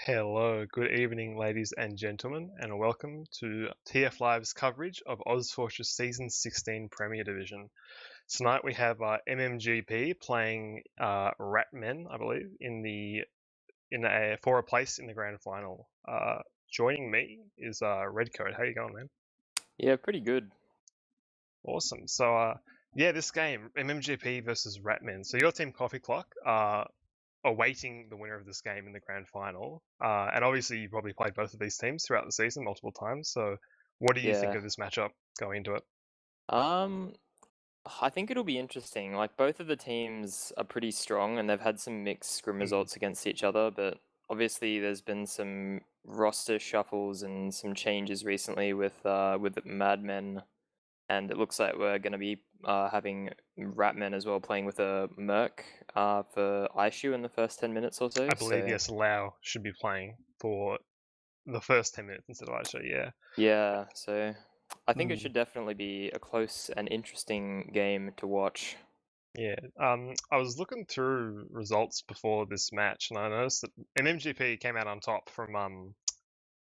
Hello, good evening, ladies and gentlemen, and welcome to TF Live's coverage of ozfortress Season 16 Premier Division. Tonight we have MMGP playing Ratmen, I believe, for a place in the grand final. Joining me is Redcoat. How you going, man? Yeah, pretty good. Awesome. So, this game, MMGP versus Ratmen. So your team, Coffee Clock, awaiting the winner of this game in the grand final. And obviously, you probably played both of these teams throughout the season multiple times. So, what do you think Yeah. of this matchup going into it? I think it'll be interesting. Like both of the teams are pretty strong and they've had some mixed scrim results against each other, but obviously there's been some roster shuffles and some changes recently with Madmen, and it looks like we're going to be having Ratmen as well playing with a Merc for Aishu in the first 10 minutes or so. I believe, So yes, Lau should be playing for the first 10 minutes instead of Aisha, yeah. yeah, so I think it should definitely be a close and interesting game to watch. Yeah, I was looking through results before this match, and I noticed that MMGP came out on top from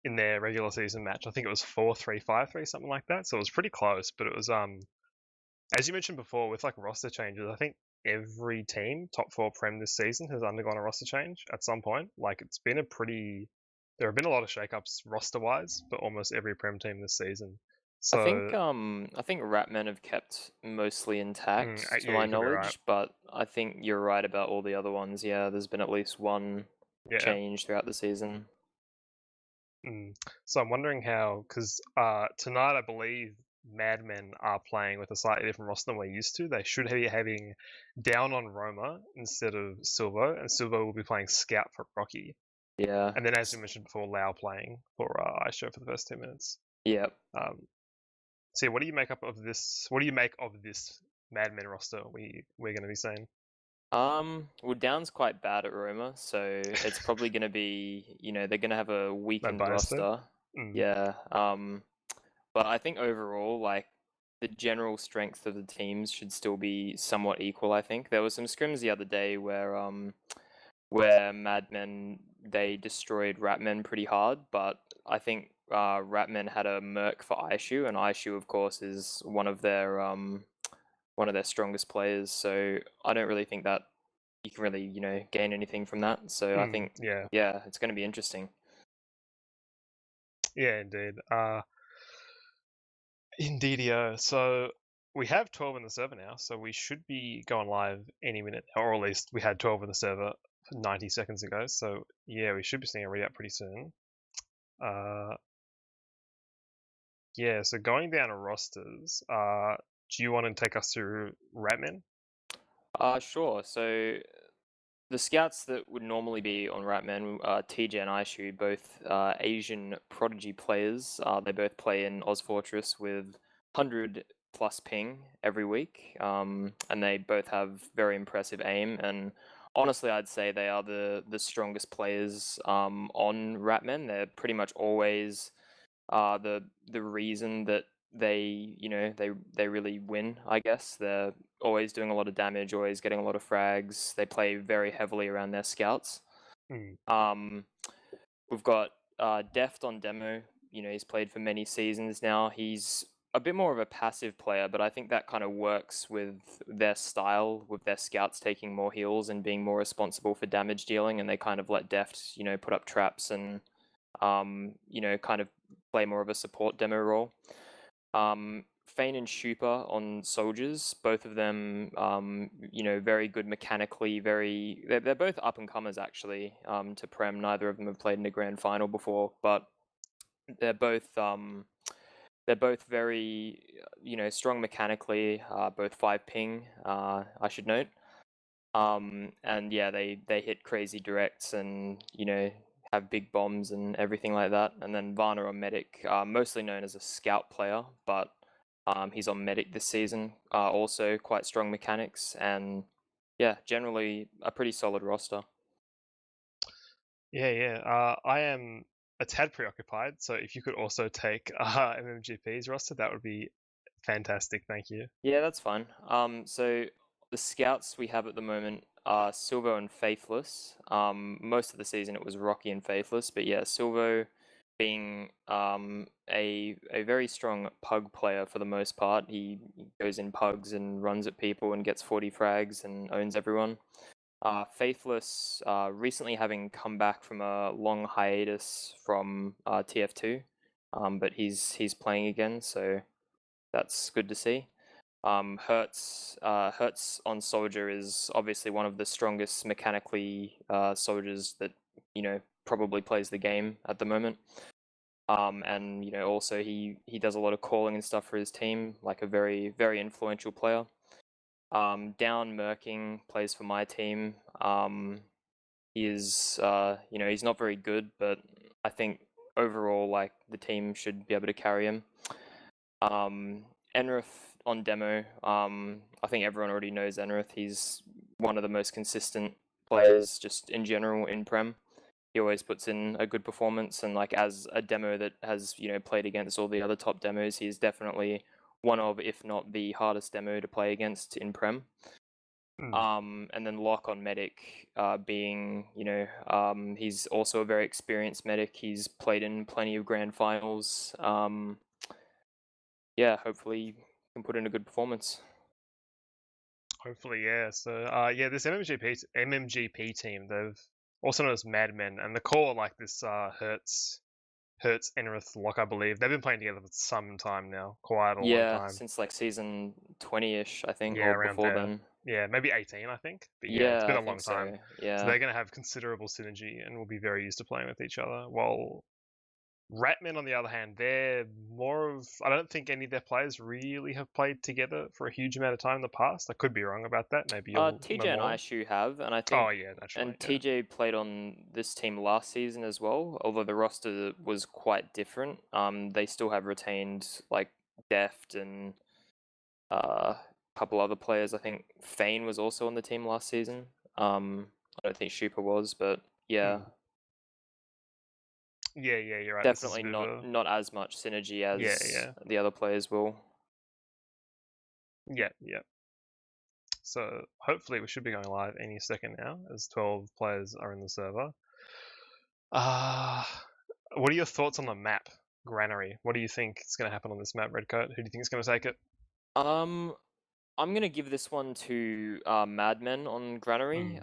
in their regular season match. I think it was 4-3, 5-3, something like that. So it was pretty close, but it was as you mentioned before, with like roster changes, I think every team top four Prem this season has undergone a roster change at some point. Like there have been a lot of shakeups roster wise, but almost every Prem team this season. I So think Ratmen have kept mostly intact to yeah, my you could be right. knowledge, but I think you're right about all the other ones. Yeah, there's been at least one Yeah. change throughout the season. So I'm wondering how, because tonight I believe Madmen are playing with a slightly different roster than we're used to. They should be having down on Roma instead of Silvo, and Silvo will be playing Scout for Rocky. Yeah. And then, as we mentioned before, Lau playing for Aisha for the first 2 minutes. Yep. So, what do you make up of this? What do you make of this Madmen roster we're going to be seeing? Well, Down's quite bad at Roma, so it's probably going to be, they're going to have a weakened bias there? roster. Yeah. But I think overall, like, the general strength of the teams should still be somewhat equal, I think. There was some scrims the other day where Madmen, they destroyed Ratmen pretty hard, but I think Ratmen had a Merc for Aishu, and Aishu, of course, is one of their strongest players, so I don't really think that you can really, gain anything from that. So I think, yeah, it's going to be interesting. yeah, indeed. Indeedio. So we have 12 in the server now, so we should be going live any minute, or at least we had 12 in the server 90 seconds ago. So yeah, we should be seeing a readout pretty soon. Yeah, so going down to rosters, do you want to take us through Ratman? Sure. So the scouts that would normally be on Ratman, TJ and Aishu, both Asian prodigy players. They both play in ozfortress with 100 plus ping every week, and they both have very impressive aim. And honestly, I'd say they are the strongest players on Ratman. They're pretty much always the reason that they really win. I guess they're always doing a lot of damage, always getting a lot of frags. They play very heavily around their scouts. We've got Deft on demo. He's played for many seasons now. He's a bit more of a passive player, but I think that kind of works with their style, with their scouts taking more heals and being more responsible for damage dealing, and they kind of let Deft, put up traps and kind of play more of a support demo role. Fane and Shupa on soldiers, both of them, very good mechanically. They're both up and comers actually to Prem. Neither of them have played in a grand final before, but they're both very strong mechanically. Both 5 ping, I should note. And yeah, they hit crazy directs and have big bombs and everything like that. And then Varna on medic, mostly known as a scout player, but he's on medic this season. Also quite strong mechanics and yeah, generally a pretty solid roster. Yeah. I am a tad preoccupied, so if you could also take MMGP's roster, that would be fantastic. Thank you. Yeah, that's fine. So the scouts we have at the moment are Silvo and Faithless. Most of the season it was Rocky and Faithless, but yeah, Silvo being a very strong pug player for the most part. He goes in pugs and runs at people and gets 40 frags and owns everyone. Faithless recently having come back from a long hiatus from TF2, but he's playing again, so that's good to see. Hertz on Soldier is obviously one of the strongest mechanically soldiers that probably plays the game at the moment. And also he does a lot of calling and stuff for his team, like a very very influential player. Down Merking plays for my team. He is he's not very good, but I think overall like the team should be able to carry him. Enrith on demo. I think everyone already knows Enrith. He's one of the most consistent players just in general in Prem. He always puts in a good performance, and like as a demo that has played against all the other top demos, he's definitely one of, if not the hardest demo to play against in Prem. And then Lock on Medic, being he's also a very experienced medic. He's played in plenty of grand finals. Yeah, hopefully he can put in a good performance. Hopefully, yeah. So, yeah, this MMGP team, they've also known as Madmen, and the core like this Hertz, Enrith, Lock, I believe they've been playing together for some time now, quite a long time. Since like season 20-ish, I think, Yeah, or around before there. then. Yeah, maybe 18, I think. But yeah, it's been a long time. So. Yeah. So they're going to have considerable synergy and will be very used to playing with each other. While Ratmen, on the other hand, they're more of... I don't think any of their players really have played together for a huge amount of time in the past. I could be wrong about that. Maybe you'll TJ know and more. Aishu have, and I think... Oh, yeah, naturally. And TJ played on this team last season as well, although the roster was quite different. They still have retained, like, Deft and a couple other players. I think Fane was also on the team last season. I don't think Shupa was, but yeah. Yeah, you're right. Definitely not as much synergy as the other players will. Yeah. So hopefully we should be going live any second now, as 12 players are in the server. What are your thoughts on the map, Granary? What do you think is going to happen on this map, Redcoat? Who do you think is going to take it? I'm gonna give this one to Madmen on Granary.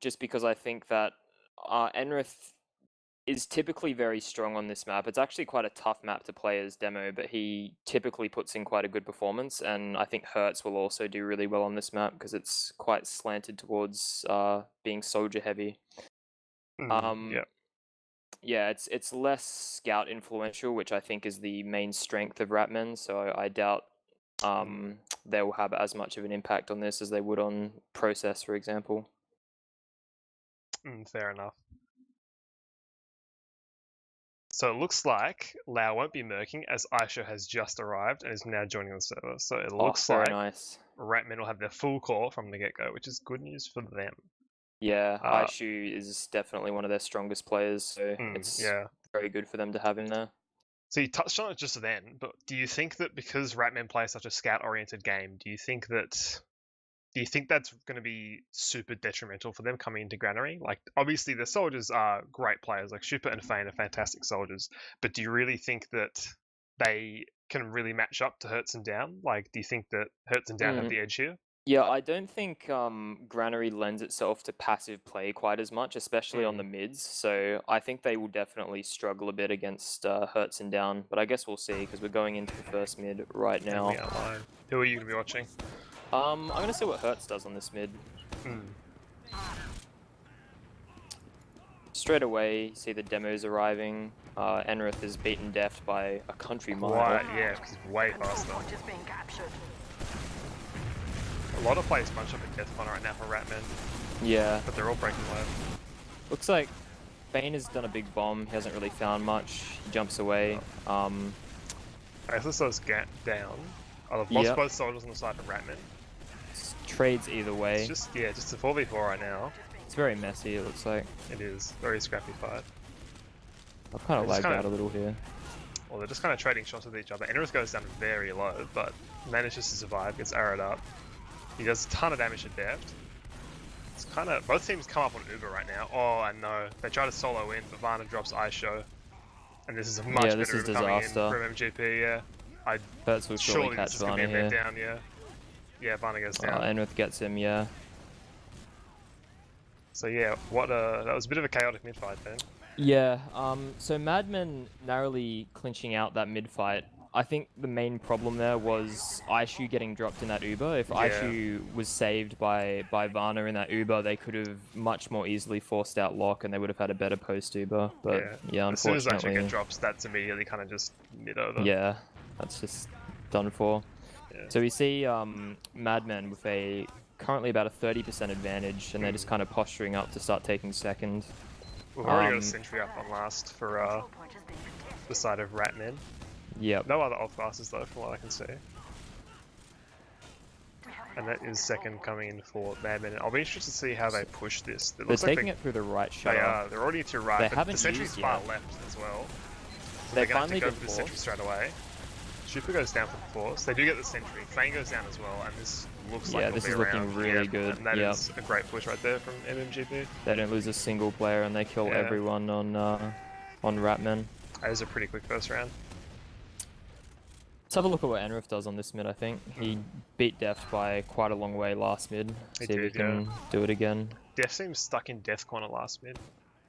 Just because I think that Enrith is typically very strong on this map. It's actually quite a tough map to play as demo, but he typically puts in quite a good performance, and I think Hertz will also do really well on this map because it's quite slanted towards being soldier heavy. Yeah, it's less scout influential, which I think is the main strength of Ratmen, so I doubt they will have as much of an impact on this as they would on Process, for example. Fair enough. So it looks like Lau won't be murking, as Aisha has just arrived and is now joining the server. So it looks like nice. Ratmen will have their full core from the get-go, which is good news for them. Yeah, Aishu is definitely one of their strongest players, so it's very good for them to have him there. So you touched on it just then, but do you think that because Ratmen play such a scout-oriented game, do you think that's going to be super detrimental for them coming into Granary? Like, obviously the soldiers are great players, like Shupa and Fane are fantastic soldiers, but do you really think that they can really match up to Hertz and Down? Like, do you think that Hertz and Down have the edge here? Yeah, I don't think Granary lends itself to passive play quite as much, especially on the mids. So I think they will definitely struggle a bit against Hertz and Down. But I guess we'll see, because we're going into the first mid right now. And we are live. Who are you going to be watching? I'm going to see what Hertz does on this mid. Straight away, see the demos arriving. Enrith is beaten Deft by a country mile. Yeah, because he's way faster. A lot of players bunch up at Deathcon right now for Ratmen. Yeah. But they're all breaking low. Looks like Fane has done a big bomb. He hasn't really found much. He jumps away. This does get down. I've lost both soldiers on the side of Ratmen. Trades either way. It's just a 4v4 right now. It's very messy, it looks like. It is. Very scrappy fight. I've kind of lagged out a little here. Well, they're just kind of trading shots with each other. Enrith goes down very low, but manages to survive, gets arrowed up. He does a ton of damage to deft. It's kind of both teams come up on Uber right now. Oh, I know they try to solo in, but Varna drops ISHO, and this is a much this better is Uber coming in disaster. from MMGP. Yeah, Pertz will surely catch this is gonna Varna be a here. bit down. Yeah, Varna goes down. Enrith gets him. Yeah. So yeah, that was a bit of a chaotic mid fight then. Yeah. So Madman narrowly clinching out that mid fight. I think the main problem there was Aishu getting dropped in that Uber. If Aishu was saved by Varna in that Uber, they could have much more easily forced out lock, and they would have had a better post Uber. But yeah, as soon as unfortunately, Aishu get drops, that's immediately kind of just mid over. Yeah, that's just done for. Yeah. So we see Madman with currently about a 30% advantage, and they're just kind of posturing up to start taking second. We've already got a sentry up on last for the side of Ratman. Yep. No other off classes though, from what I can see. And that is second coming in for Madman. I'll be interested to see how they push this. They're taking it through the right shutter. They are. They're already to right. They but haven't the sentry's used far yet. left as well. So They've they're going to finally have to go been for the sentry forced. straight away. Super goes down for the force. They do get the sentry. Fang goes down as well, and this looks like this it'll is be looking around. really good. And that is a great push right there from MMGP. They don't lose a single player, and they kill everyone on Ratman. That is a pretty quick first round. Let's have a look at what Enrith does on this mid, I think. He beat Deft by quite a long way last mid. See if he can do it again. Deft seems stuck in Death Corner last mid.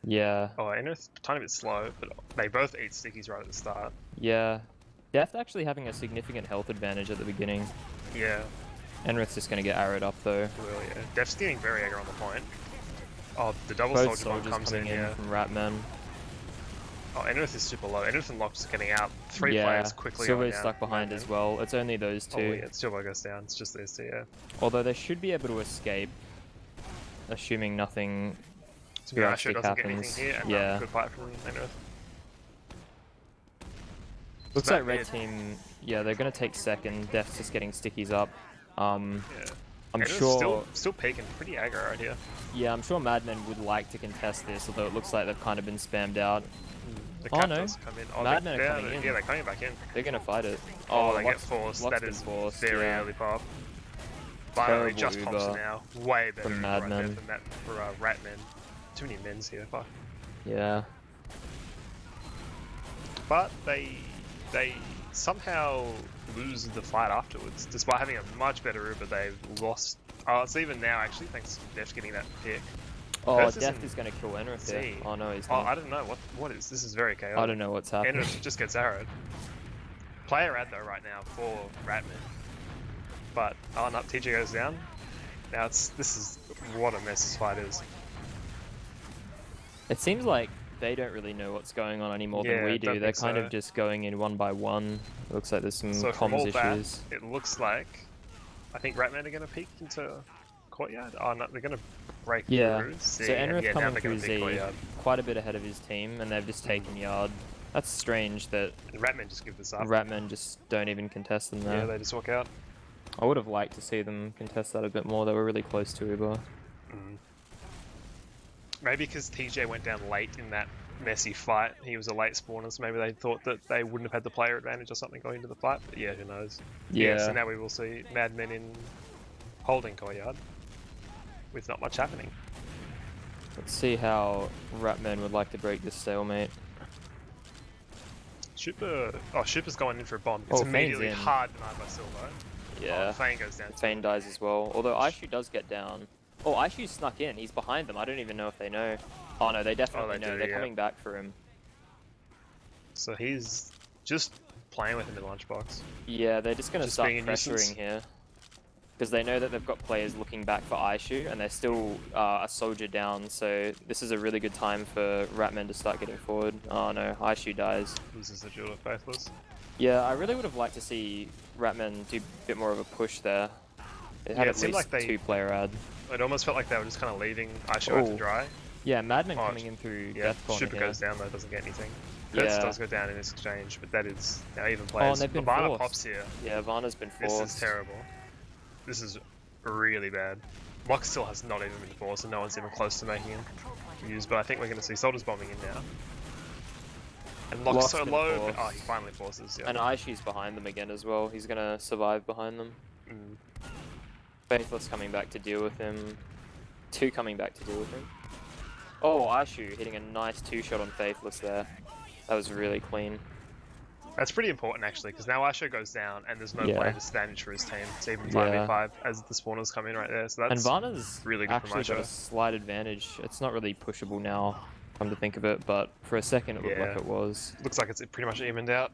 Yeah. Oh, Enrith a tiny bit slow, but they both eat stickies right at the start. Yeah. Deft actually having a significant health advantage at the beginning. Yeah. Enrith's just going to get arrowed up though. Well, yeah. Deft's getting very aggro on the point. Oh, the double Both soldier bomb comes coming in from Ratman. Oh, Enrith is super low. Enrith and Locke's getting out. Three players quickly. Silver's stuck behind as well. It's only those two. Oh yeah, Silver goes down. It's just these two, yeah. Although they should be able to escape, assuming nothing drastic happens. Here, and good fight from Enrith. Looks like red team, they're going to take second. Deft's just getting stickies up. I'm sure... Still peeking, pretty aggro right here. Yeah, I'm sure Madmen would like to contest this, although it looks like they've kind of been spammed out. The cat does come in. Oh, Madmen are coming in. Yeah, they're coming back in. They're going to fight it. Oh, they get forced. That is forced, very early pop. Finally, just pops now. Way better from Madmen. Right there for Ratman. Too many men's here, fuck. Yeah. But they somehow lose the fight afterwards, despite having a much better Uber. They've lost. Oh, it's even now actually, thanks to Deft getting that pick. Oh, Deft is going to kill Enrith there. Oh no, he's not. Oh, I don't know what is. This is very chaotic. I don't know what's happening. Enrith just gets arrowed. Player ad though right now for Ratman. But oh no, TJ goes down. Now this is what a mess this fight is. It seems like they don't really know what's going on any more than we do. They're kind of just going in one by one. It looks like there's some comms issues. It looks like I think Ratman are going to peek into Courtyard. Oh no, they're going to break through. So Enrith coming through Z quite a bit ahead of his team, and they've just taken Yard. That's strange that Ratman just give this up. Ratman just don't even contest them there. Yeah, they just walk out. I would have liked to see them contest that a bit more. They were really close to Uber. Maybe because TJ went down late in that messy fight, he was a late spawner, so maybe they thought that they wouldn't have had the player advantage or something going into the fight, but yeah, who knows. Yeah, so now we will see Madmen in holding Courtyard with not much happening. Let's see how Ratman would like to break this stalemate. Super's going in for a bomb. It's immediately hard denied by Silver. Yeah. Fane goes down. Fane dies as well, although Aishu does get down. Oh, Aishu snuck in. He's behind them. I don't even know if they know. Oh no, they definitely know. They're coming back for him. So he's just playing with him in the lunchbox. Yeah, they're just going to start pressuring here. Because they know that they've got players looking back for Aishu, and they're still a soldier down, so this is a really good time for Ratman to start getting forward. Oh no, Aishu dies. Loses the duel of Faithless. Yeah, I really would have liked to see Ratman do a bit more of a push there. It had at least like two-player ad. It almost felt like they were just kind of leaving Aishu out to dry. Yeah, Madman coming in through Death Corner. Super goes down though, doesn't get anything. Pertz does go down in this exchange, but that is now even players. Oh, and they've been Varna pops here. Yeah, Varna's been forced. This is terrible. This is really bad. Mock still has not even been forced, and no one's even close to making him use, but I think we're going to see Soldiers bombing in now. And Lock's so low, but, oh, he finally forces, And Aishu's behind them again as well. He's going to survive behind them. Faithless coming back to deal with him. 2 coming back to deal with him. Oh, Aishu hitting a nice 2-shot on Faithless there. That was really clean. That's pretty important actually, because now Aisho goes down and there's no Yeah. player to stand for his team. It's even 5v5 as the spawners come in right there. So that's And Varna's really good from actually got a Aisho. slight advantage. It's not really pushable now, come to think of it, but for a second it looked Yeah. like it was. Looks like it's pretty much evened out.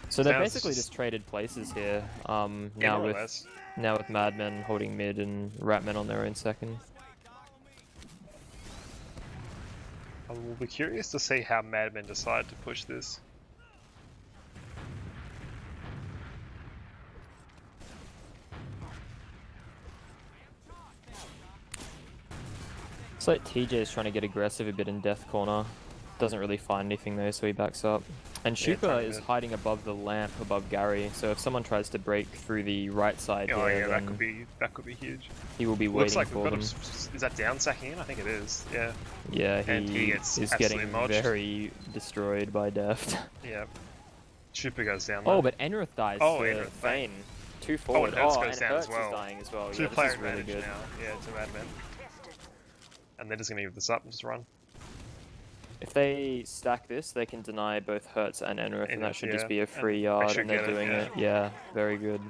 So they've Now it's basically just- just traded places here. Yeah, Now more or with less. Madmen holding mid and Ratmen on their own second. I will be curious to see how Madmen decide to push this. It's like TJ is trying to get aggressive a bit in Death Corner. Doesn't really find anything though, so he backs up. And Yeah, Shupa tiny is bit. hiding above the lamp above Gary, so if someone tries to break through the right side Oh here, yeah, then that could be huge. he will be Looks waiting like for we've got them. him. Is that down sacking in? I think it is. Yeah. Yeah, and he he gets is absolutely getting modged. very destroyed by Deft. Yeah. Super goes down. Oh, though. but Enrith dies Oh, to Enrith, Vayne. 2 forward. and Hertz Oh, goes and down Hertz as well. is dying as well. Two Yeah, player this is really advantage good. now. Yeah, to Madmen. And they're just gonna give this up and just run. If they stack this, they can deny both Hertz and Enrith, and that Enrith, should yeah. just be a And free they yard, should and they're get it, doing yeah. it. Yeah, very good.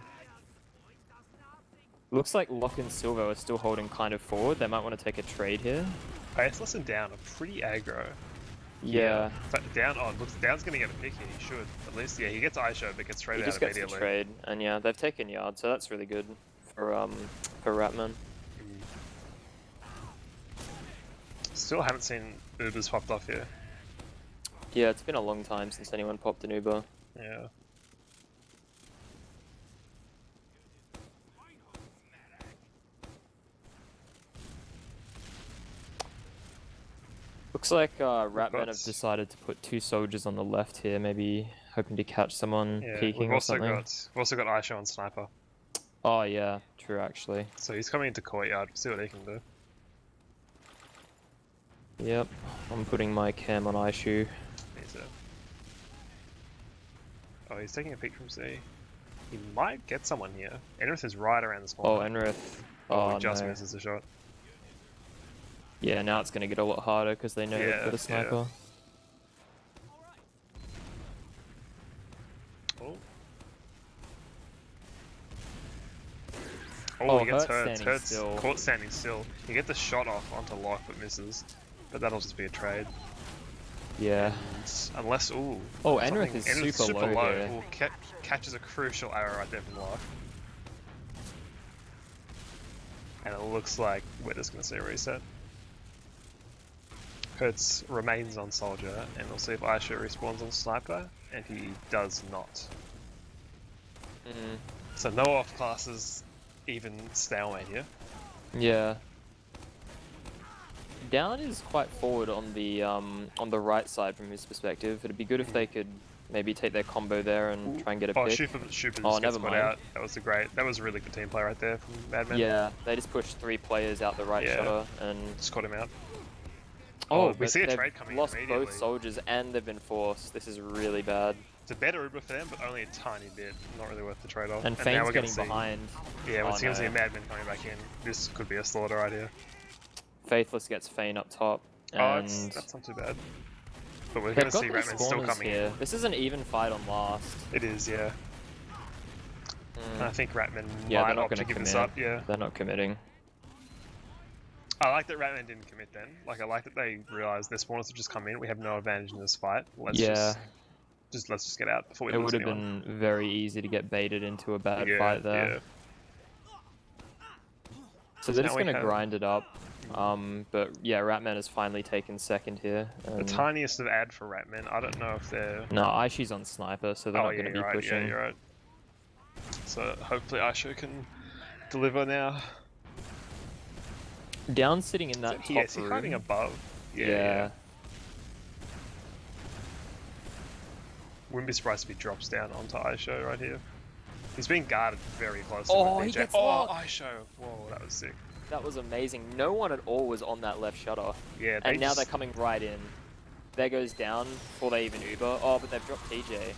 Looks like Locke and Silver are still holding kind of forward. They might want to take a trade here. Faithless and Down are pretty aggro. Yeah. But Down, looks Down's gonna get a pick here. He should. At least, yeah, he gets Aisho, but gets He traded just out gets the immediately. trade, and yeah, they've taken yard, so that's really good for Ratman. Still haven't seen Ubers popped off here. Yeah, it's been a long time since anyone popped an Uber. Yeah. Looks like Ratman have got- decided to put 2 soldiers on the left here, maybe hoping to catch someone Yeah. peeking We've or also something. got Aisho on Sniper. Oh yeah, true actually. So he's coming into courtyard. See what he can do. Yep, I'm putting my cam on Aishu. He's a... Oh, he's taking a peek from C. He might get someone here. Enrith is right around the spawn. Oh, Enrith. Oh, Oh, he just no. misses the shot. Yeah, now it's going to get a lot harder because they know Yeah, they've got a sniper. Oh. Oh, he gets Hertz Hertz. standing Hertz still. caught standing still. You get the shot off onto Locke but misses. But that'll just be a trade. Yeah. And unless, ooh. Oh, something- Enrith is Enrith's super low here. Ooh, catches a crucial arrow right there from Locke. And it looks like we're just going to see a reset. Hertz remains on Soldier, and we'll see if Aisha respawns on Sniper, and he does not. Mm. So no off classes, even stalemate here. Yeah. Down is quite forward on the right side from his perspective. It'd be good if they could maybe take their combo there and try and get a Oh, pick. Shupa Oh, just never gets put mind. out. That was a really good team play right there from Madman. Yeah, they just pushed 3 players out the right Yeah. shutter and... Just caught him out. Oh, we but see a they've trade coming lost immediately. both soldiers and they've been forced. This is really bad. It's a better Uber for them, but only a tiny bit. Not really worth the trade-off. And now Fane's we're gonna getting see, behind. Yeah, we're Oh, gonna see no. Madman coming back in. This could be a slaughter right here. Faithless gets Fane up top. Oh, And that's not too bad. But we're they've gonna got see these Ratman still spawners coming here. in. This is an even fight on last. It is, yeah. And I think Ratman Yeah, might they're not opt to going to give this commit. up, yeah. They're not committing. I like that Ratman didn't commit then. Like, I like that they realized their spawners have just come in. We have no advantage in this fight. Let's Yeah. let's get out before we It lose would have anyone. been very easy to get baited into a bad Yeah, fight there. yeah. So they're Now just we going to have- grind it up. But yeah, Ratman has finally taken second here. The tiniest of ad for Ratman. I don't know if they're... No, Aishi's on sniper, so they're Oh, not yeah, going to be you're right. pushing. Yeah, you're right. So hopefully Aisha can deliver now. Down sitting in that top Is he room. hiding above? Yeah. Wouldn't be surprised if he drops down onto Aisho right here. He's being guarded very closely. Oh, with he DJ. gets Oh, locked. Aisho! Whoa, that was sick. That was amazing. No one at all was on that left shutter. Yeah, And now they're coming right in. There goes down before they even Uber. Oh, but they've dropped TJ.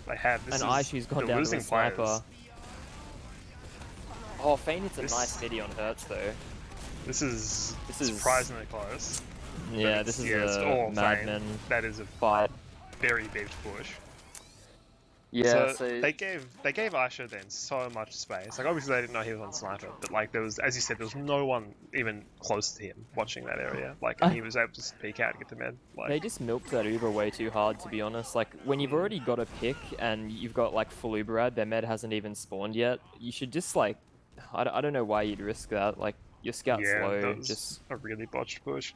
They have. This And is Aishi's gone the down to losing a sniper. players. Oh, Fane hits a nice midi on Hertz though. This is surprisingly close. Yeah, this is a Madman. That is a fight. very big push. Yeah, so they gave Aisha then so much space. Like obviously they didn't know he was on sniper, but like there was, as you said, there was no one even close to him watching that area. Like and he was able to just peek out and get the med. Like they just milked that Uber way too hard, to be honest. Like when you've already got a pick and you've got like full Uberad, their med hasn't even spawned yet. You should just like, I don't know why you'd risk that. Like your scout's low. That was just a really botched push.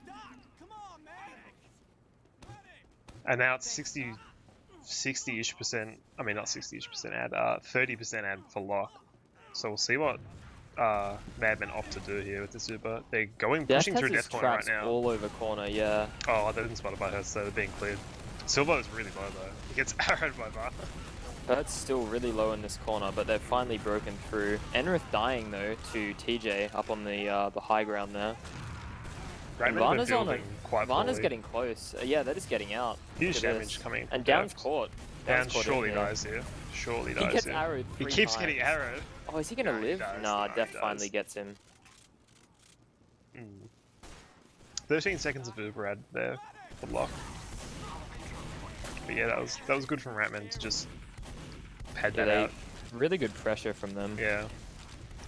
And now it's 60-ish percent. I mean, not 60-ish percent ad. 30% ad for lock. So we'll see what Madmen opt to do here with this Uber. They're pushing through death corner right now. All over corner, yeah. Oh, they didn't spot it by her, so they're being cleared. Silva is really low though. He gets arrowed by Varna. Hertz still really low in this corner, but they've finally broken through. Enrith dying though to TJ up on the high ground there. Varna's on it. Varna's getting close. Yeah, they're just getting out. Huge damage coming. And Down's caught. Down surely dies here. Surely dies here. He gets arrowed 3 He keeps times. getting arrowed. Oh, is he gonna live? Nah, Def finally gets him. 13 seconds of Uberad there for lock. But yeah, that was good from Ratman to just pad that out. Really good pressure from them. Yeah.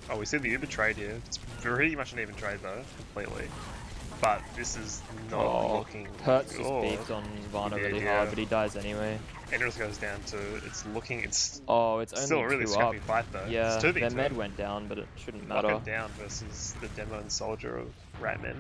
Oh, we see the Uber trade here. It's pretty much an even trade though, completely. But this is not looking. Hertz just beefed on Varna really hard, but he dies anyway. Enrith goes down to it's only still a really scrappy fight though. Yeah, their med went down, but it shouldn't matter. Lock down versus the demo and soldier of Ratman.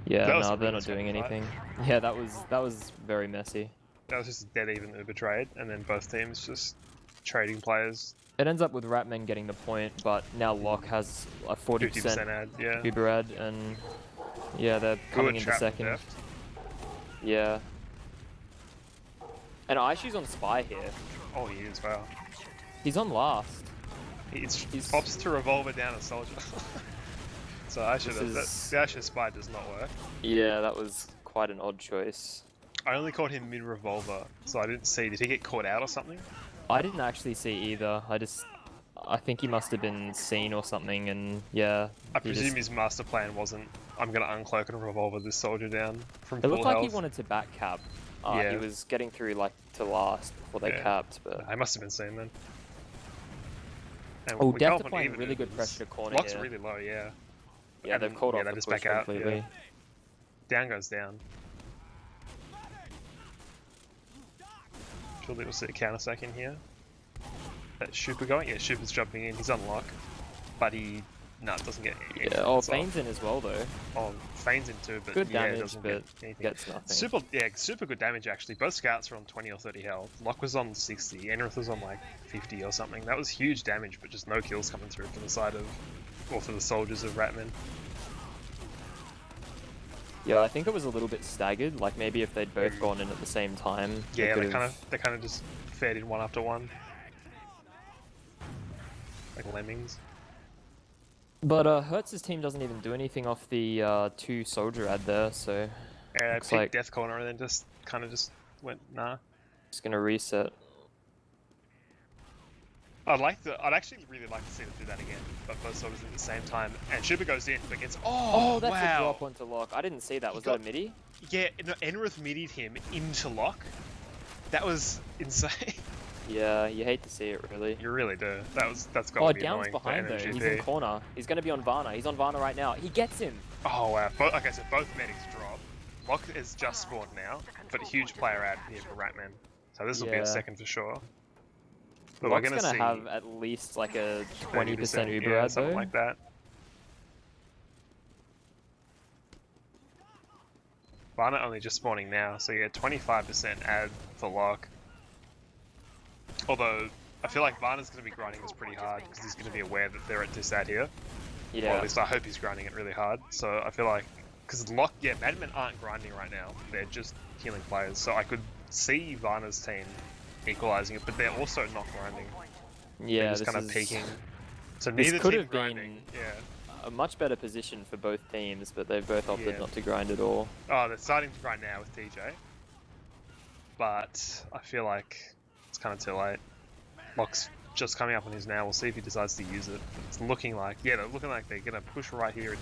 Yeah, no, they're not doing anything. Yeah, that was very messy. That was just a dead even Uber trade, and then both teams just trading players. It ends up with Ratman getting the point, but now Locke has a 40% ad, yeah. Uber ad, and yeah, they're coming into second. Left. Yeah. And Aishu's on Spy here. Oh, he is, wow. He's on last. He opts to revolver down a soldier. So the Aisha Spy does not work. Yeah, that was quite an odd choice. I only caught him mid-revolver, so I didn't see. Did he get caught out or something? I didn't actually see either. I think he must have been seen or something, and yeah. I presume his master plan wasn't, I'm going to uncloak and revolver this soldier down from full health. It looked like he wanted to back cap. He was getting through like to last before they capped, but... I must have been seen then. Oh, Def applying really good pressure to corner Lock's here. really low, yeah. Yeah, they've called off the push completely. Yeah. Down goes down. Surely we'll see a counter sack in here. That Shupa going? Yeah, Shupa's jumping in. He's on lock. But he... No, it doesn't get anything. Yeah, Fane's in as well though. Oh, Fane's in too, but good damage, doesn't but get anything. Gets nothing. Super good damage actually. Both scouts are on 20 or 30 health. Locke was on 60, Enrith was on like 50 or something. That was huge damage, but just no kills coming through from the side of... or for the soldiers of Ratman. Yeah, I think it was a little bit staggered. Like maybe if they'd both gone in at the same time. Yeah, they kind of just fared in one after one, like lemmings. But Hertz's team doesn't even do anything off the 2 soldier ad there, so. Yeah, picked like death corner and then just kind of just went nah. Just gonna reset. I'd actually really like to see them do that again, but both soldiers at the same time. And Shuba goes in, but gets that's a drop onto Lock. I didn't see that. Was that a midi? Yeah, no, Enrith midied him into Lock. That was insane. Yeah, you hate to see it, really. You really do. That's got to be Down's annoying behind for though. MMGP. He's in corner. He's gonna be on Varna. He's on Varna right now. He gets him. Oh wow! Like I said, both medics drop. Lock is just spawned now, but a huge player ad here for Ratman. So this will be a second for sure. But Lock's we're gonna have at least like a 20% Uber ad something like that. Varna only just spawning now, so you get 25% ad for Lock. Although, I feel like Varna's going to be grinding this pretty hard because he's going to be aware that they're at this ad here. Yeah. Or at least I hope he's grinding it really hard. So I feel like, because Lock, Madmen aren't grinding right now. They're just healing players. So I could see Varna's team equalizing it, but they're also not grinding. Yeah, they're just kind of peeking. So this neither could team have grinding. been a much better position for both teams, but they've both opted not to grind at all. Oh, they're starting to grind now with TJ. But I feel like it's kind of too late. Lock's just coming up on his now. We'll see if he decides to use it. It's looking like, yeah, they're looking like they're going to push right here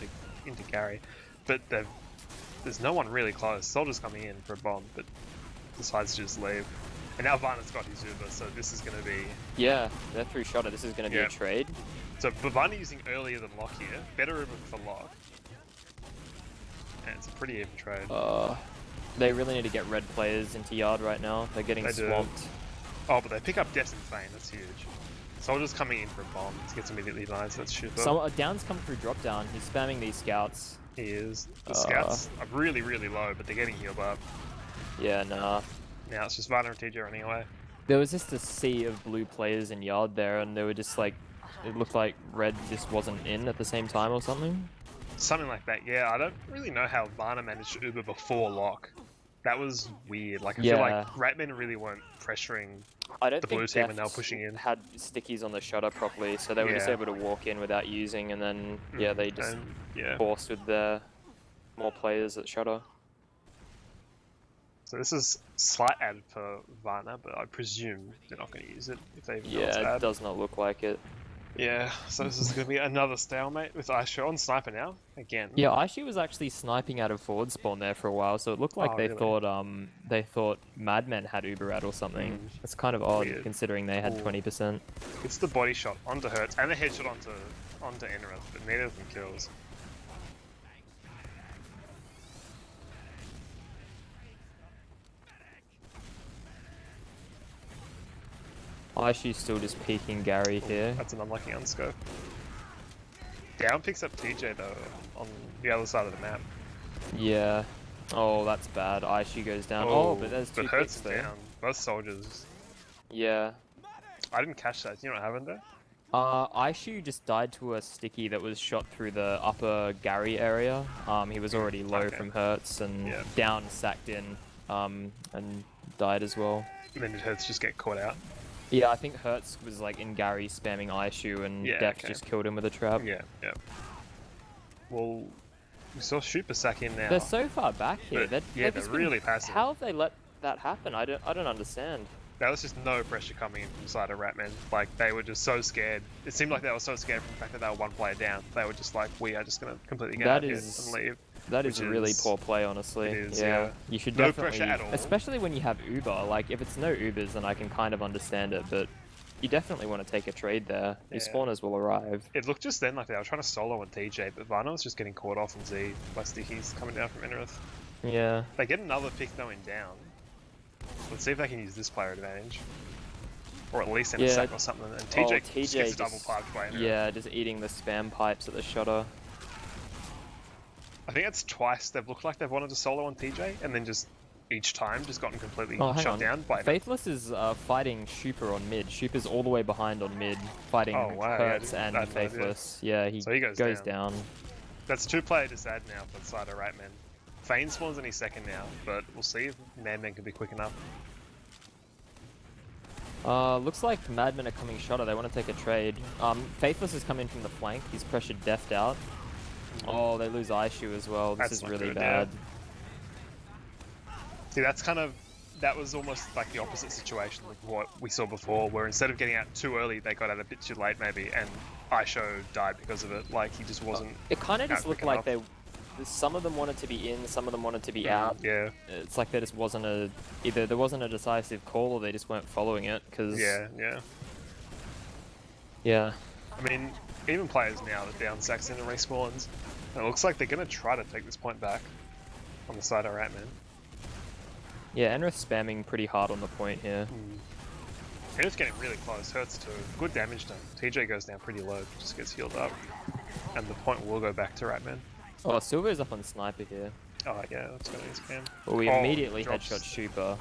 into Gary. But there's no one really close. Soldier's coming in for a bomb, but decides to just leave. And now Varna's got his Uber, so this is going to be... Yeah, they're through shotter. This is going to be a trade. So Varna using earlier than Lock here. Better Uber for Lock. And it's a pretty even trade. They really need to get red players into yard right now. They're getting swamped. Oh, but they pick up Death and Feign. That's huge. Soldier's coming in for a bomb. He gets immediately denied, so that's super. Down's come through drop down. He's spamming these scouts. He is. The scouts are really, really low, but they're getting healed up. Yeah, nah. Now it's just Varna and TJ running away. There was just a sea of blue players in yard there, and they were just like, it looked like red just wasn't in at the same time or something. Something like that, yeah. I don't really know how Varna managed to Uber before Lock. That was weird. Like, I feel like Ratmen really weren't pressuring the blue team when they were pushing in. Had stickies on the shutter properly, so they were just able to walk in without using, and then, they just forced with their more players at shutter. So this is slight ad for Varna, but I presume they're not going to use it if they even know it's it does not look like it. Yeah, so this is going to be another stalemate with Aishu on sniper now, again. Yeah, Aishu was actually sniping out of forward spawn there for a while, so it looked like they thought Madmen had Uber out or something. It's kind of odd, considering they had 20%. It's the body shot onto Hertz and the headshot onto Enrith, but neither of them kills. Aishu's still just peeking Gary here. That's an unlucky unscope. Down picks up TJ though, on the other side of the map. Yeah. Oh, that's bad. Aishu goes down. Oh, but there's two picks there. Down. Both soldiers. Yeah. I didn't catch that. Do you know what happened there? Aishu just died to a sticky that was shot through the upper Gary area. He was already low from Hertz, and Down sacked in, and died as well. And then did Hertz just get caught out? Yeah, I think Hertz was like in Gary spamming Aishu, and Def just killed him with a trap. Yeah. Well, we saw Super sack in now. They're so far back here. They're really passive. How have they let that happen? I don't understand. There was just no pressure coming in from the side of Ratman. Like, they were just so scared. It seemed like they were so scared from the fact that they were one player down. They were just like, we are just going to completely get out of here and leave. That is a really poor play, honestly. It is, You should no definitely, pressure at all. especially when you have Uber. Like, if it's no Ubers, then I can kind of understand it, but you definitely want to take a trade there. Your spawners will arrive. It looked just then like they were trying to solo on TJ, but Varna was just getting caught off on Z by stickies coming down from Enrith. Yeah. They get another pick going down. Let's see if they can use this player advantage. Or at least end a sack or something. And TJ just gets a double piped by Enrith. Yeah, just eating the spam pipes at the shutter. I think it's twice they've looked like they've wanted to solo on TJ, and then just each time just gotten completely shut down by Faithless is fighting Shuper on mid. Shuper's all the way behind on mid, fighting Hertz and Faithless. Yeah, he goes down. That's 2-player disad now for the side of Ratman. Feign spawns any second now, but we'll see if Madmen can be quick enough. Looks like Madmen are coming shutter. They want to take a trade. Faithless has come in from the flank. He's pressured Deft out. Oh, they lose Aishu as well. This is really bad. See, that was almost like the opposite situation of what we saw before, where instead of getting out too early, they got out a bit too late maybe, and Aishu died because of it. Like, he just wasn't. It kind of just looked like some of them wanted to be in, some of them wanted to be out. Yeah. It's like there just wasn't either there wasn't a decisive call, or they just weren't following it, because... Yeah. I mean, even players now that down Saxon and respawns, it looks like they're going to try to take this point back on the side of Ratman. Yeah, Enrith spamming pretty hard on the point here. Enrith's getting really close. Hurts too. Good damage done. TJ goes down pretty low, just gets healed up. And the point will go back to Ratman. Oh, Silver's up on Sniper here. Oh yeah, that's going to his cam. Well, we immediately headshot Shuper.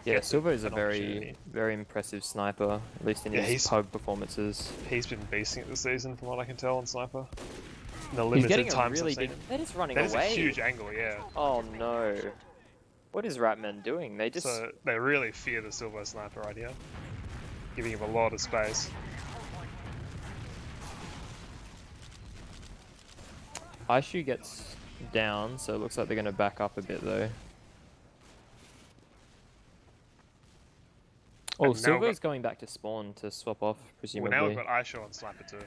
Yeah, Silver is a very impressive sniper, at least in his pug performances. He's been beasting it this season, from what I can tell on Sniper. He's getting a really big... They're just running away. That is a huge angle, yeah. Oh no. What is Ratman doing? They just... So, they really fear the Silver Sniper right here. Giving him a lot of space. Aishu gets down, so it looks like they're going to back up a bit though. Oh, And now we've Silver's going back to spawn to swap off, Well, presumably. now we've got Aisho on Sniper too.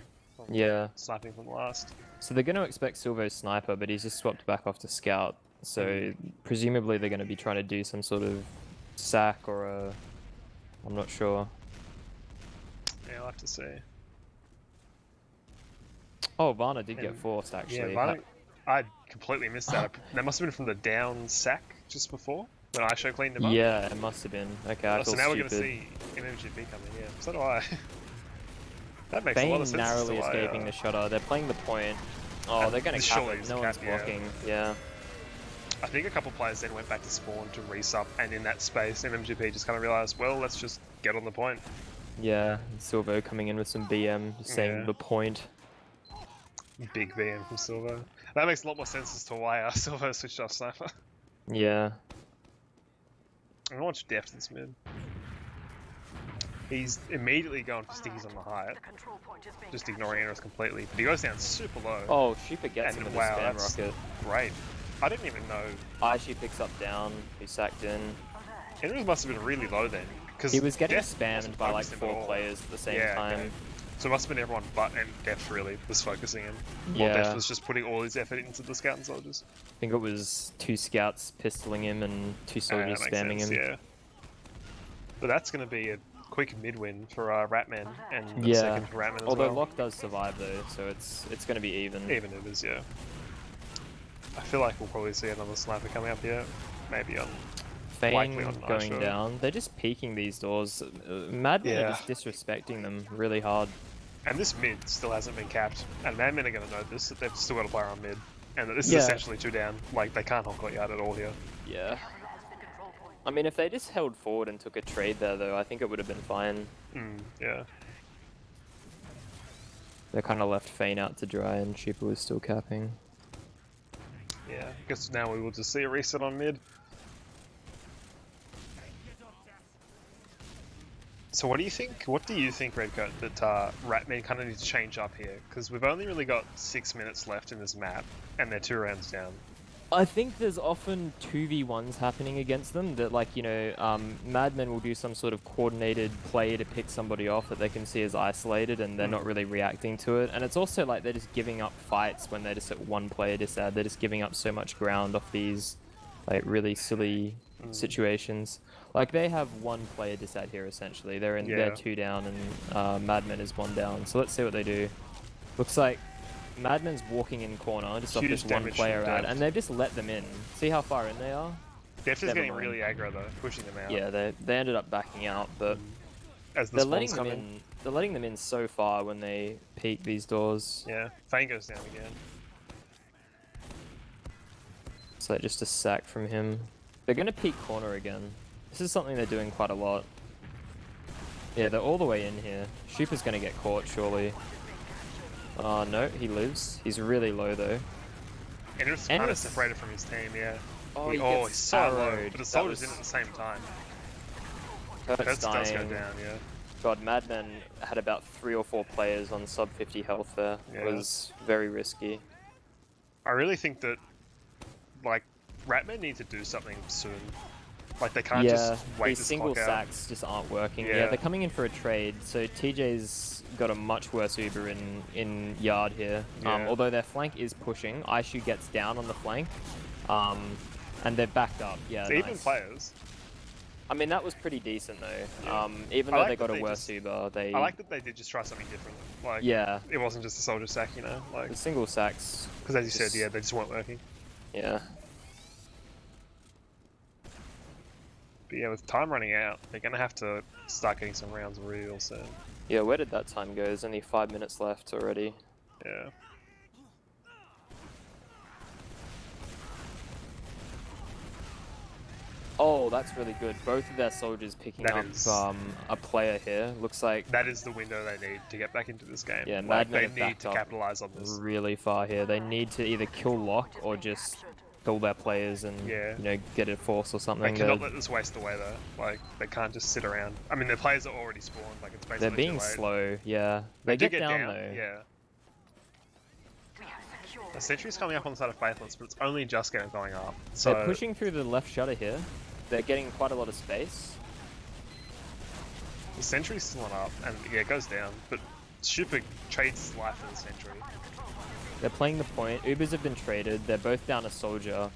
Yeah. Sniping from the last. So they're going to expect Silvo's sniper, but he's just swapped back off to scout. So presumably they're going to be trying to do some sort of sack or a... I'm not sure. Yeah, I'll have to see. Oh, Varna did get forced, actually. Yeah, I completely missed that. That must have been from the down sack just before, when Aisho cleaned him up. Yeah, it must have been. Okay, I feel so now stupid. we're going to see MMGP coming, yeah. So do I. That makes a lot of sense. Narrowly escaping the shutter. They're playing the point. Oh, they're going to cap it. No one's blocking. Yeah. I think a couple players then went back to spawn to resup, and in that space, MMGP just kind of realised, well, let's just get on the point. Yeah, Silvo coming in with some BM, just saying the point. Big BM from Silvo. That makes a lot more sense as to why Silvo switched off Sniper. Yeah. I don't watch depth this mid. He's immediately going for stickies on the height, just ignoring Eros completely. But he goes down super low. Oh, Sheepa gets him with a spam rocket. Great. I didn't even know. She picks up down, he's sacked in. Eros must have been really low then. He was getting spammed by like 4 players at the same time. Okay. So it must have been everyone but and Def really was focusing him. While Def was just putting all his effort into the scout and soldiers. I think it was 2 scouts pistoling him and 2 soldiers spamming him. Yeah. But that's going to be a quick mid-win for Ratman and the second for Ratman as Although Locke does survive though, so it's going to be even. Even it is, yeah. I feel like we'll probably see another sniper coming up here. Maybe on... Fane going down. They're just peeking these doors. Madmen are just disrespecting them really hard. And this mid still hasn't been capped. And Madmen are going to know this, that they've still got a player on mid. And that this is essentially 2 down. Like, they can't hold courtyard at all here. Yeah. I mean, if they just held forward and took a trade there, though, I think it would have been fine. Yeah. They kind of left Fane out to dry and Sheepa was still capping. Yeah, I guess now we will just see a reset on mid. So what do you think? What do you think, Redcoat, that Ratman kind of needs to change up here? Because we've only really got 6 minutes left in this map, and they're 2 rounds down. I think there's often 2v1s happening against them that, like, you know, Madmen will do some sort of coordinated play to pick somebody off that they can see as isolated and they're not really reacting to it. And it's also like they're just giving up fights when they're just at 1 player disad. They're just giving up so much ground off these, like, really silly situations. Like, they have 1 player disad here, essentially. They're 2 down and Madmen is 1 down. So let's see what they do. Looks like Madmen's walking in corner just off this 1 player ad, and they've just let them in. See how far in they are? Def is getting really aggro though, pushing them out. Yeah, they ended up backing out, but as the they're letting them in. They're letting them in so far when they peek these doors. Yeah, Fane goes down again. So just a sack from him. They're gonna peek corner again. This is something they're doing quite a lot. Yeah, they're all the way in here. Sheepa's gonna get caught surely. No, he lives. He's really low though. And it's kind of separated from his team, yeah. Oh, he's so low, but the soldier's in at the same time. Kurt's does go down, yeah. God, Madmen had about 3 or 4 players on sub 50 health there. It was very risky. I really think that, like, Ratman need to do something soon. Like, they can't just wait these this single clock sacks just aren't working. Yeah, they're coming in for a trade, so TJ's got a much worse Uber in yard here. Although their flank is pushing, Aishu gets down on the flank, and they're backed up. Yeah, so even players. I mean, that was pretty decent though. Even though they got a worse Uber, I like that they did just try something different. Like, it wasn't just a soldier sack, you know. Like the single sacks. Because as you said, they just weren't working. Yeah. But yeah, with time running out, they're going to have to start getting some rounds real soon. Yeah, where did that time go? There's only 5 minutes left already. Yeah. Oh, that's really good. Both of their soldiers picking up a player here. Looks like... That is the window they need to get back into this game. Yeah, like, they need to capitalize on this. Really far here. They need to either kill Locke or just kill their players and you know, get a force or something. They cannot let this waste away though. Like, they can't just sit around. I mean, their players are already spawned. Like, it's basically they're being slow. Yeah, they get down though. Yeah. The sentry's coming up on the side of Faithless, but it's only just going up. So they're pushing through the left shutter here. They're getting quite a lot of space. The sentry's still not up, and yeah, it goes down. But Super trades his life for the sentry. They're playing the point. Ubers have been traded. They're both down a soldier.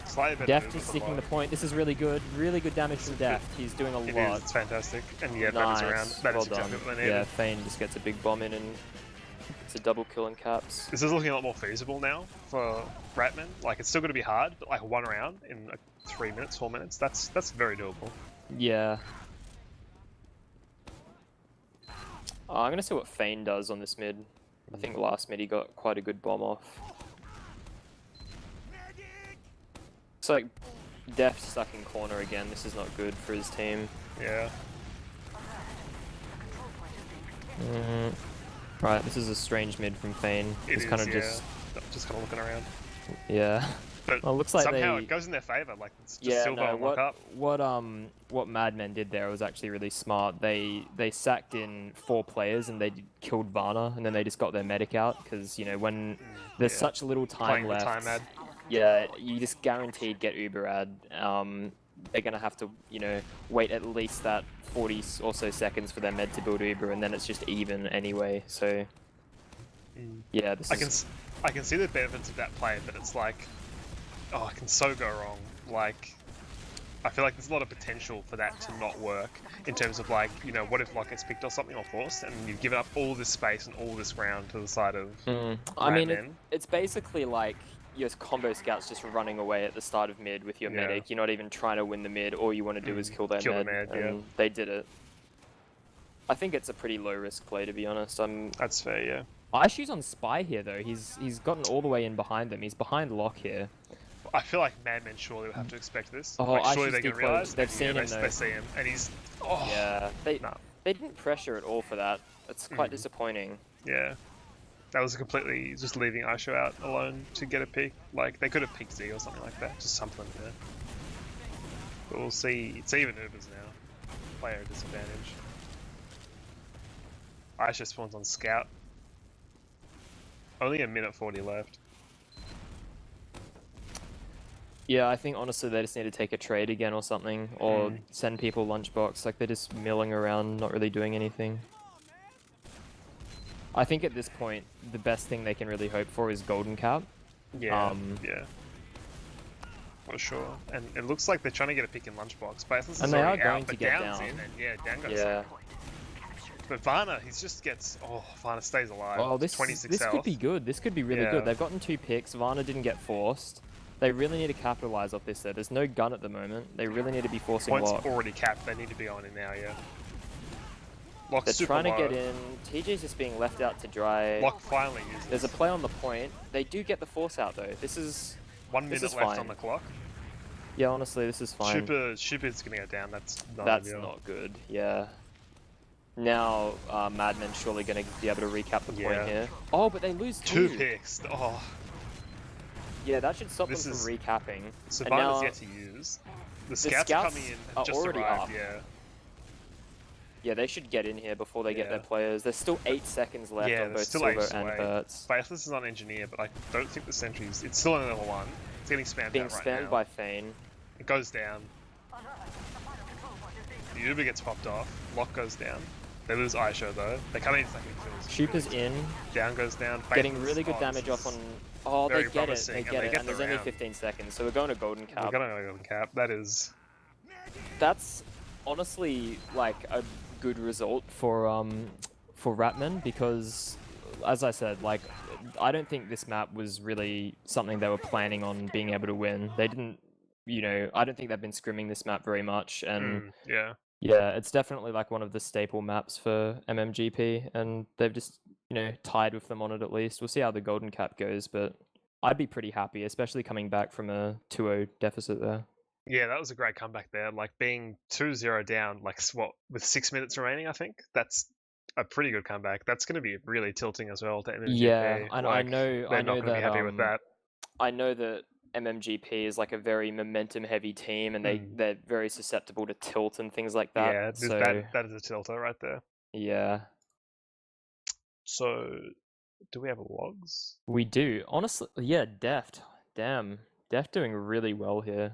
Slightly better Deft Uber is for sticking the Locke. point. This is really good. Really good damage from Deft. He's doing a It lot. is, it's fantastic. And yeah, Nice. that is around. That well is exactly done. what they needed. Yeah, Fane just gets a big bomb in and it's a double kill in caps. This is looking a lot more feasible now for Ratman. Like, it's still going to be hard, but like one round in like 3 minutes, 4 minutes, that's very doable. Yeah. I'm going to see what Fane does on this mid. I think last mid he got quite a good bomb off. It's like Deft stuck in corner again. This is not good for his team. Yeah. Right, this is a strange mid from Fane. It is, kind of yeah. Just kind of looking around. Yeah. But well, it looks like somehow it goes in their favor. Like, it's just silver and lock up. What Madmen did there was actually really smart. They sacked in 4 players and they killed Varna, and then they just got their medic out because, you know, when there's such little time Playing left. the time ad. Yeah, you just guaranteed get Uber ad. They're gonna have to, you know, wait at least that 40 or so seconds for their med to build Uber, and then it's just even anyway. So yeah, I can see the benefits of that play, but it's like, oh, it can so go wrong. Like, I feel like there's a lot of potential for that to not work in terms of, like, you know, what if Lock gets picked or something or forced, and you've given up all this space and all this ground to the side of I mean, it's basically like your combo scouts just running away at the start of mid with your medic. You're not even trying to win the mid. All you want to do is kill their med, and they did it. I think it's a pretty low risk play, to be honest. That's fair, yeah. Aishu's on Spy here though. He's gotten all the way in behind them. He's behind Lock here. I feel like Madmen surely will have to expect this. Oh, like, surely they're going to realize. They've seen him though. They see him, and he's. Oh. Yeah, they didn't pressure at all for that. It's quite disappointing. Yeah. That was completely just leaving Aishu out alone to get a pick. Like, they could have picked Z or something like that. Just something there. But we'll see. It's even Ubers now. Player disadvantage. Aishu spawns on Scout. Only a minute 40 left. Yeah, I think honestly they just need to take a trade again or something, or send people lunchbox. Like, they're just milling around, not really doing anything. I think at this point, the best thing they can really hope for is golden cap. Yeah, yeah. For sure. And it looks like they're trying to get a pick in lunchbox, but and they are going to get Down's down. In, and yeah, Down goes But Varna, he just gets. Oh, Varna stays alive. Oh, this 26 this health. could be good. This could be really good. They've gotten 2 picks. Varna didn't get forced. They really need to capitalize off this. There's no gun at the moment. They really need to be forcing Points Lock. already capped. They need to be on it now. Yeah. Lock's They're trying to low. get in. TJ's just being left out to dry. Lock finally uses. There's a play on the point. They do get the force out though. This is 1 minute left on the clock. Yeah, honestly, this is fine. Super's gonna go down. That's not good. Yeah. Now, Madmen's surely gonna be able to recap the point here. Oh, but they lose 2 picks. Oh. Yeah, that should stop them from recapping. Savannah's yet to use. The scouts are coming in. Are just already arrived. up. Yeah. Yeah, they should get in here before they get their players. There's still 8 seconds left on both Silver and Hertz. Faithless is on Engineer, but I don't think the sentries. It's still on level 1. It's getting spammed Being out right spammed now. by Fane. It goes down. The Uber gets popped off. Lock goes down. They lose Aisha though. They can't even second kills. Super's in. Down goes down. Getting really good damage off on. Oh, they get it. They get it. And there's only 15 seconds, so we're going to golden cap. We're going to golden cap. That is. That's honestly like a good result for Ratman, because, as I said, like, I don't think this map was really something they were planning on being able to win. They didn't, you know, I don't think they've been scrimming this map very much, and yeah, it's definitely like one of the staple maps for MMGP, and they've just, you know, tied with them on it at least. We'll see how the golden cap goes, but I'd be pretty happy, especially coming back from a 2-0 deficit there. Yeah, that was a great comeback there. Like, being 2-0 down, like, what, with 6 minutes remaining, I think? That's a pretty good comeback. That's going to be really tilting as well to MMGP. Yeah, and like, I know they're not going to be happy with that. I know that MMGP is like a very momentum-heavy team, and they're very susceptible to tilt and things like that. Yeah, so that is a tilter right there. Yeah. So, do we have logs? We do. Honestly, yeah, Deft. Damn. Deft doing really well here.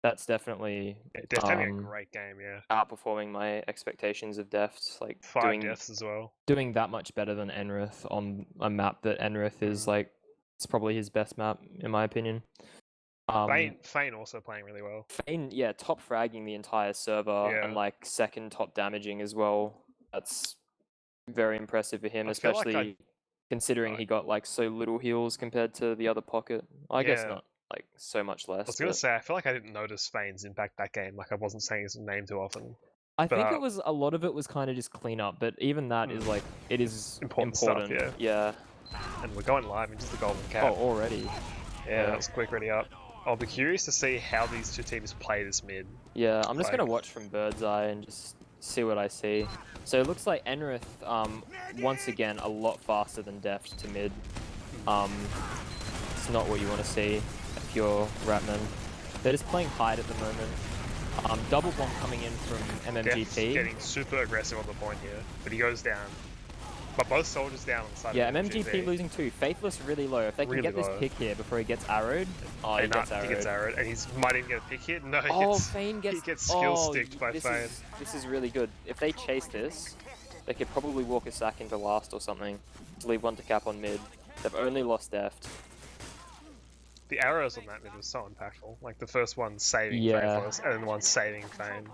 That's definitely Yeah, Deft having a great game, yeah. outperforming my expectations of Deft. Like 5 deaths as well. doing that much better than Enrith on a map that Enrith is like, it's probably his best map in my opinion. Fane also playing really well. Fane, yeah, top fragging the entire server Yeah. and like second top damaging as well. That's very impressive for him, I feel like especially considering he got like so little heals compared to the other pocket. I guess Yeah. not like so much I less. was gonna say, I feel like I didn't notice Fane's impact that game. Like I wasn't saying his name too often. I But, think it was a lot of it was kind of just cleanup, but even that is like, it is important stuff, yeah. And we're going live into the golden cap. Oh, already. Yeah, that was quick, ready up. I'll be curious to see how these two teams play this mid. Yeah, I'm just gonna watch from bird's eye and just see what I see. So it looks like Enrith, once again, a lot faster than Deft to mid. It's not what you want to see if you're Ratman. They're just playing hide at the moment. Double bomb coming in from MMGP. Deft's getting super aggressive on the point here, but he goes down. But both soldiers down on the side of MMGP losing too. Faithless really low. If they can get this pick here before he gets arrowed. Oh, he gets arrowed. And he might even get a pick here. No, Fane he gets skill sticked by this Fane. This is really good. If they chase this, they could probably walk a sack into last or something. To leave one to cap on mid. They've only lost Deft. The arrows on that mid was so impactful. Like the first one saving Faithless, and then the one saving Fane.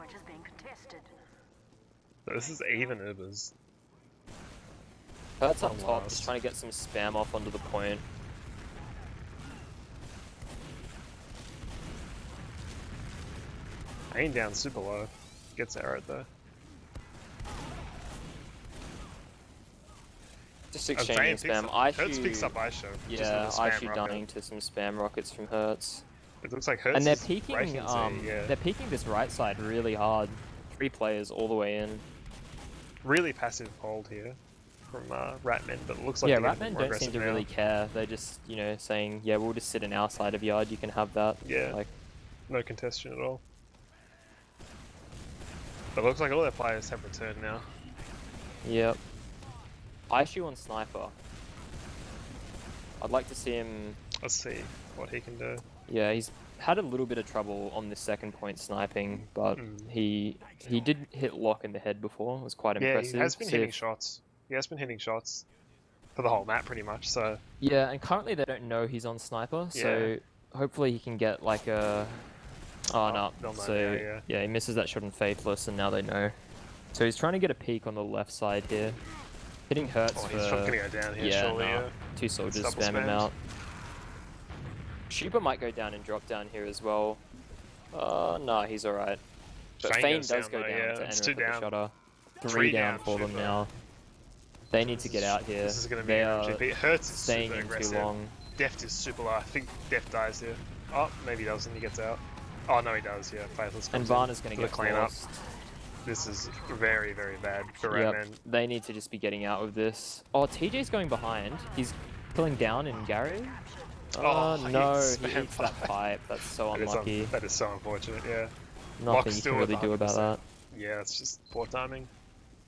So this is even Ubers. Hurt's up top, just trying to get some spam off onto the point. Aim down super low. Gets arrowed though. Just exchanging spam. Hurts picks up Aisha. Yeah, Aisha dunning to some spam rockets from Hurts. It looks like Hurts. And they're peeking. They're peeking this right side really hard. 3 players all the way in. Really passive hold here from Ratmen, but it looks like Ratmen don't seem to really care. They're just, you know, saying, yeah, we'll just sit in our side of yard. You can have that. Yeah. Like, no contestation at all. But it looks like all their players have returned now. Yep. Aishu on sniper. I'd like to see him. Let's see what he can do. Yeah, he's had a little bit of trouble on this second point sniping, but he did hit Lock in the head before. It was quite impressive. Yeah, he has been hitting shots. He has been hitting shots for the whole map pretty much, so... Yeah, and currently they don't know he's on sniper, so hopefully he can get like a... Oh, no. So, yeah, he misses that shot on Faithless, and now they know. So he's trying to get a peek on the left side here. Hitting Hurts for... he's gonna go down here, surely, 2 soldiers spam him out. Shuba might go down and drop down here as well. No, he's alright. But Fane does go down to Enrith with the shutter. 3 down for them now. They need to get out here. This is going to be MMGP. Hurts is staying super in aggressive. too long. Deft is super low. I think Deft dies here. Oh, maybe he doesn't. He gets out. Oh, no, he does. Yeah, Faithless comes and Varna's going to get clean up. This is very, very bad for Ratman. They need to just be getting out of this. Oh, TJ's going behind. He's pulling down in Gary. Oh, no, he eats that pipe. That's so unlucky. That is so unfortunate, yeah. Nothing you can really do about that. Yeah, it's just poor timing.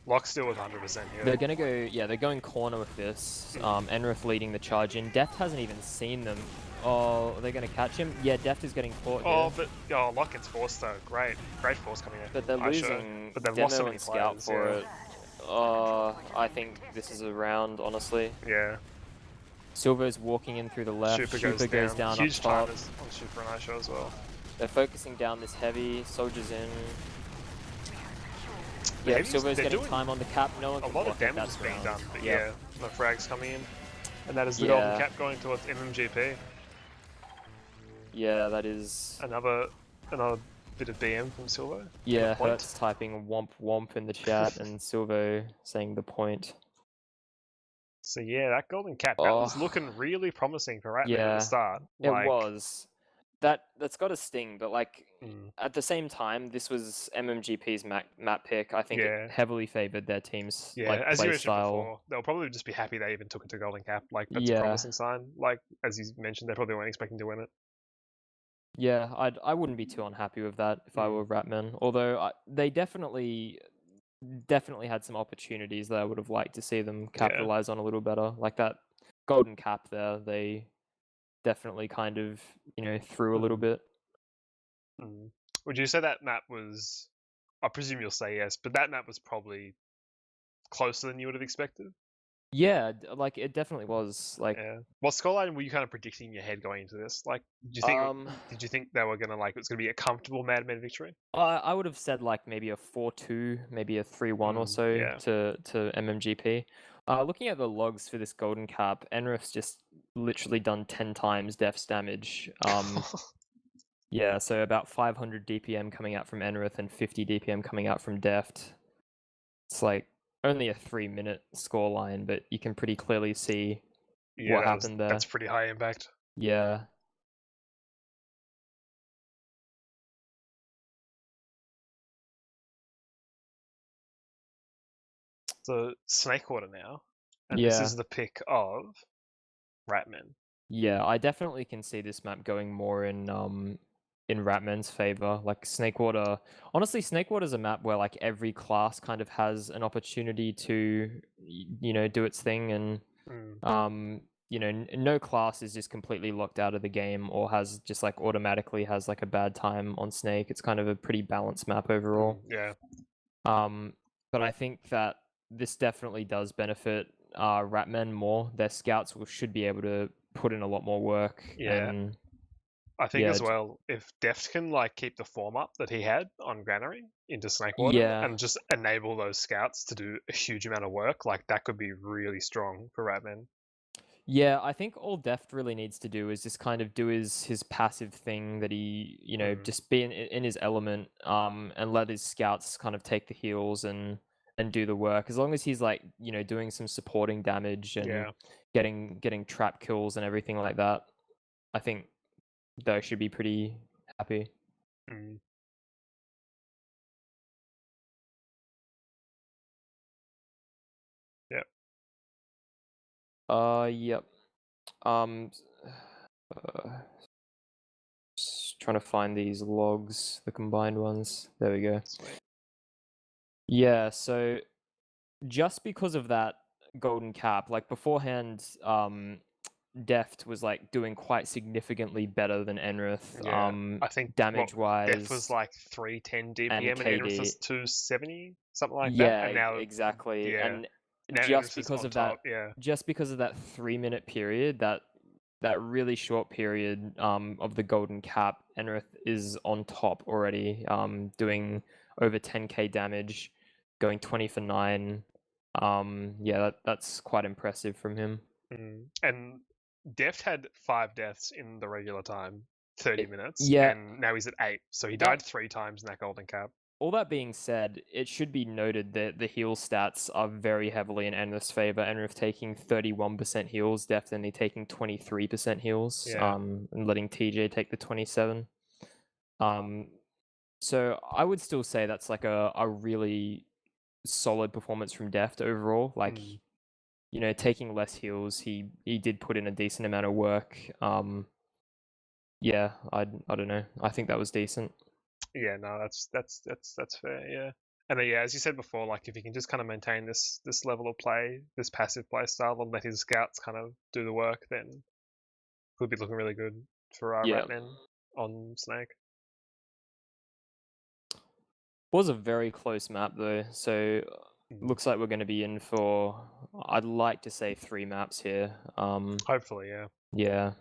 Lock's still with 100% here. They're gonna go, they're going corner with this. Enrith leading the charge in. Deft hasn't even seen them. Oh, they're gonna catch him? Yeah, Deft is getting caught here. Lock gets forced though. Great force coming in. But they're losing Demo and Scout for it. I think this is a round, honestly. Yeah. Silver's walking in through the left. Super goes down Huge up top. timers on Super and Aisha as well. They're focusing down this heavy. Soldiers in. Yeah, Silver's getting time on the cap. No one can block it. A lot of damage is being done, but yeah, the frags coming in. And that is the golden cap going towards MMGP. Yeah, that is... Another bit of BM from Silvo. Yeah, Hurt's typing womp womp in the chat and Silvo saying the point. So yeah, that golden cap, that was looking really promising for Ratman at the start. It was. That's got a sting, but like at the same time, this was MMGP's map pick. I think it heavily favored their team's as play you mentioned style. Before, they'll probably just be happy they even took it to golden cap. Like that's a promising sign. Like as you mentioned, they probably weren't expecting to win it. Yeah, I wouldn't be too unhappy with that if I were Ratman. Although they definitely had some opportunities that I would have liked to see them capitalize on a little better. Like that golden cap there, they definitely kind of, threw a little bit. Mm. Would you say that map was? I presume you'll say yes, but that map was probably closer than you would have expected. Yeah, like it definitely was. Like, Yeah. What scoreline were you kind of predicting in your head going into this? Like, um, did you think they were gonna like it was gonna be a comfortable Madman victory? I would have said like maybe a 4-2, maybe a 3-1 or so Yeah. to MMGP. Looking at the logs for this golden cap, Enrith's just literally done 10 times Def's damage. Yeah, so about 500 DPM coming out from Enrith and 50 DPM coming out from Deft. It's like only a 3-minute scoreline, but you can pretty clearly see Yeah, what happened there. that's pretty high impact. Yeah. So Snakewater now, and this Yeah. is the pick of Ratman. Yeah, I definitely can see this map going more in Ratman's favor. Like Snakewater, honestly, Snakewater's a map where like every class kind of has an opportunity to do its thing, and Mm, no class is just completely locked out of the game or has just like automatically has like a bad time on Snake. It's kind of a pretty balanced map overall. yeah. Um, but I think that this definitely does benefit Ratmen more. Their scouts should be able to put in a lot more work, Yeah. and I think yeah, as well, if Deft can like keep the form up that he had on Granary into Snakewater yeah, and just enable those scouts to do a huge amount of work, like that could be really strong for Ratman. yeah. I think all Deft really needs to do is just kind of do his passive thing that he Mm, just be in his element, and let his scouts kind of take the heals and do the work. As long as he's like doing some supporting damage and yeah. getting trap kills and everything like that, I think they should be pretty happy. Mm, yeah. Yep. Um, uh, just trying to find these logs, the combined ones. There we go. Sweet. Yeah, so just because of that golden cap, like beforehand, Deft was like doing quite significantly better than Enrith, Yeah. I think what damage Deft was wise like 310 and DPM and Enrith KD. was 270, something like that. Yeah, And now, exactly. yeah, And now just Enrith is because on of that, top. Yeah. just because of that 3-minute period, that really short period of the golden cap, Enrith is on top already, doing over 10k damage, going 20 for 9. Yeah, that's quite impressive from him. And Deft had 5 deaths in the regular time, 30 minutes, Yeah, and now he's at 8. So he that died 3 times in that golden cap. all that being said, it should be noted that the heal stats are very heavily in Enrith's favor. Enrith taking 31% heals, definitely taking 23% heals, Yeah. and letting TJ take the 27. So I would still say that's like a really solid performance from Deft overall. Like, Mm. taking less heals, he did put in a decent amount of work. Yeah, I don't know. I think that was decent. Yeah, no, that's fair, yeah. And yeah, as you said before, like if he can just kind of maintain this level of play, this passive play style, and let his scouts kind of do the work, then he'll be looking really good for Yeah. Ratman on Snake. Was a very close map though, so Mm. looks like we're going to be in for, I'd like to say 3 maps here. Hopefully, yeah. Yeah.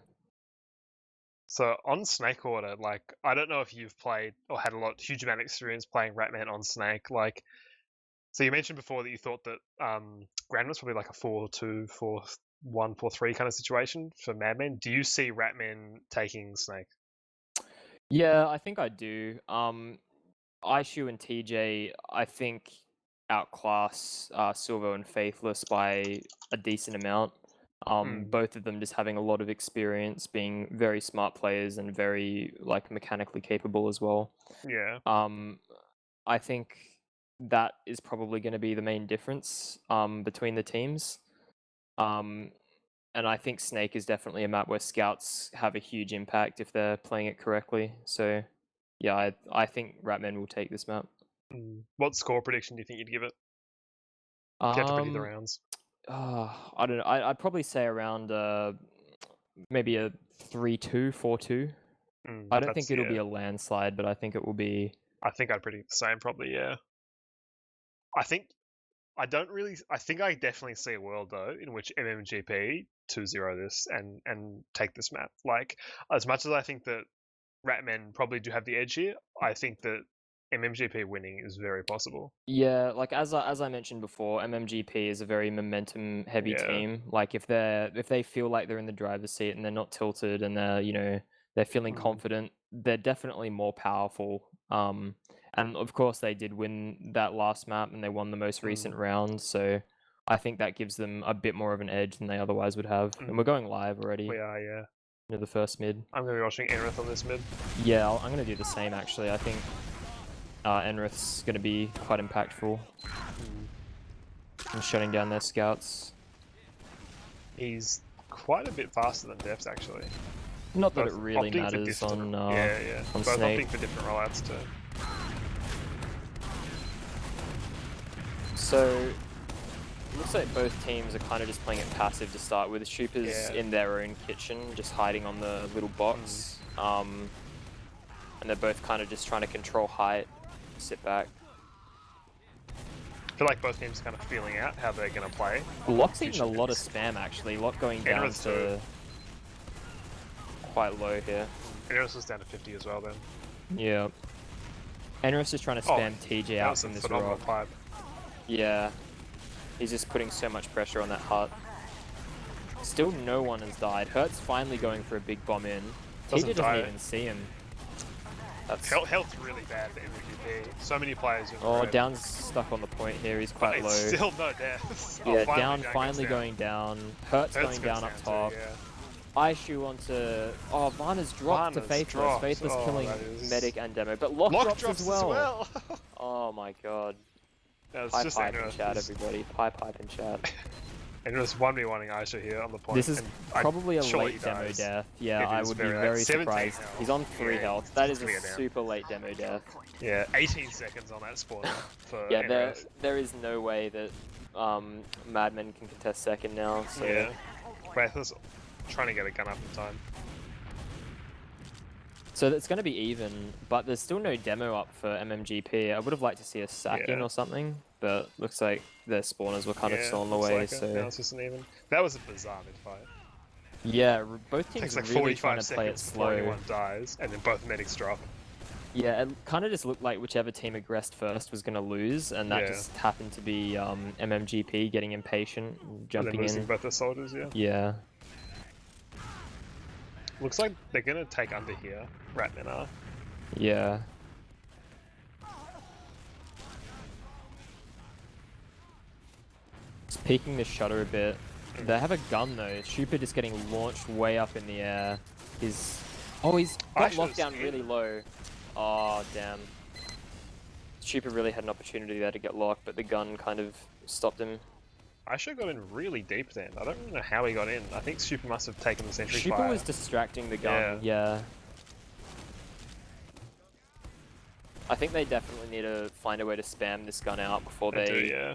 So on Snake Order, like I don't know if you've played or had huge amount of experience playing Ratman on Snake. Like, so you mentioned before that you thought that Grand was probably like a 4-2, 4-1, 4-3 kind of situation for Madman. Do you see Ratman taking Snake? Yeah, I think I do. Ishu and TJ, I think outclass Silvo and Faithless by a decent amount. Both of them just having a lot of experience, being very smart players and very like mechanically capable as well. Yeah. I think that is probably going to be the main difference between the teams. Um, and I think Snake is definitely a map where scouts have a huge impact if they're playing it correctly. So, yeah, I think Ratman will take this map. What score prediction do you think you'd give it? If you had to predict the Um, rounds. I don't know. I'd probably say around maybe a 3-2, 4-2. I don't think it'll be a landslide, but I think it will be. I think I'd predict the same, probably. Yeah. I think I definitely see a world though in which MMGP 2-0 this and take this map. Like, as much as I think that Ratmen probably do have the edge here, I think that MMGP winning is very possible. Yeah, like as I mentioned before, MMGP is a very momentum heavy team. Like if they feel like they're in the driver's seat and they're not tilted and they're feeling confident, they're definitely more powerful. And of course they did win that last map and they won the most recent round, so I think that gives them a bit more of an edge than they otherwise would have. And we're going live already. We are, yeah. Into the first mid. I'm going to be watching Enrith on this mid. Yeah, I'm going to do the same actually. I think Enrith's going to be quite impactful in shutting down their scouts. He's quite a bit faster than Depths actually. Not that it really matters on on both Snake. opting for different rollouts too. So, it looks like both teams are kind of just playing it passive to start with. Shoopers in their own kitchen, just hiding on the little box. And they're both kind of just trying to control height, sit back. I feel like both teams are kind of feeling out how they're going to play. Lock's eating a lot of spam actually. Lock going down to quite low here. Enrith was down to 50 as well then. Yeah. Enrith's just trying to spam TJ out from this rock. Pipe. Yeah. He's just putting so much pressure on that hut. Still no one has died. Hurt's finally going for a big bomb in. TJ doesn't even see him. That's... Health's really bad for MMGP. So many players in the Oh, Down's stuck on the point here. He's quite low. Still no deaths. Yeah, Down finally going down. Hurt's going down up top. Aishu onto... Oh, Varna's dropped to Faithless. Faithless killing Medic and Demo. But Lock drops as well. Oh my god. Pipe in chat, everybody. Pipe in chat. And it was 1v1ing Aisha here on the point. This is probably a late demo death. Yeah, I would be very surprised. He's on 3 health. That is a super late demo death. Yeah, 18 seconds on that spawner for yeah, there is no way that Madmen can contest second now. So. Yeah, Faithless trying to get a gun up in time. So it's going to be even, but there's still no demo up for MMGP. I would have liked to see a sack in or something, but looks like their spawners were kind of still on the way. So now it's just an even. That was a bizarre mid-fight. Yeah, both teams it's like really trying to play it slow. Anyone dies, and then both medics drop. Yeah, it kind of just looked like whichever team aggressed first was going to lose, and that just happened to be MMGP getting impatient, jumping in. Both the soldiers, Yeah. Looks like they're going to take under here. Ratmen are. Yeah. Just peeking the shutter a bit. They have a gun though. Shooper just getting launched way up in the air. He's got locked down really low. Oh damn. Shooper really had an opportunity there to get locked, but the gun kind of stopped him. I should have got in really deep then. I don't really know how he got in. I think Super must have taken the sentry fire. Super was distracting the gun, yeah. I think they definitely need to find a way to spam this gun out before they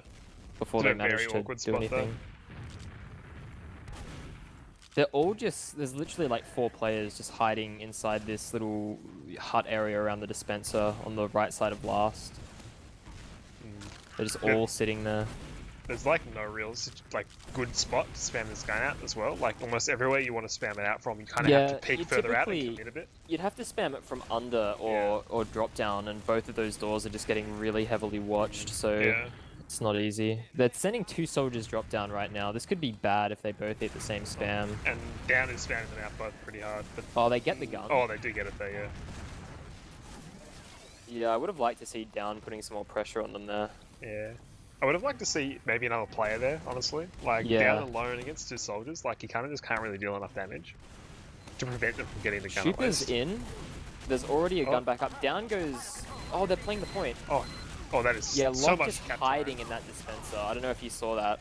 manage to do anything. They're all just, there's literally like 4 players just hiding inside this little hut area around the dispenser on the right side of Blast. They're just all sitting there. There's like no real good spot to spam this gun out as well. Like almost everywhere you want to spam it out from, you kind of have to peek further out and commit a bit. You'd have to spam it from under or drop down, and both of those doors are just getting really heavily watched, so it's not easy. They're sending 2 soldiers drop down right now. This could be bad if they both hit the same spam. And Down is spamming them out both pretty hard. But oh, they get the gun. Oh, they do get it there, Yeah, I would have liked to see Down putting some more pressure on them there. Yeah. I would have liked to see maybe another player there, honestly. Like, Down alone against 2 soldiers, like, he kind of just can't really deal enough damage to prevent them from getting the gun. Shooper's in. There's already a gun back up. Down goes... Oh, they're playing the point. Oh, that is so much Lock just hiding in that dispenser. I don't know if you saw that.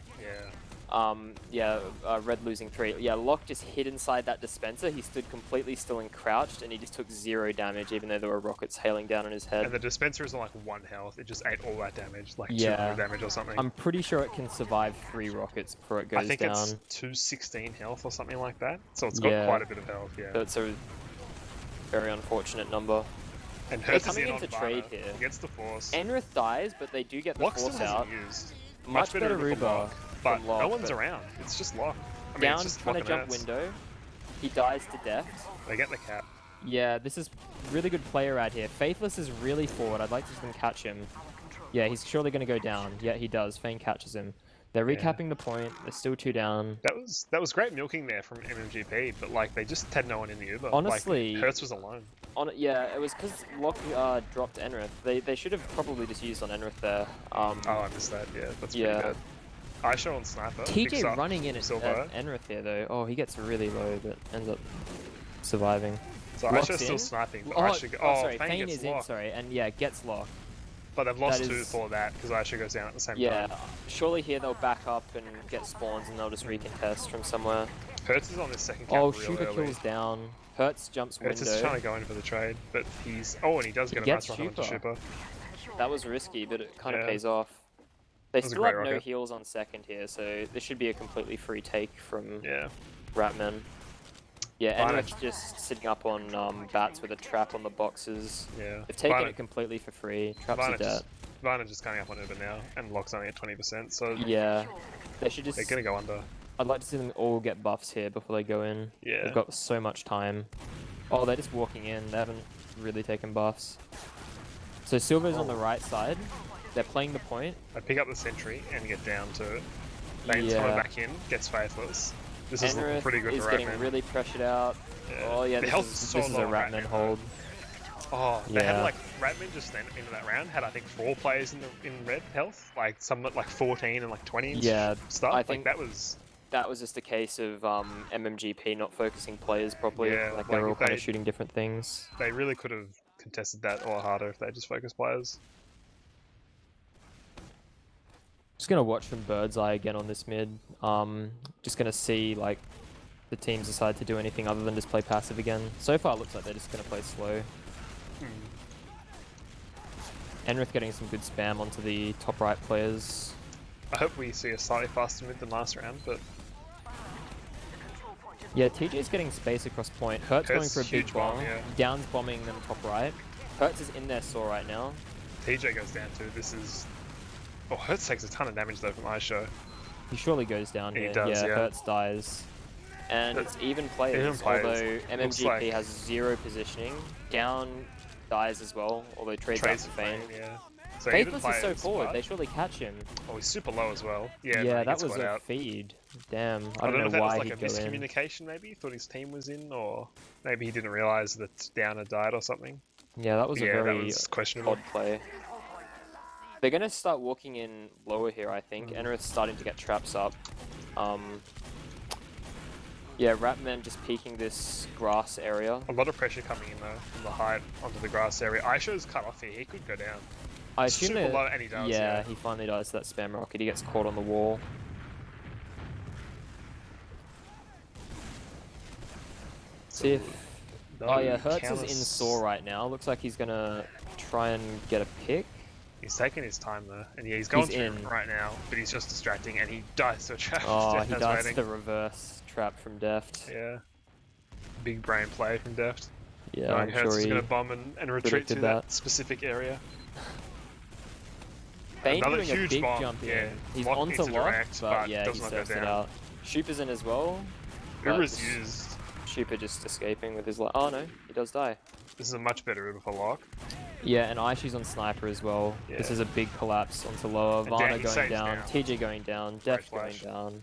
Red losing 3. Yeah, Lock just hid inside that dispenser. He stood completely still and crouched, and he just took 0 damage, even though there were rockets hailing down on his head. And the dispenser is on like 1 health. It just ate all that damage, like 200 damage or something. I'm pretty sure it can survive 3 rockets before it goes down. I think it's 216 health or something like that. So it's got quite a bit of health, So Very unfortunate number. And They're Hertz is coming in into on trade Varna. here. He gets the force. Enrith dies, but they do get the Lock still force hasn't out. used. Much better Uber for Ruba Lock, but from Lock, no one's but around. It's just Lock. I mean, down it's just trying to Lock and jump Hertz. window. He dies to death. They get the cap. Yeah, this is really good player out here. Faithless is really forward. I'd like to see them catch him. Yeah, he's surely going to go down. Yeah, he does. Fane catches him. They're recapping the point. They're still 2 down. That was great milking there from MMGP, but like they just had no one in the Uber. Honestly, like, Hertz was alone. Yeah, it was because Lock dropped Enrith. They should have probably just used on Enrith there. Oh, I missed that. Yeah, that's pretty good. Aisha on sniper. TJ running in at Enrith here though. Oh, he gets really low, but ends up surviving. So Aisha's still sniping, but Aisha... sorry, Fane is in, sorry, and yeah, gets Lock. But they've lost 2 for that, because Aisha goes down at the same time. Yeah, surely here they'll back up and get spawns and they'll just recontest from somewhere. Hertz is on this second cap Oh, real Shuba early. kills down. Hertz jumps window. Hertz is trying to go in for the trade, but he's... Oh, and he does get a nice run onto Shuba. That was risky, but it kind of pays off. They still have no heals on second here, so this should be a completely free take from Ratman. Yeah, Enrich's just sitting up on bats with a trap on the boxes. Yeah. They've taken it completely for free. Traps are dead. Varna just coming up on Uber now, and Lock's only at 20%, so... Yeah. They should just... They're gonna go under. I'd like to see them all get buffs here before they go in. Yeah. They've got so much time. Oh, they're just walking in. They haven't really taken buffs. So Silver's on the right side. They're playing the point. I pick up the sentry and get down to it. Bane's coming back in, gets Faithless. This is looking pretty good for Ratman. Getting really pressured out. Yeah. Oh yeah, this is a Ratman hold. Oh, they had like Ratman just then into that round had I think 4 players in red health, like some at like 14 and like 20 and stuff. I think that was just a case of MMGP not focusing players properly. Yeah, like they're all kind of shooting different things. They really could have contested that a lot harder if they just focused players. Just gonna watch from bird's eye again on this mid. Just gonna see like the teams decide to do anything other than just play passive again. So far, it looks like they're just gonna play slow. Enrith getting some good spam onto the top right players. I hope we see a slightly faster mid than last round, but yeah, TJ's getting space across point. Hertz going for a big bomb. Down's bombing them top right. Hertz is in their saw right now. TJ goes down too. This is... Oh, Hertz takes a ton of damage though from Aisha. He surely goes down here. He does, yeah. Hertz dies. And it's even players, although MMGP has 0 positioning. Down dies as well, although trades out to Fane. So Faithless is so forward, they surely catch him. Oh, he's super low as well. Yeah, yeah, that was a feed. Damn, I don't know why he'd go in. That was like a miscommunication maybe? He thought his team was in, or maybe he didn't realise that Down had died or something. Yeah, that was a very questionable odd play. They're going to start walking in lower here, I think. Enrith's starting to get traps up. Yeah, Ratman just peeking this grass area. A lot of pressure coming in though, from the height onto the grass area. Aisha's cut off here, he could go down. I assume super low, and he does. Yeah, he finally dies to that spam rocket. He gets caught on the wall. See if... Oh yeah, Hertz is in saw right now. Looks like he's gonna try and get a pick. He's taking his time though, and yeah, he's going through right now, but he's just distracting, and he dies to a trap. Oh, he dies to the reverse trap from Deft. Yeah. Big brain play from Deft. Yeah, I'm Hertz sure is going to bomb and retreat to that specific area. Bane Another doing huge a big bomb. jump in. Yeah. He's Lock onto Lock, but yeah, he surfs it out. Shupa's in as well. Uber's used. Shupa just escaping with his life. Oh no, he does die. This is a much better Uber for Lock. Yeah, and Aishi's on sniper as well. Yeah. This is a big collapse onto lower. Varna going down, TJ going down, Deft going down.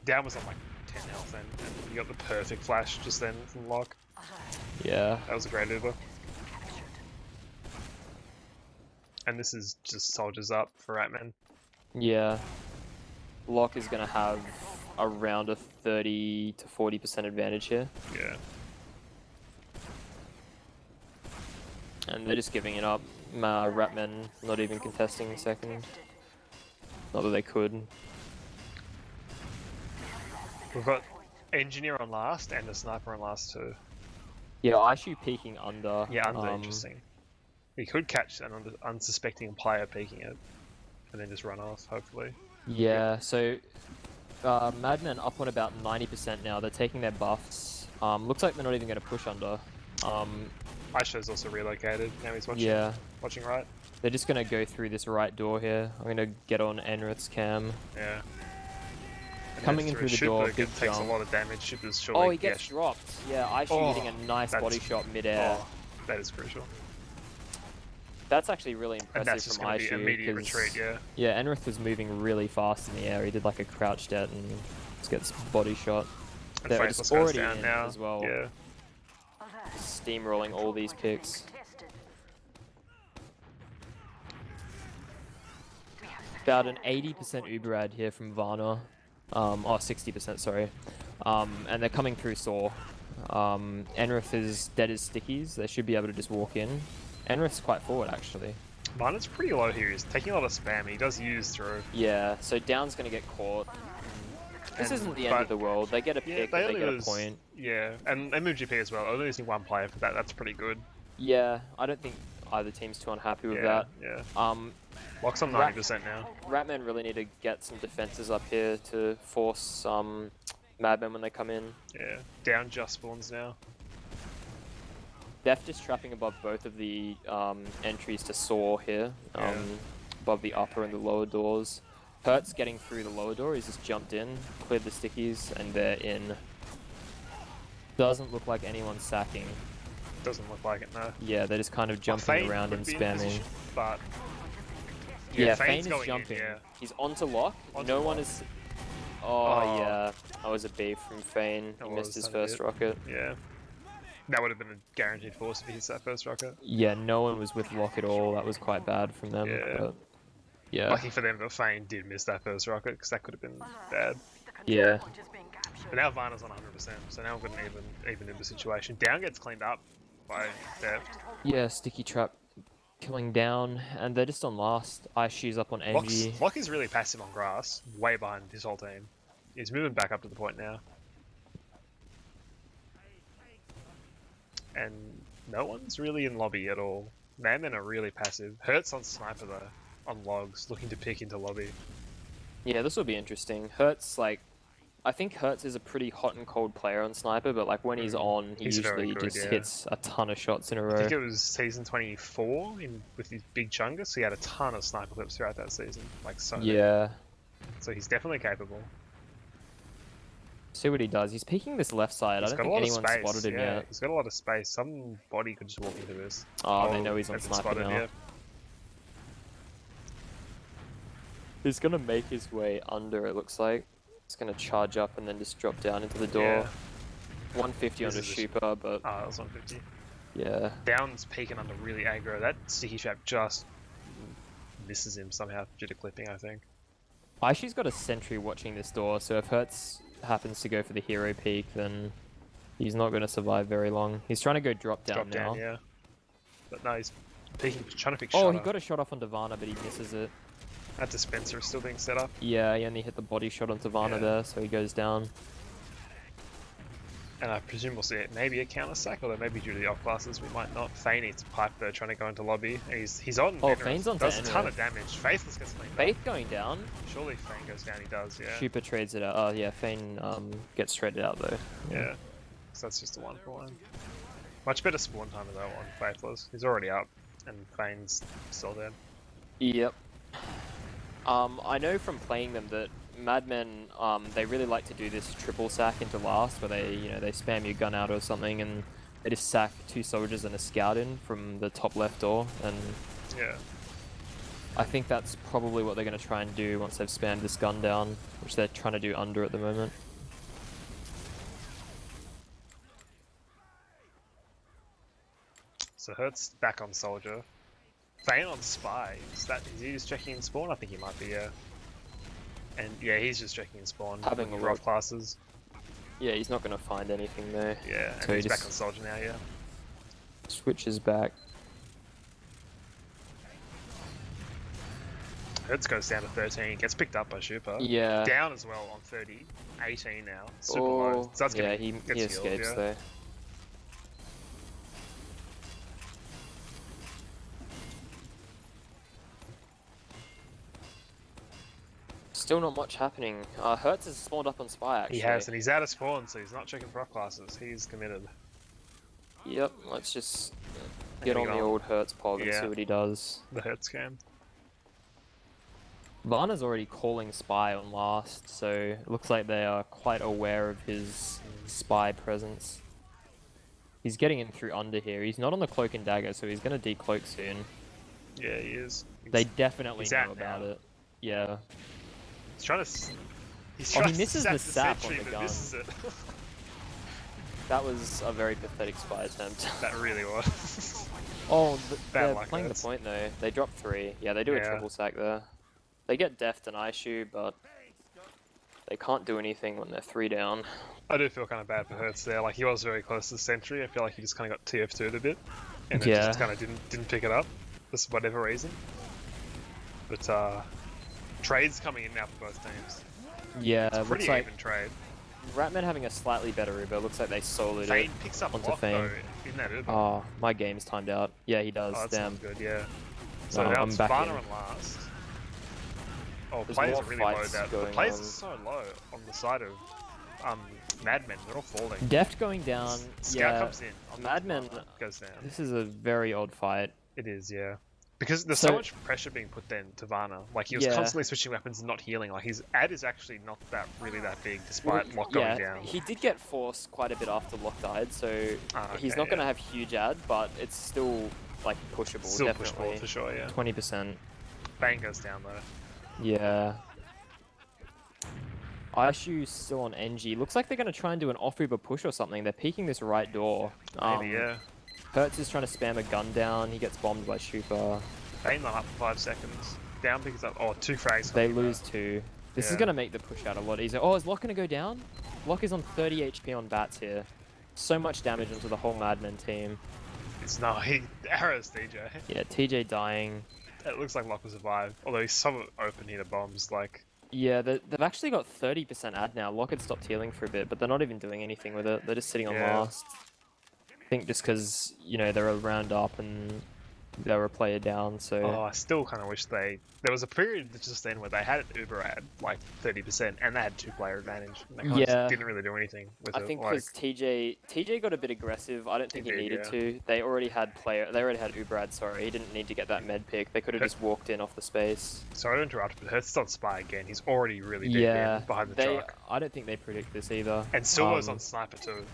Down was on like 10 health and you got the perfect flash just then from Lock. Yeah. That was a great Uber. And this is just soldiers up for Ratman. Yeah. Lock is going to have around a 30 to 40% advantage here. Yeah. And they're just giving it up. Ratman not even contesting second. Not that they could. We've got Engineer on last and the Sniper on last too. Yeah, Aishu peeking under. Yeah, under, interesting. He could catch an unsuspecting player peeking it, and then just run off, hopefully. Yeah, so Madmen up on about 90% now. They're taking their buffs. Looks like they're not even going to push under. Aisha's also relocated. Now he's watching. Yeah, Watching right. they're just gonna go through this right door here. I'm gonna get on Enrith's cam. Yeah. And Coming then in through the Shipper door, big takes a jump. lot of damage. Shipper's surely. Oh, he gets dropped. Yeah, Aisha hitting a nice body shot midair. Oh, that is crucial. That's actually really And impressive that's just from going to be Aishu. immediate retreat, yeah. Yeah, Enrith was moving really fast in the air. He did like a crouch debt and just gets body shot. And They're Faithless just goes already down in now. as well. Yeah. Steamrolling all these picks. About an 80% Uber ad here from Varna. Oh, 60%, sorry. And they're coming through Saw. Enrith is dead as stickies. They should be able to just walk in. Enrith's quite forward, actually. Miner's pretty low here. He's taking a lot of spam. He does use through. Yeah, so Down's going to get caught. This isn't the end of the world. They get a pick and they get a point. Yeah, and MMGP as well. Only using one player for that. That's pretty good. Yeah, I don't think either team's too unhappy with that. Yeah. Locks on 90% now. Ratman really need to get some defenses up here to force Madmen when they come in. Yeah. Down just spawns now. Deft is trapping above both of the entries to Saw here. Above the upper and the lower doors. Hurt's getting through the lower door. He's just jumped in, cleared the stickies, and they're in. Doesn't look like anyone's sacking. Doesn't look like it, no. Yeah, they're just kind of jumping around and spamming. But yeah, Fane is going jumping. In, yeah. He's onto lock. No one is. Oh, yeah, that was a B from Fane. He missed his first rocket. Yeah. That would have been a guaranteed force if he hits that first rocket. Yeah, no one was with lock at all. That was quite bad from them. Yeah. But yeah. Lucky for them that Fane did miss that first rocket, because that could have been bad. Yeah. But now Varna's on 100%, so now we've got an even Uber situation. Down gets cleaned up by Theft. Yeah, sticky trap killing Down, and they're just on last. Aishu's up on MG. Lock is really passive on grass, way behind his whole team. He's moving back up to the point now. And no one's really in lobby at all. Madmen are really passive. Hurt's on sniper though, on logs, looking to pick into lobby. Yeah, this will be interesting. Hurt's like, I think Hurt's is a pretty hot and cold player on sniper, but like when he's on, he usually just hits a ton of shots in a row. I think it was season 24 with his big chungus, so he had a ton of sniper clips throughout that season, like so. Yeah. So he's definitely capable. See what he does. He's peeking this left side. I don't think anyone's spotted him yet. He's got a lot of space. Somebody could just walk into this. Oh, they know he's on sniper now. Yeah. He's gonna make his way under, it looks like. He's gonna charge up and then just drop down into the door. Yeah. 150 on the Super, but... Oh, that was 150. Yeah. Down's peeking under really aggro. That sticky trap just misses him somehow due to clipping, I think. Aishu's got a sentry watching this door, so if Hertz happens to go for the hero peak, then he's not going to survive very long. He's trying to go drop down now. Yeah. But no, he's peeking, trying to pick Oh, he got a shot off on Varna, but he misses it. That dispenser is still being set up. Yeah, he only hit the body shot onto Varna there, so he goes down. And I presume we'll see it. Maybe a counter sack, although maybe due to the off classes we might not. Fane needs to pipe though, trying to go into lobby. And he's on. Oh, Fane's on. Does a ton of damage. Faithless gets cleaned Faith going down. Surely Fane goes down. He does. Yeah. Super trades it out. Oh yeah, Fane gets traded out though. Yeah. So that's just a 1-for-1. Much better spawn time though on Faithless. He's already up, and Fane's still there. Yep. I know from playing them that Madmen, they really like to do this triple sack into last, where they, they spam your gun out or something, and they just sack 2 soldiers and a scout in from the top left door, and yeah, I think that's probably what they're going to try and do once they've spammed this gun down, which they're trying to do under at the moment. So Hurt's back on soldier. Fane on spy. Is he just checking in spawn? I think he might be, yeah. And yeah, he's just checking in spawn. Having a rough classes. Yeah, he's not going to find anything there. Yeah, and so he's back on soldier now, yeah. Switches back. Hurtz goes down to 13, gets picked up by Super. Yeah. Down as well on 30. 18 now. Super oh, low. So that's yeah, he escapes there. Still not much happening. Hertz has spawned up on Spy, actually. He has, and he's out of spawn, so he's not checking proc classes. He's committed. Yep, let's just There get we on the go. old Hertz pog and see Yeah. what he does. The Hertz cam. Varna's already calling Spy on last, so it looks like they are quite aware of his Spy presence. He's getting in through under here. He's not on the Cloak and Dagger, so he's going to decloak soon. Yeah, he is. They definitely he's know out about now. it. Yeah. He's trying to. He's Oh, trying he to misses sap the sap sentry, on the but gun. misses it. That was a very pathetic Spy attempt. That really was. Oh, Bad they're luck, playing the Hertz. point. Point though, they drop 3. Yeah, they do a Yeah. triple sack there. They get deft and Aishu, but they can't do anything when they're 3 down. I do feel kind of bad for Hertz there. Like he was very close to the sentry. I feel like he just kind of got TF2'd a bit, and then Yeah. just kind of didn't pick it up, for whatever reason. But trades coming in now for both teams. Yeah, It's a looks pretty like even trade. Ratman having a slightly better Uber. Looks like they soloed it. Fane picks up onto block Fane. though in that Uber. Oh, my game's timed out. Yeah, he does. Oh, that Damn. sounds good, yeah. So No, now I'm it's back Varna in. on last. Oh, There's players more are really low fights down. The going players on. are so low on the side of Madmen. They're all falling. Deft going down. Scout Yeah. comes in. On the Madmen. Varna, goes down. This is a very odd fight. It is, yeah. Because there's so, So- much pressure being put then to Varna. Like he was Yeah. constantly switching weapons and not healing. Like his ad is actually not really that big, despite Lock yeah, going down. he did get forced quite a bit after Lock died, so he's Okay, not going to yeah. have huge ad, but it's still like pushable. Still definitely. pushable for sure, yeah. 20%. Bang goes down though. Yeah. Aishu's still on NG. Looks like they're going to try and do an off-Uber push or something. They're peeking this right door. Maybe, yeah. Hertz is trying to spam a gun down. He gets bombed by Shupa. Bang not up for 5 seconds. Down picks up. Oh, 2 frags. They lose 2. This is Yeah. going to make the push out a lot easier. Oh, is Lock going to go down? Lock is on 30 HP on bats here. So much damage onto the whole Madmen team. It's not. He arrows TJ. Yeah, TJ dying. It looks like Lock will survive. Although he's somewhat open here to bombs. Like, Yeah, they've actually got 30% ad now. Lock had stopped healing for a bit, but they're not even doing anything with it. They're just sitting on Yeah. last. I think just because, you know, they're a round up and they're a player down, so... oh, I still kind of wish they. There was a period just then where they had Uber ad like 30%, and they had 2-player advantage. And they kind of Yeah. just didn't really do anything with I it. think Like, because TJ got a bit aggressive. I don't think he He did, needed yeah. to. They already had Uberad. Sorry, he didn't need to get that med pick. They could have just walked in off the space. sorry to interrupt, but Hertz on Spy again. He's already really deep Yeah, in behind the they- truck. I don't think they predict this either. And Silver's Um, on Sniper too.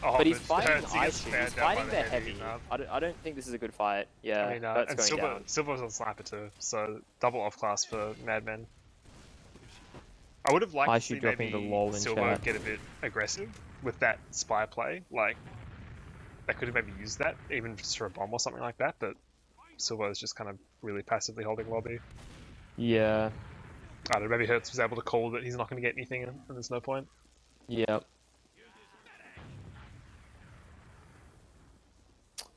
Oh, But he's fighting Hertz, he gets Aishu. found He's out by fighting the heavy. enough. I don't think this is a good fight. Yeah, I mean, Hertz and going down. Silver's on Sniper too, so double off class for Madmen. I would have liked to Aishu see dropping maybe the lol in Silver chat. get a bit aggressive with that Spy play. Like, they could have maybe used that, even just for a bomb or something like that, but Silver is just kind of really passively holding lobby. Yeah, I don't know, maybe Hertz was able to call that he's not going to get anything and there's no point. yeah.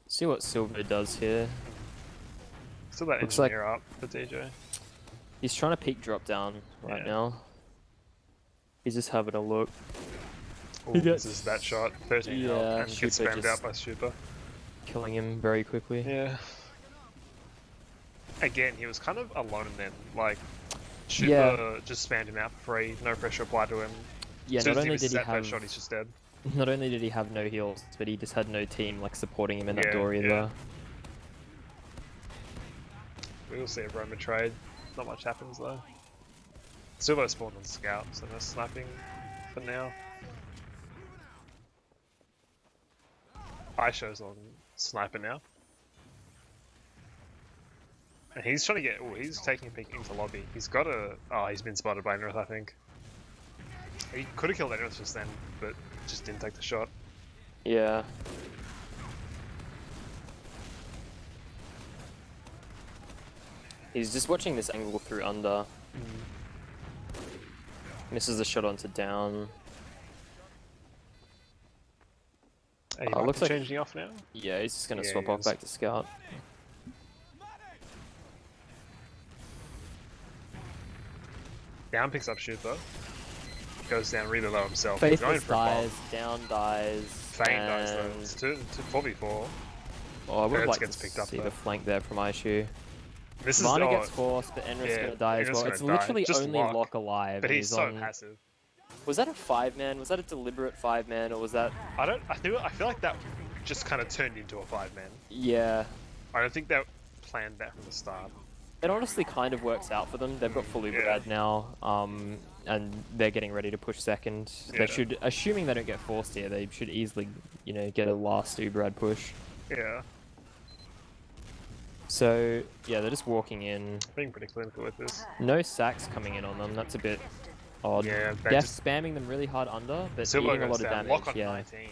See what Silver does here. Still that Looks like- engineer up for DJ. He's trying to peek drop down right Yeah. now. He's just having a look. Ooh, He this gets- is that shot, 13 health, Yeah, and gets Shupa spammed just- out by Super. Killing him very quickly. Yeah. Again, he was kind of alone then. Like, Yeah. Super just spammed him out for free, no pressure applied to him. Yeah, As soon not as he only misses did he that have first shot, he's just dead. not only did he have no heals, but he just had no team like supporting him in that Yeah, door either. yeah. We will see a Roma trade. Not much happens though. Silvo spawned on Scout, so no sniping for now. Aisho's on Sniper now. And he's trying to get. Oh, he's taking a peek into lobby. He's got a. Oh, he's been spotted by Enrith, I think. He could have killed Enrith just then, but just didn't take the shot. Yeah. He's just watching this angle through under. Misses the shot onto down. Hey, you might looks be like- changing off now. Yeah, he's just gonna Yeah, swap he off is. back to Scout. Down picks up Shooter. Goes down really low himself. He's going Faithless for a bomb. dies, down dies, Fane dies though. and- It's 4v4. Oh, I would have Hertz liked gets to picked up see though. the flank there from Aishu. This is Varna oh, gets forced, but Enrith's yeah, gonna die as Enrith's well. gonna It's die. literally Just only Lock. Lock alive. but and he's so on... passive. Was that a 5-man? Was that a deliberate 5-man, or was that? I feel like that just kind of turned into a 5-man. Yeah. I don't think they planned that from the start. It honestly kind of works out for them. They've got full Uberad now, and they're getting ready to push second. Yeah. They should, assuming they don't get forced here, they should easily, you know, get a last Uberad push. Yeah. So, yeah, they're just walking in. Being pretty clinical with this. No sacks coming in on them. That's a bit odd. Yeah, Def spamming them really hard under, but Silvo eating a goes lot of down. damage. Lock on Yeah, 19.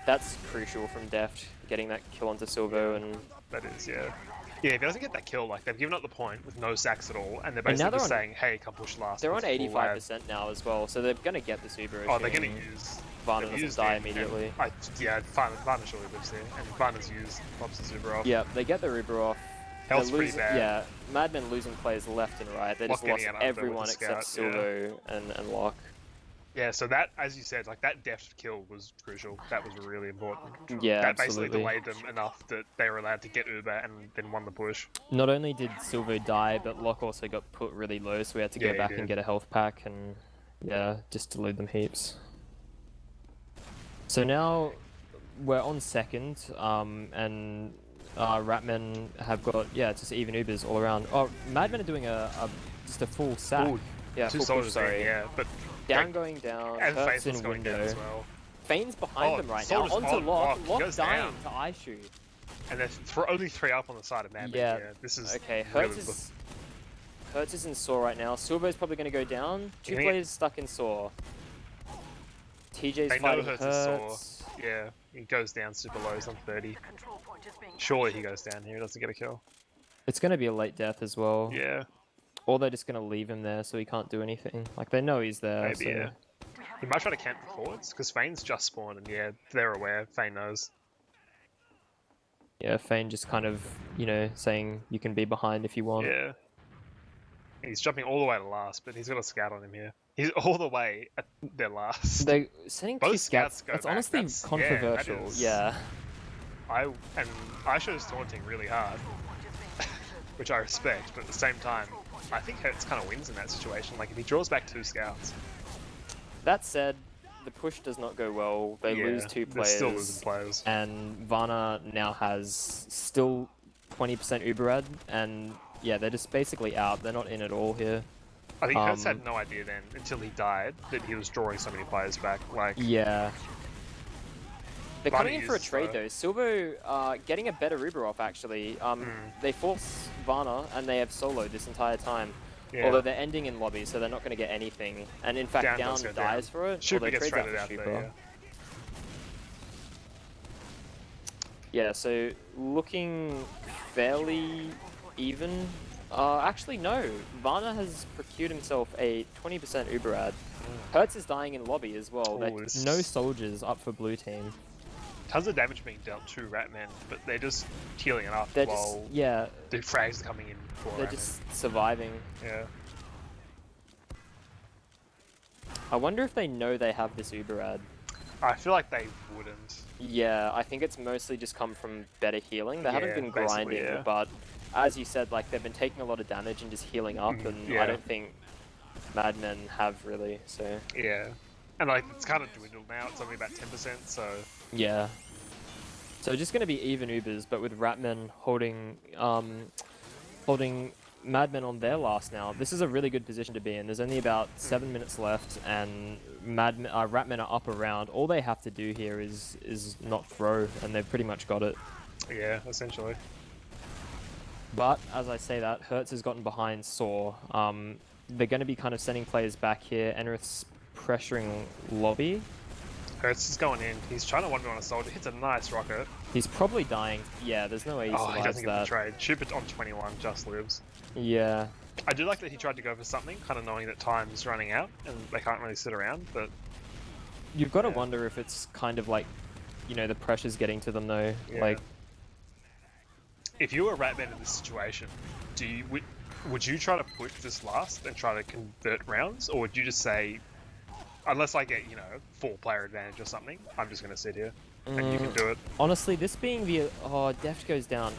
that's crucial from Deft, getting that kill onto Silvo, and That is, yeah. Yeah, if he doesn't get that kill, like, they've given up the point with no sacks at all, and they're And now basically they're just on- saying, hey, come push last. they're on with full lab. 85% now as well, so they're gonna get the Uber. Oh, they're gonna use... Varna they've doesn't used die it, and immediately. Yeah, Varna surely lives there, and Varna's used, pops the super off. Yeah, they get the Uber off. Health's They're pretty bad. Yeah, Madmen losing players left and right. They just Lock lost getting out after with everyone the except scout, yeah. Silvo and Locke. Yeah, so that, as you said, like, that deft kill was crucial. That was really important. Yeah, That absolutely. basically delayed them enough that they were allowed to get Uber and then won the push. Not only did Silvo die, but Locke also got put really low, so we had to Yeah, go he back did. and get a health pack, and yeah, just delude them heaps. So now we're on second, and Ratmen have got, yeah, just even Ubers all around. Oh, Madmen are doing just a full sack. Ooh, Yeah, two full push, soldiers in, sorry. yeah, but... Down like, going down, and Kurtz Faith was in going down window. as well. Fane's behind Oh, them right now, soldiers onto on Locke. Locke, he Locke goes dying down. to Aishu. And there's only 3 up on the side of Madman. Yeah. This is Okay, really Hertz is in Saw right now. Silvo's probably going to go down. Two You think- players stuck in Saw. TJ's They know fighting Hertz Hertz. is sore. Yeah, he goes down super low, he's on 30. Surely he goes down here, he doesn't get a kill. It's going to be a late death as well. Yeah, Or they're just going to leave him there so he can't do anything. Like, they know he's there. maybe, so... yeah. He might try to camp the forwards, because Fane's just spawned, and yeah, they're aware, Fane knows. Yeah, Fane just kind of, you know, saying you can be behind if you want. Yeah. He's jumping all the way to last, but he's got a scout on him here. He's all the way at their last. They sending Both two scouts. scouts go That's back, honestly that's- yeah, that controversial. is- Yeah. And Aisha's taunting really hard, which I respect, but at the same time, I think Hertz kind of wins in that situation. Like, if he draws back 2 scouts, That said, the push does not go well. They yeah, lose 2 they're players. still losing players. And Varna now has still 20% Uberad, and yeah, they're just basically out. They're not in at all here. I think Hertz had no idea then, until he died, that he was drawing so many players back. Like, Yeah. They're Varna coming in for a is, trade though. Silvo getting a better Uber off actually. They force Varna and they have solo this entire time. yeah. Although they're ending in lobby, so they're not going to get anything. And in fact, Down Down does go dies down. for it. Super although gets trades traded for out there, Super. yeah. Yeah, so looking fairly even. Actually, no. Varna has procured himself a 20% Uberad. Hertz is dying in lobby as well. Ooh, this No is- soldiers up for blue team. Tons of damage being dealt to Ratman, but they're just healing it up They're just, while yeah, the frags are coming in for they're Ratman. just surviving. Yeah. I wonder if they know they have this Uberad. I feel like they wouldn't. Yeah, I think it's mostly just come from better healing. They haven't Yeah, been basically, grinding, yeah. but as you said, like they've been taking a lot of damage and just healing up, and yeah. I don't think Madmen have really. So Yeah. And like, it's kind of dwindled now, it's only about 10%, so... yeah. So just gonna be even Ubers, but with Ratmen holding holding Madmen on their last now. This is a really good position to be in. There's only about 7 minutes left, and Ratmen are up around. All they have to do here is not throw, and they've pretty much got it. Yeah, essentially. But as I say that, Hertz has gotten behind Saw. They're going to be kind of sending players back here. Enrith's pressuring lobby. Hertz is going in. He's trying to 1v1 a soldier. Hits a nice rocket. He's probably dying. Yeah, there's no way he Oh, he survives doesn't get the that. trade. Shupert on 21 just lives. Yeah. I do like that he tried to go for something, kind of knowing that time's running out and they can't really sit around, but... You've got to Yeah. wonder if it's kind of like, you know, the pressure's getting to them though. Yeah. Like, If you were Ratman in this situation, would you try to push this last and try to convert rounds, or would you just say, unless I get, 4-player advantage or something, I'm just going to sit here and you can do it? honestly, this being the... Oh, Deft goes down.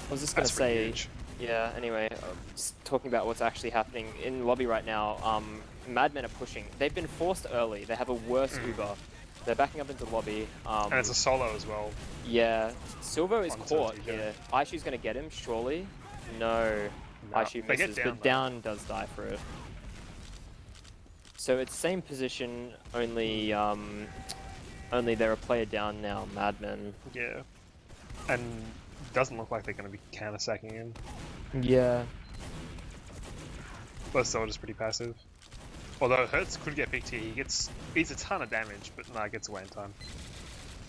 I was just going to That's pretty say... huge. Yeah, anyway, just talking about what's actually happening in lobby right now, Madmen are pushing. They've been forced early. They have a worse Uber. They're backing up into the lobby. And it's a solo as well. Yeah, Silvo is Onto caught TJ. here. Aishu's gonna get him, surely? No. No, Aishu they get misses, down, but though. down does die for it. So it's same position, only only they're a player down now, Madmen. Yeah. And doesn't look like they're going to be counter-sacking him. Yeah. But still just pretty passive. Although Hertz could get picked here, he eats a ton of damage, but no, gets away in time.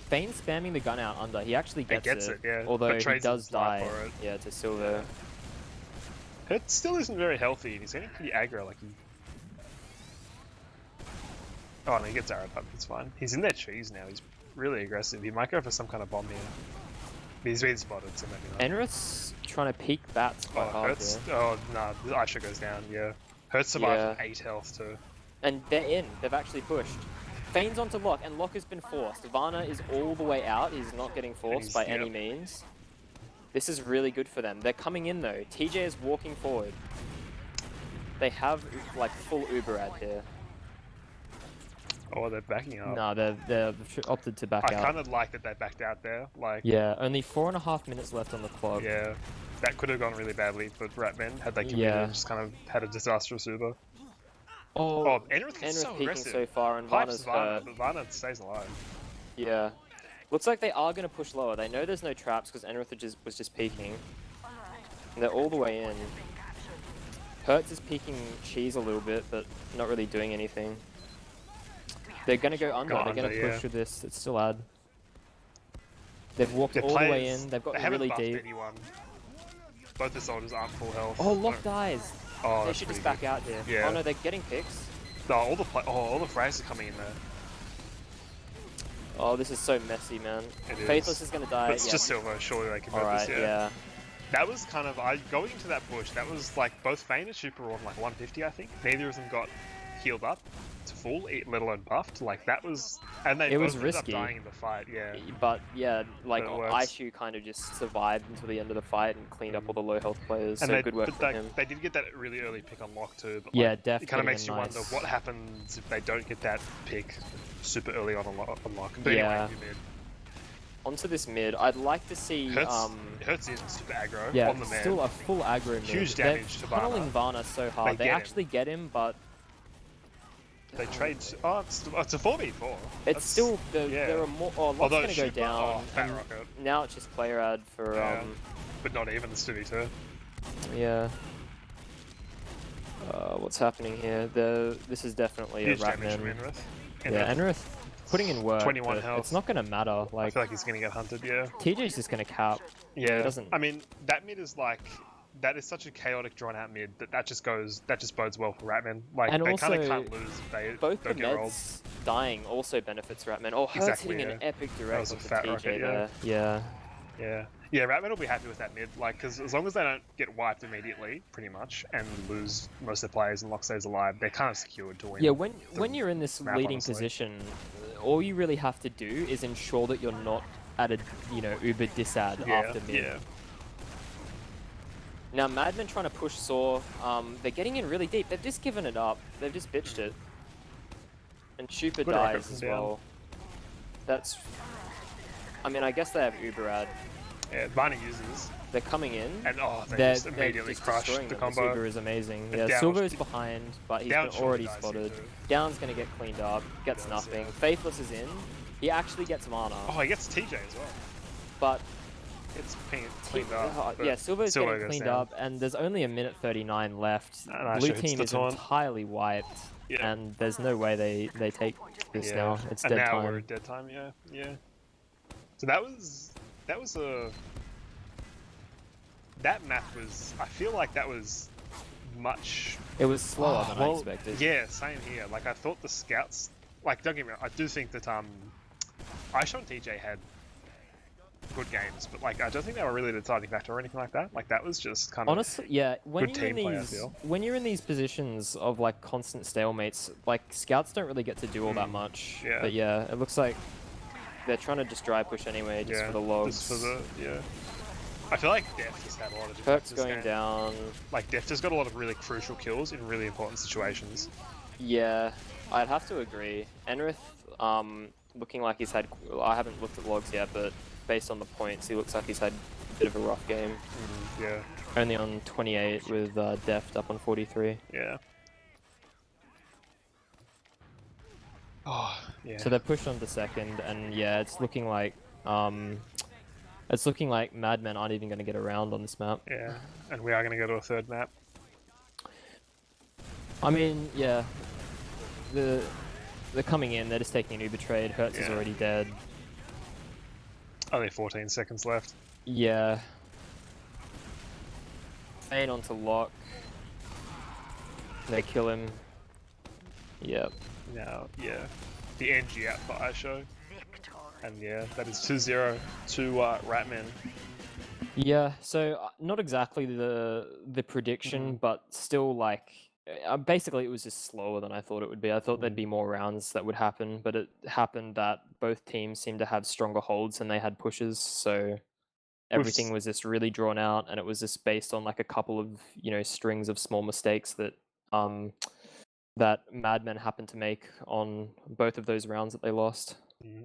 Fane's spamming the gun out under. He actually gets it. Yeah. Although but he trades does his life die. for it. Yeah, to Silver. Hertz still isn't very healthy, and he's getting pretty aggro, like he... Oh, no, he gets arrowed up, it's fine. He's in their trees now, he's really aggressive. He might go for some kind of bomb here. He's been spotted, so maybe not. Enrith's trying to peek bats quite hard Hertz... here. Oh, no, the Aisha goes down, yeah. Hertz survived with 8 health, too. And they're in. They've actually pushed. Fane's onto Lock, and Lock has been forced. Varna is all the way out. He's not getting forced by any means. This is really good for them. They're coming in, though. TJ is walking forward. They have, like, full Uberad here. Oh, they're backing up. No, they've opted to back out. I kind of like that they backed out there. Like, yeah, only 4.5 minutes left on the clock. yeah, that could have gone really badly for Ratman had they committed and just kind of had a disastrous Uber. Oh, Enrith is so peeking aggressive. so far, and Pipes Varna's Varna, hurt. but Varna stays alive. Yeah. Looks like they are going to push lower. They know there's no traps because Enrith was just peeking. And they're all the way in. Hertz is peeking cheese a little bit, but not really doing anything. They're going to go under. They're going to push with this. It's still ad. They've walked all the way in. They've got really deep. Anyone. Both the soldiers aren't full health. Oh, Lock dies. Oh, They should just back out here. Yeah. Oh no, they're getting picks. No, all the frags are coming in there. Oh, this is so messy, man. It is. Faithless is going to die. But it's yeah. just Silver. Surely they can do Alright, this. yeah. That was kind of going into that bush. That was like both Fane and Super were on like 150, I think. Neither of them got healed up to full, let alone buffed. Like that was, and they both ended up dying in the fight. Yeah. But yeah, like But it works. Aishu kind of just survived until the end of the fight and cleaned up all the low health players. And So good work from him. They did get that really early pick on Lock too. But Yeah, like, definitely. it kind of makes you nice. wonder what happens if they don't get that pick super early on Lock. But Yeah. anyway, mid. Onto this mid, I'd like to see. Hurts in super aggro Yeah, on the man. still a full aggro mid. Huge They're damage to Varna. tunneling Varna so hard. They get actually get him, but They trade. Oh, it's a 4v4. it's still there are more. Oh, Lock's Although gonna go Super- down. Oh, Fat and Rocket. now it's just player ad for Yeah. But not even the 2v2. yeah. What's happening here? This is definitely Huge a damage from Ratman. Enrith. Yeah, Enrith putting in work. 21 but health. It's not gonna matter. I Like feel like he's gonna get hunted, yeah. TJ's just gonna cap. Yeah, It doesn't. I mean, that mid is like, that is such a chaotic, drawn-out mid that just bodes well for Ratman. Like, And they kind of also, can't lose if they Both the don't get rolled. meds dying also benefits Ratman. Oh, Hertz Exactly, hitting an epic That direct was a onto fat TJ rocket, there. Yeah. Yeah, Ratman will be happy with that mid, like, because as long as they don't get wiped immediately, pretty much, and lose most of their players and Lock stays alive, they're kind of secured to win. Yeah, when you're in this map, leading honestly. position, all you really have to do is ensure that you're not at a uber disad after mid. Yeah. Now Madmen trying to push Saw, they're getting in really deep. They've just given it up. They've just bitched it. And Super Good rocket dies from as down. well. That's. I mean, I guess they have Uberad. Yeah, Varna uses, They're coming in. and they They're just immediately just crushed destroying the them. combo. Silver is amazing. And Yeah, Down Silver's was- behind, but he's Down been surely already dies here spotted. too. Down's gonna get cleaned up, gets Does, nothing. yeah. Faithless is in. He actually gets mana, Oh, he gets TJ as well. but It's cleaned up. but yeah, Silver's Silver getting goes cleaned down. up, and there's only 1:39 left. And Aisha Blue hits team the is taunt. entirely wiped, Yeah. and there's no way they take this Yeah. now. It's And dead now time. we're at dead time, yeah. So that was that map was, I feel like that was much... It was slower than I well, expected. Yeah, same here. Like, I thought the scouts... Like, don't get me wrong, I do think that, Aisha and TJ had good games, but, like, I don't think they were really the deciding factor or anything like that. Like, that was just kind of... Honestly, yeah. When good you're in team play, I these, feel. when you're in these positions of like constant stalemates, like scouts don't really get to do all that much. yeah. But yeah, it looks like they're trying to just dry push anyway, just for the logs. Just for the, I feel like Deft has had a lot of Perk's differences. going down. Like, Deft has got a lot of really crucial kills in really important situations. Yeah, I'd have to agree. Enrith, looking like he's had. I haven't looked at logs yet, but based on the points, he looks like he's had a bit of a rough game. Yeah. Only on 28 with Deft up on 43. Yeah. Oh, yeah. So they're pushed on to second, and yeah, it's looking like Madmen aren't even going to get around on this map. Yeah, and we are going to go to a third map. I mean, yeah, they're coming in. They're just taking an Uber trade. Hertz is Yeah. already dead. Only 14 seconds left. Yeah. Fane onto Lock. They kill him. Yep. Now, yeah, the NG out for ISHO. And yeah, that is 2-0 to Ratman. Yeah, so not exactly the prediction, but still like basically it was just slower than I thought it would be. I thought there'd be more rounds that would happen, but it happened that both teams seemed to have stronger holds and they had pushes, so everything was just really drawn out, and it was just based on like a couple of, you know, strings of small mistakes that that Madmen happened to make on both of those rounds that they lost.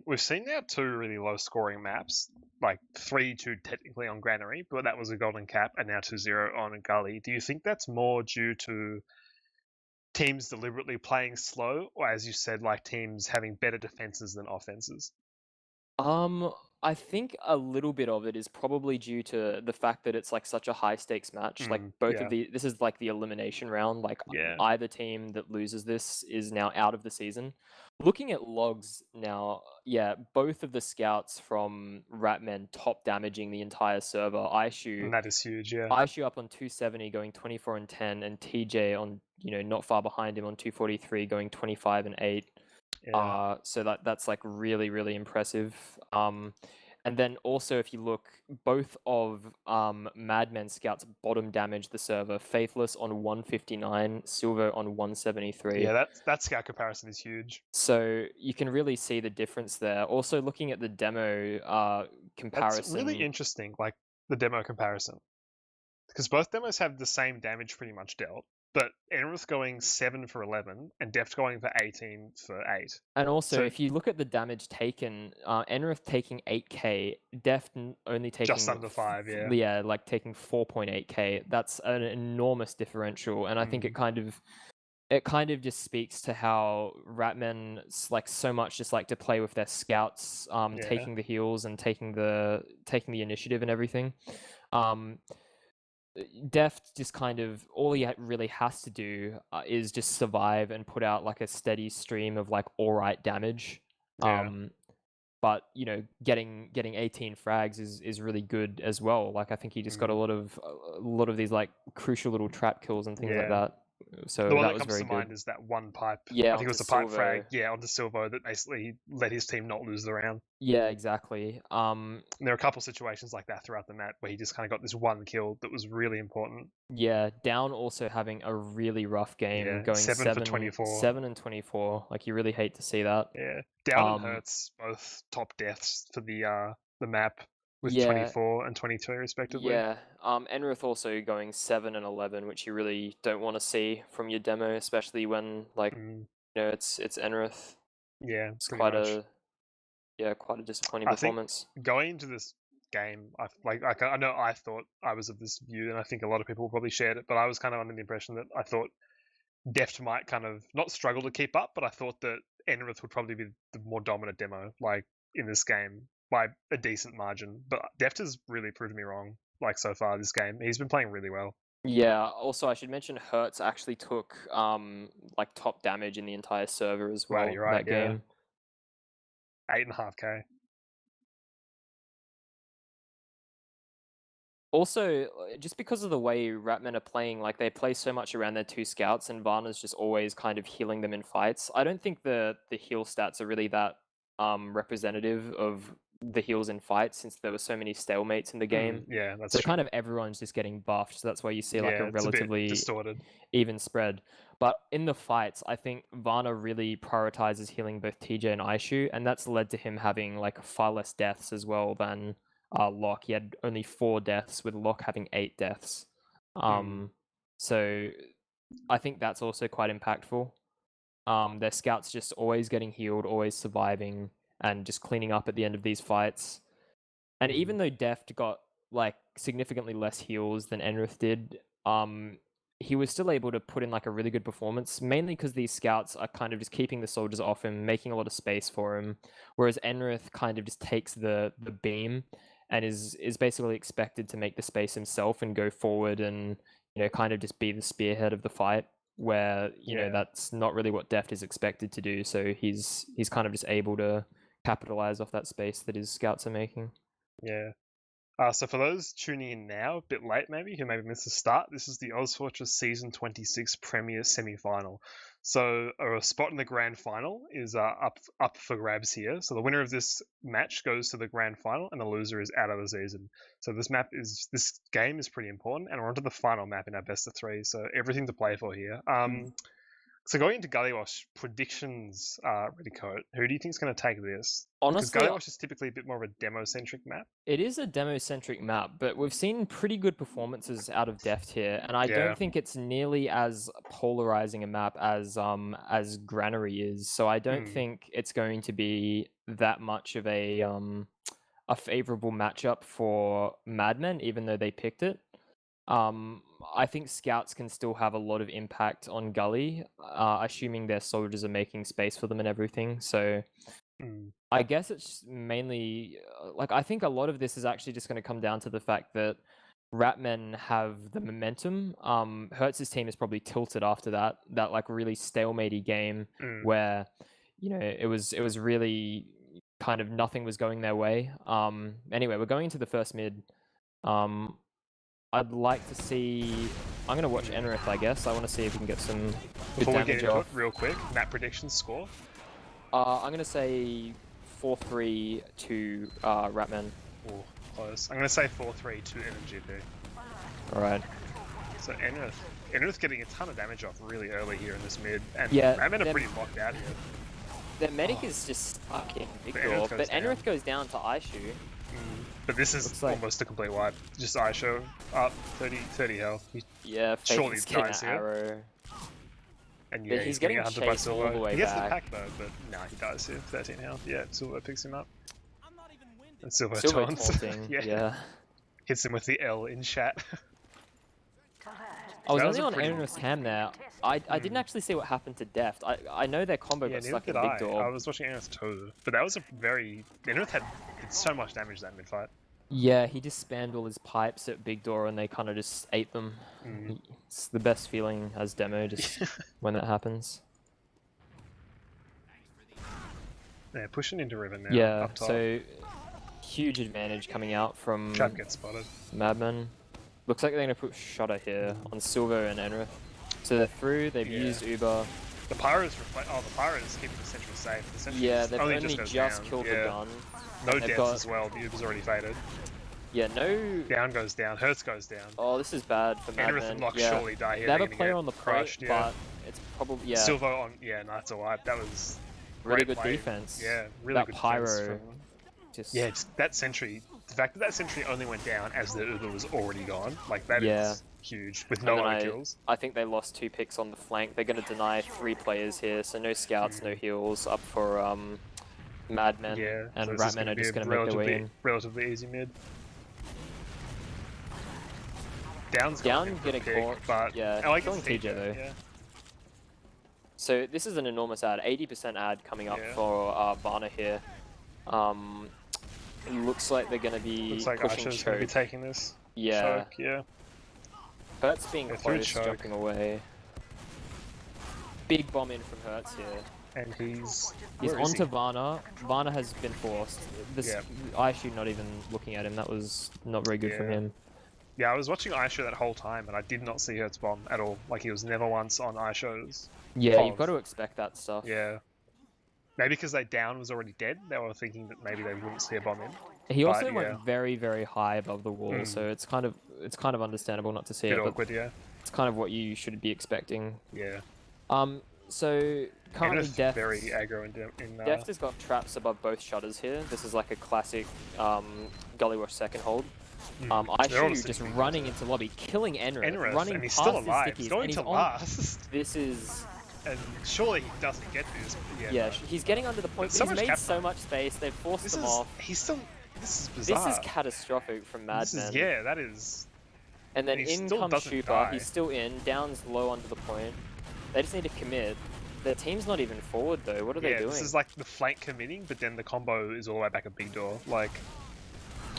We've seen now 2 really low scoring maps, like 3-2 technically on Granary, but that was a golden cap, and now 2-0 on a gully. Do you think that's more due to teams deliberately playing slow, or as you said, like teams having better defenses than offenses? I think a little bit of it is probably due to the fact that it's like such a high stakes match. Like both of this is like the elimination round. Like either team that loses this is now out of the season. Looking at logs now, yeah, both of the scouts from Ratmen top damaging the entire server. And that is huge, yeah. ISHU up on 270 going 24 and 10, and TJ on, you know, not far behind him on 243 going 25 and 8. Yeah. So that's like really, really impressive. And then also if you look, both of Madmen scouts bottom damage the server. Faithless on 159, Silver on 173. Yeah, that scout comparison is huge. So you can really see the difference there. Also looking at the demo comparison. That's really interesting, like the demo comparison. Because both demos have the same damage pretty much dealt, but Enrith going 7 for 11 and Deft going for 18 for 8. And also, if you look at the damage taken, Enrith taking 8k, Deft only taking just under 5, yeah. Yeah, like taking 4.8k. That's an enormous differential, and I think it kind of just speaks to how Ratmen like so much just like to play with their scouts, taking the heals and taking the initiative and everything. Deft just kind of all he really has to do is just survive and put out like a steady stream of like alright damage. But you know, getting 18 frags is really good as well. Like I think he just got a lot of these like crucial little trap kills and things like that. So the one that was comes very to good. mind is that one pipe. Yeah, I think it was a pipe frag. Yeah, onto Silvo that basically let his team not lose the round. Yeah, exactly. And there are a couple situations like that throughout the map where he just kind of got this one kill that was really important. Yeah, Down also having a really rough game, going 7 for 24. 7 and 24. Like you really hate to see that. Yeah, Down and Hertz both top deaths for the map with 24 and 22 respectively. Yeah, Enrith also going 7 and 11, which you really don't want to see from your demo, especially when like you know it's Enrith. Yeah, it's quite a disappointing performance. Going into this game, I know I thought I was of this view, and I think a lot of people probably shared it, but I was kind of under the impression that I thought Deft might kind of not struggle to keep up, but I thought that Enrith would probably be the more dominant demo, like in this game by a decent margin. But Deft has really proved me wrong, like so far this game. He's been playing really well. Yeah, also I should mention Hertz actually took like top damage in the entire server as well. Right, you're right, that game. 8.5k. Also, just because of the way Ratmen are playing, like they play so much around their 2 scouts, and Varna's just always kind of healing them in fights. I don't think the heal stats are really that representative of the heals in fights, since there were so many stalemates in the game. Yeah, that's so true. kind of everyone's just getting buffed. So that's why you see like a relatively distorted, even spread. But in the fights, I think Varna really prioritizes healing both TJ and Aishu, and that's led to him having like far less deaths as well than Locke. He had only 4 deaths, with Locke having 8 deaths. So I think that's also quite impactful. Their scouts just always getting healed, always surviving, and just cleaning up at the end of these fights. And even though Deft got like significantly less heals than Enrith did, he was still able to put in like a really good performance, mainly because these scouts are kind of just keeping the soldiers off him, making a lot of space for him, whereas Enrith kind of just takes the beam and is basically expected to make the space himself and go forward and, you know, kind of just be the spearhead of the fight, where, you know, that's not really what Deft is expected to do. So he's kind of just able to capitalize off that space that his scouts are making. Yeah. So for those tuning in now, a bit late maybe, who maybe missed the start, this is the ozfortress Season 26 Premier Semifinal. So a spot in the Grand Final is up for grabs here. So the winner of this match goes to the Grand Final, and the loser is out of the season. So this game is pretty important, and we're onto the final map in our best of 3. So everything to play for here. So going into Gullywash, predictions, Redcoat, who do you think is going to take this? Honestly, because Gullywash is typically a bit more of a demo-centric map. It is a demo-centric map, but we've seen pretty good performances out of Deft here, and I don't think it's nearly as polarizing a map as Granary is. So I don't think it's going to be that much of a favorable matchup for Madmen, even though they picked it. I think scouts can still have a lot of impact on Gully, assuming their soldiers are making space for them and everything. So I guess it's mainly like, I think a lot of this is actually just going to come down to the fact that Ratmen have the momentum. Hertz's team is probably tilted after that like really stalematey game where, you know, it was really kind of nothing was going their way. Anyway, we're going into the first mid. I'd like to see. I'm gonna watch Enrith, I guess. I want to see if we can get some good Before we damage get into off. it, real quick, map prediction score. I'm gonna say 4-3 to Ratman. Oh, close. I'm gonna say 4-3 to MMGP. All right. So Enrith getting a ton of damage off really early here in this mid, and Yeah, Ratmen are pretty locked out here. Their medic is just stuck in big But door, Enrith but goes down. Enrith goes down to Aishu. But this is like- almost a complete wipe. Just Aisho up 30 health. Yeah, Surely Faken's getting dies an here. arrow. And But yeah, he's getting getting hunted by chased all Silver. the way He gets back. the pack though, but no, he dies here. 13 health. Yeah, Silver picks him up. And Silver taunts. taunting. Yeah. Hits him with the L in chat. I was that was only a on pretty- Enrith's cam there. I didn't actually see what happened to Deft. I know their combo Yeah, got neither stuck in did big I. door. I was watching Enrith too, but that was a very... Enrith did so much damage that mid fight. Yeah, he just spammed all his pipes at big door and they kind of just ate them. It's the best feeling as demo, just when that happens. Yeah, pushing into River now. Yeah, up top. so huge advantage coming out from Trap gets spotted. Madman. Looks like they're going to put Shutter here on Silver and Enrith. So they're through, they've used Uber. The Pyro's the Pyro's keeping the Central safe. The Central Yeah, they've only just, just, goes down. killed Yeah. the gun. No They've deaths got- as well. The Uber's already faded. Yeah, no... Down goes down. Hertz goes down. Oh, this is bad for Enrith Madman. and Locke Yeah. surely die here. They have They're a gonna player get on the crushed, plate, yeah. but it's probably... Yeah, Silver on... Yeah, no, it's a wipe. That was... really great good play. defense. Yeah, really that good Pyro. defense from... Just... Yeah, just that sentry. The fact that that sentry only went down as the Uber was already gone, like that Yeah. is huge with And no then other kills. I think they lost 2 picks on the flank. They're going to deny 3 players here, so no scouts, no heals up for Madmen. Yeah, and so this is Ratmen are be just a going to make their way in. relatively easy mid. Down's Down gone in for getting a pick, caught, but yeah, I like killing it's TJ though. Yeah. So this is an enormous ad, 80% ad coming up Yeah. for Varna here. It looks like they're going to be Looks like pushing Asha's going to be choke. taking this. Yeah, Choke, yeah. Hertz being Yeah, through close, choke. jumping away. Big bomb in from Hertz here. And he's He's where is onto he? Varna. Varna has been forced. This Yeah. Aishu not even looking at him. That was not very good from Yeah. him. Yeah, I was watching Aisho that whole time, and I did not see Hertz bomb at all. Like he was never once on Aisho's. Yeah, Pog. you've got to expect that stuff. Yeah. Maybe because they down was already dead, they were thinking that maybe they wouldn't see a bomb in. He also But, yeah. went very, very high above the wall, so it's kind of understandable not to see Bit it, but awkward, yeah. it's kind of what you should be expecting. Yeah. So currently Enrith Deft very aggro in Deft has got traps above both shutters here. This is like a classic Gullywash second hold. They're all Aishu just sticking running into lobby, killing Enrith, Enrith, running and he's past still his alive. stickies, He's going and to he's on. last. This is And surely he doesn't get this. But Yeah, no. he's getting under the point. so He's much made cap so time. much space. They've forced This them is off. he's still. This is bizarre. This is catastrophic from Madman. This is that is. And then and he in still comes doesn't Shupa. die. He's still in. Down's low under the point. They just need to commit. Their team's not even forward though. What are they doing? This is like the flank committing, but then the combo is all the way back at big door. Like,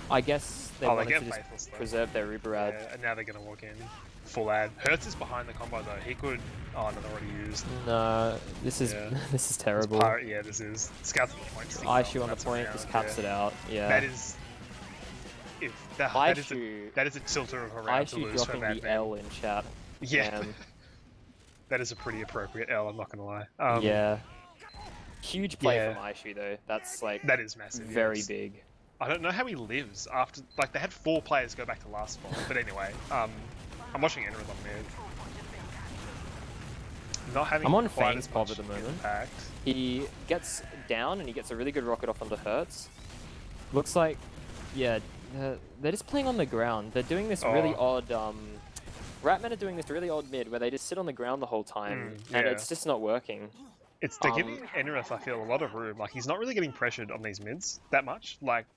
I guess they they wanted get to just Faithless though. preserve their Uber ad. Yeah, and now they're gonna walk in full ad. Hertz is behind the combo though. He could. Oh no, they're already used. No, this is Yeah. this is terrible. This is Scouts on the point. sticking Aishu up, on the that's point around, just caps it out. Yeah. That is. If that is a tilter of a round to Aishu lose for dropping Mad the Man. L in chat. Yeah. Man. That is a pretty appropriate L. I'm not gonna lie. Yeah. Huge play yeah. from Aishu though. That's like That is massive. very yes. big. I don't know how he lives after. Like they had 4 players go back to last spot. But anyway, I'm watching Enrith on mid. Not having. I'm on quite Fane's as pop much at the moment. impact. He gets down and he gets a really good rocket off onto Hertz. Looks like, yeah, they're just playing on the ground. They're doing this really odd. Ratmen are doing this really odd mid where they just sit on the ground the whole time, and it's just not working. They're giving Enrith, I feel, a lot of room. Like he's not really getting pressured on these mids that much. Like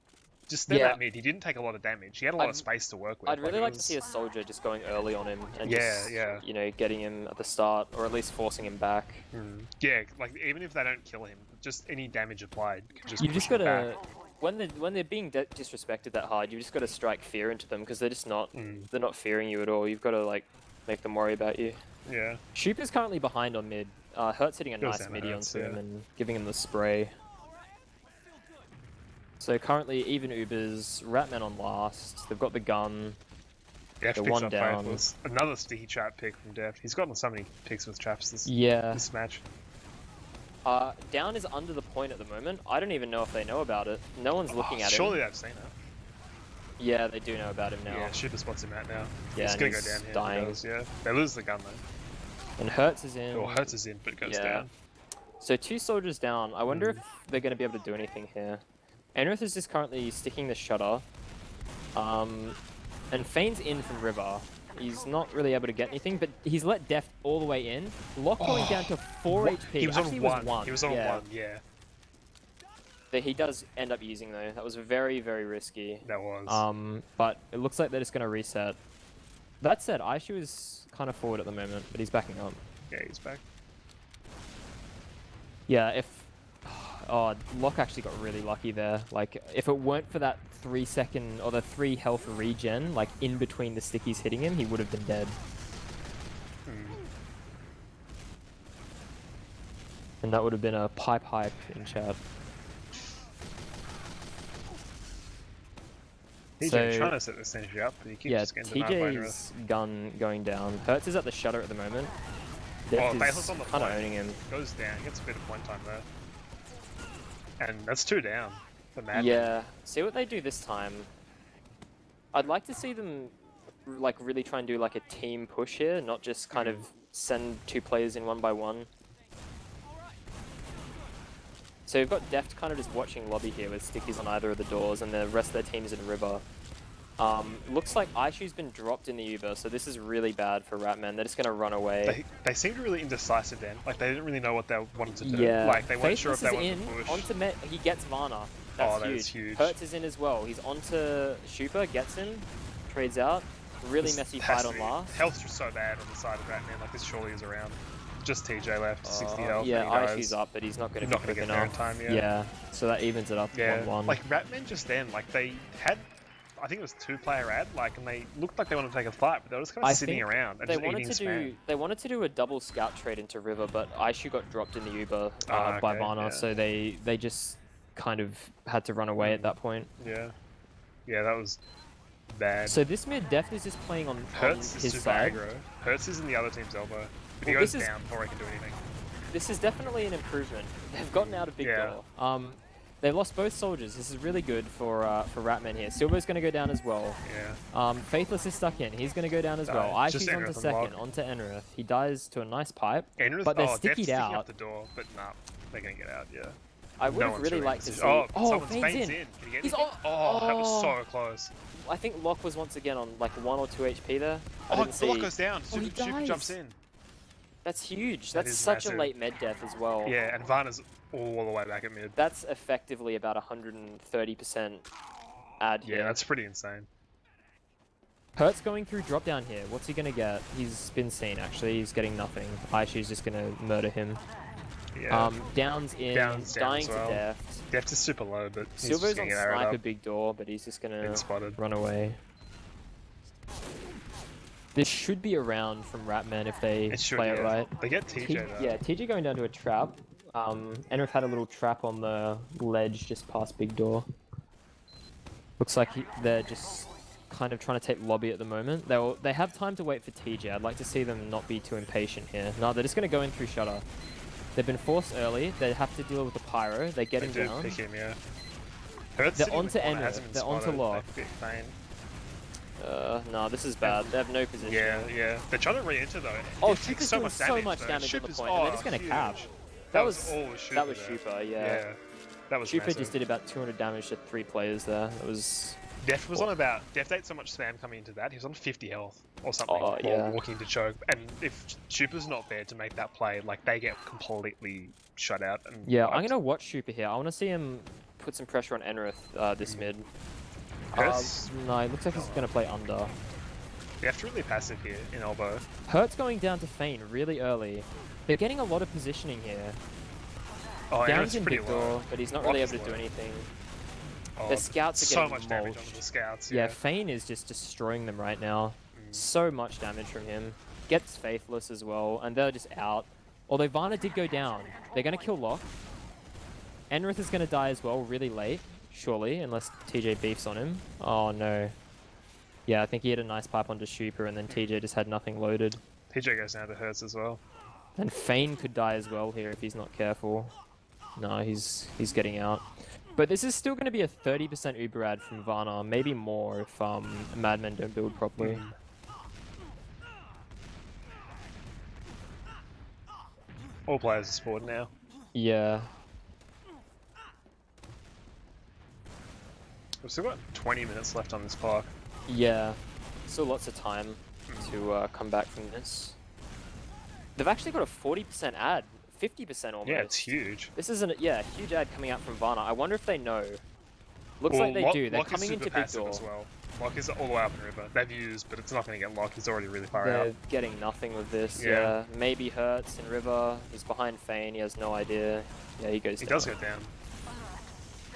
just there that mid, he didn't take a lot of damage. He had a lot of space to work with. I'd really like to see a soldier just going early on him and you know, getting him at the start or at least forcing him back. Yeah, like even if they don't kill him, just any damage applied can just. You just gotta. When they're being disrespected that hard, you just got to strike fear into them because they're just not they're not fearing you at all. You've got to like make them worry about you. Yeah. Shupa's currently behind on mid. Hertz hitting a nice midi onto him and giving him the spray. So currently even Ubers, Ratman on last. They've got the gun. Deft the picks one up down. Faithless. Another sticky trap pick from Deft. He's gotten so many picks with traps this match. Down is under the point at the moment. I don't even know if they know about it. No one's looking at him. Surely they've seen it. Yeah, they do know about him now. Yeah, Shupa spots him out now. Yeah, he's gonna go he's down here. dying. Goes, yeah, they lose the gun though. And Hertz is in. Or Hertz is in, but goes down. So 2 soldiers down. I wonder if they're going to be able to do anything here. Enrith is just currently sticking the shutter. And Fane's in from River. He's not really able to get anything, but he's let Deft all the way in. Lock going down to 4 HP. He was Actually, on 1. Was 1. He was on 1, yeah. That he does end up using though. That was very, very risky. That was. But it looks like they're just going to reset. That said, Aishu is kind of forward at the moment, but he's backing up. Yeah, he's back. Yeah, if... Oh, Locke actually got really lucky there. Like, if it weren't for that 3 second, or the 3 health regen, like, in between the stickies hitting him, he would have been dead. And that would have been a pipe hype in chat. TJ trying to set this energy up, but he keeps just getting denied by Enrith. TJ's gun going down. Hertz is at the shutter at the moment. Deft is on the kind of owning him. Goes down, gets a bit of point time there. And that's 2 down. The Mad Yeah, see what they do this time. I'd like to see them like really try and do like a team push here, not just kind of send 2 players in 1 by 1. So you've got Deft kind of just watching lobby here with stickies on either of the doors, and the rest of their team's in River. Looks like Aishu's been dropped in the Uber, so this is really bad for Ratman. They're just going to run away. They seemed really indecisive then. Like, they didn't really know what they wanted to do. Yeah. Like, they weren't sure if they wanted to push. Onto he gets Varna. That's that is huge. Hertz is in as well. He's onto Shupa, gets him, trades out. Really messy fight on last. Health's just so bad on the side of Ratman. Like, this surely is around. Just TJ left, 60 health. Yeah, Aishu's up, but he's not going to be quick get enough. there in time, Yeah, so that evens it up to 1-1. Like, Ratman just then, like, they had... I think it was 2-player ad, like, and they looked like they wanted to take a fight, but they were just kind of sitting around and just eating spam. They wanted to do a double scout trade into River, but Aishu got dropped in the Uber by Varna, so they just kind of had to run away at that point. Yeah. Yeah, that was bad. So this mid Deft is just playing on Hertz his is super side. aggro. Hertz is in the other team's elbow. But he goes down before he can do anything. This is definitely an improvement. They've gotten out of big door. They lost both soldiers. This is really good for Ratman here. Silver's going to go down as well. Yeah. Faithless is stuck in. He's going to go down as well. Aishu's onto second, onto Enrith. He dies to a nice pipe. Enrith, but they're stickied out. Up the door, but nah, they're going to get out, yeah. I would have really liked to see... Fane's in. He's on... that was so close. I think Locke was once again on like 1 or 2 HP there. The Locke goes down. Super jumps in. That's huge. That That's is such massive. a late med death as well. Yeah, and Varna's all the way back at mid. That's effectively about 130% add here. Yeah, that's pretty insane. Hurt's going through drop down here. What's he gonna get? He's been seen actually. He's getting nothing. Aishu's just gonna murder him. Yeah. Down's in. Down's down dying as well. to death. Deft is super low, but he's Silver's just on gonna get arrowed sniper up. big door, but he's just gonna Been spotted. run away. This should be a round from Ratman if they It should, play it yeah. right. They get TJ though. Yeah, TJ going down to a trap. Enrith had a little trap on the ledge just past big door. Looks like they're just kind of trying to take lobby at the moment. They have time to wait for TJ. I'd like to see them not be too impatient here. No, they're just going to go in through shutter. They've been forced early. They have to deal with the pyro. They get him do down. pick him, yeah. Hurt's They're sitting in onto the corner, Enrith, hasn't been they're onto spotted. Lock. They pick Fane. No, this is bad. They have no position. Yeah. They're trying to re-enter though. Oh, It takes Shooper's so doing much so damage, much though. damage on the Shooper's- point, and they're just gonna huge. cap. That That was was all Shooper. That was there. Shooper, yeah. Yeah. That was Shooper massive. just did about 200 damage to 3 players there. That was... Deft was on about... Deft ate so much spam coming into that, he was on 50 health or something Oh, while yeah. walking to choke. And if Shooper's not there to make that play, like, they get completely shut out. And Yeah, wiped. I'm gonna watch Shooper here. I want to see him put some pressure on Enrith this mid. Hurt's, No, it looks like he's gonna play under. Deft really passive here in elbow. Hurt's going down to Feign really early. They're getting a lot of positioning here. Oh, Down's Enrith's in pretty big low. door, but he's not Lock really is able to do low. anything. Oh, The scouts are so getting much damage mulched. onto the scouts. Yeah, Feign is just destroying them right now. So much damage from him. Gets Faithless as well, and they're just out. Although Varna did go down. They're gonna kill Locke. Enrith is gonna die as well really late, surely, unless TJ beefs on him. Oh no. Yeah, I think he had a nice pipe onto Shooper, and then TJ just had nothing loaded. TJ goes down to Hurts as well. And Feign could die as well here if he's not careful. No, he's getting out. But this is still going to be a 30% Uber ad from Varna, maybe more if Madmen don't build properly. All players are spawned now. Yeah. We've still got 20 minutes left on this clock. Yeah. Still lots of time to come back from this. They've actually got a 40% ad. 50% almost. Yeah, it's huge. This is a huge ad coming out from Varna. I wonder if they know. Looks like they do. They're Lock coming is super into big passive door. as well. Lock is all the way up in river. They've used, but it's not going to get Lock. He's already really far They're out. getting nothing with this. Yeah. Yeah. Maybe Hurts in river. He's behind Feign. He has no idea. Yeah, he goes He down. does go down.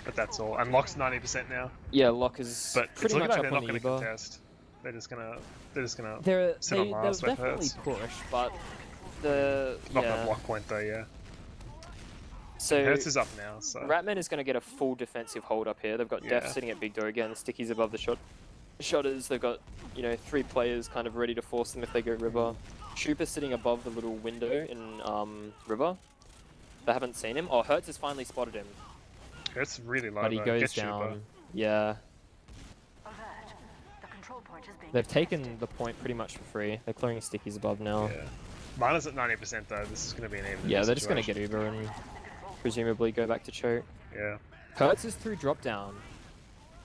But that's all. And Lock's 90% now. Yeah, Lock is But it's pretty looking much like up they're on not the going to Uber. contest. They're just gonna They'll sit on last with definitely Hurts. push, but the Not gonna block point though, yeah. So Hurts is up now, so Ratman is going to get a full defensive hold up here. They've got Def Yeah. sitting at big door again. The Stickies above the shutters. They've got, 3 players kind of ready to force them if they go river. Shooper sitting above the little window in river. They haven't seen him. Oh, Hurts has finally spotted him. Hurts really low. But he though. goes Get down. Shooper. Yeah. Alert. The control point is being They've contested. taken the point pretty much for free. They're clearing stickies above now. Yeah. Mana's at 90% though. This is gonna be an even. Yeah, they're just gonna situation. get Uber and presumably go back to choke. Yeah. Hurts is through drop down.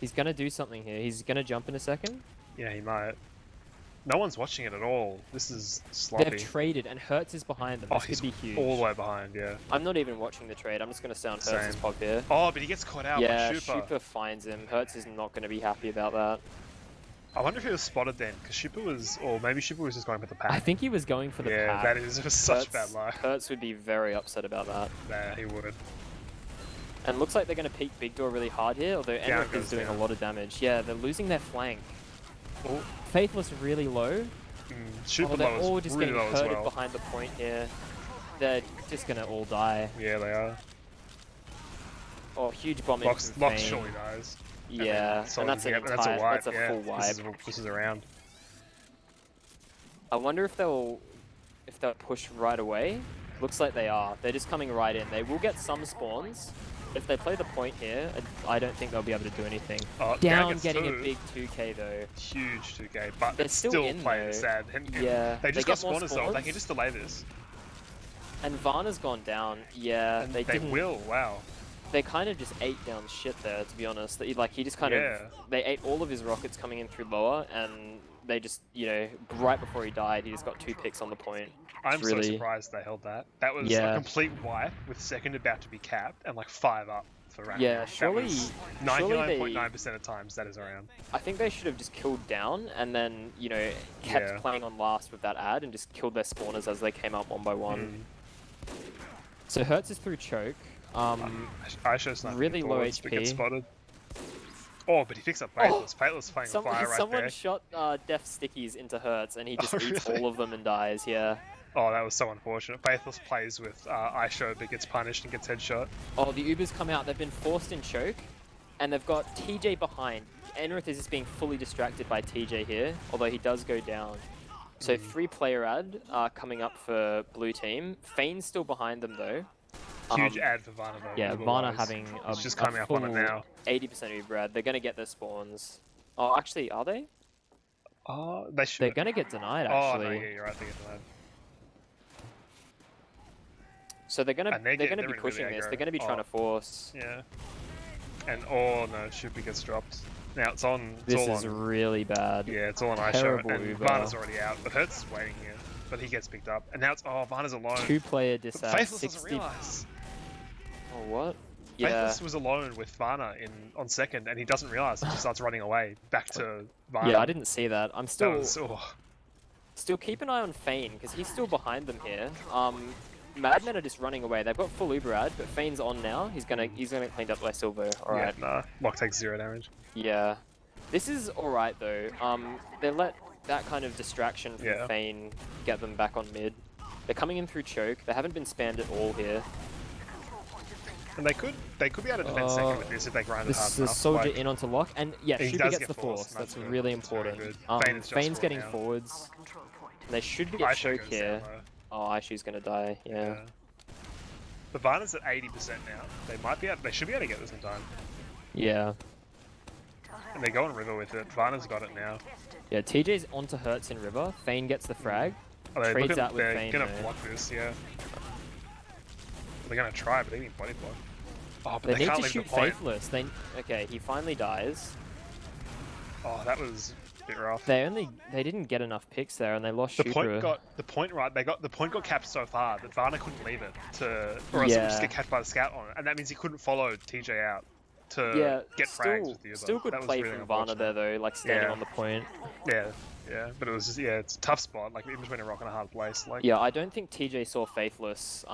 He's gonna do something here. He's gonna jump in a second. Yeah, he might. No one's watching it at all. This is sloppy. They've traded and Hurts is behind them. Oh, This he's could be huge. all the way behind. Yeah. I'm not even watching the trade. I'm just going to stay on Hurts' Same. pop here. Oh, but he gets caught out Yeah, by Shooper. Shooper finds him. Hurts is not going to be happy about that. I wonder if he was spotted then, because Shooper was, or maybe Shooper was just going for the pack. I think he was going for the yeah, pack. that is such Hurts, bad luck. Hurts would be very upset about that. Nah, he would. And looks like they're going to peek big door really hard here, although Down Enric goes is doing down. a lot of damage. Yeah, they're losing their flank. Oh, Faithless really low. Shooper Oh, they're low all is just really getting low as herded well. behind the point here. They're just gonna all die. Yeah, they are. Oh, huge bombing Lock's from Fane. surely dies. Yeah, and that's an that's a entire, wipe. that's a yeah. full wipe. This is a round. I wonder if they'll push right away. Looks like they are. They're just coming right in. They will get some spawns. If they play the point here, I don't think they'll be able to do anything. Oh, Down gets getting two. a big 2k though. Huge 2k, but They're it's still still in, playing though. sad. And Yeah, they just they got get more spawners though. They spawns. can just delay this. And Varna's gone down. Yeah, And they they didn't. will. Wow. They kind of just ate down shit there, to be honest. He just kind Yeah. of... They ate all of his rockets coming in through lower, and they just, you know, right before he died, he just got 2 picks on the point. I'm really... so surprised they held that. That was Yeah. a complete wipe with second about to be capped and like 5 up for Ratman. Yeah, surely 99.9% of times that is around. I think they should have just killed down and then, you know, kept playing on last with that ad and just killed their spawners as they came up one by one. So Hertz is through choke. I show sniping really low forwards, but gets HP. spotted. Oh, but he picks up Faithless. Faithless playing on fire right Someone there. shot Def Stickies into Hertz and he just Oh, eats really? all of them and dies, yeah. Oh, that was so unfortunate. Faithless plays with iShow, but gets punished and gets headshot. Oh, the Ubers come out. They've been forced in choke, and they've got TJ behind. Enrith is just being fully distracted by TJ here, although he does go down. So 3-player ad coming up for blue team. Fane's still behind them though. Huge ad for Varna though. Yeah, Varna having a It's just coming up on it now. 80% Uber ad. They're going to get their spawns. Oh, actually, are they? Oh, they should. They're going to get denied, Oh, actually. no, yeah, you're right. They get denied. So they're gonna be really pushing this. aggro. They're gonna be trying to force. Yeah. And oh no, Shoopy gets dropped. Now it's on. It's This all is on. really bad. Yeah, it's all on iShow. Terrible And Uber. Varna's already out, but Hertz is waiting here. But he gets picked up. And now it's Varna's alone. 2-player But disad. Faithless 60. doesn't realise. Oh what? Yeah. Faithless was alone with Varna on second, and he doesn't realise. He just starts running away back to Varna. Yeah, I didn't see that. I'm still Still keep an eye on Fane because he's still behind them here. Madmen are just running away. They've got full Uber ad, but Fane's on now. He's gonna get cleaned up by Silver. Alright. Yeah, nah. Lock takes 0 damage. Yeah. This is alright though. They let that kind of distraction from Fane get them back on mid. They're coming in through choke. They haven't been spammed at all here. And they could be able to defend second with this if they grind it hard This enough. is Soldier in onto lock, and yeah, he Shooter does gets get the forced, force. and That's that's good. really That's very important. good. Fane's getting now. forwards. They should get iShow choke goes here. down, though. Oh, Aishu's gonna die. Yeah. The Varna's at 80% now. They should be able to get this in time. Yeah. And they're going river with it. Varna's got it now. Yeah. TJ's onto Hertz in river. Fane gets the frag. Oh, Trades out with they're Fane. gonna though. block this, yeah. They're gonna try, but they need body block. Oh, but They they need can't to leave shoot the point. Faithless. Okay, he finally dies. Oh, that was a bit rough. They didn't get enough picks there, and they lost The Shooter. point got capped so far that Varna couldn't leave it or else it would just get catched by the scout on it, and that means he couldn't follow TJ out to get frags with the Uber. Still good That was play really from Varna there though, like standing on the point. Yeah, but it was just it's a tough spot, like in between a rock and a hard place. Like Yeah, I don't think TJ saw Faithless,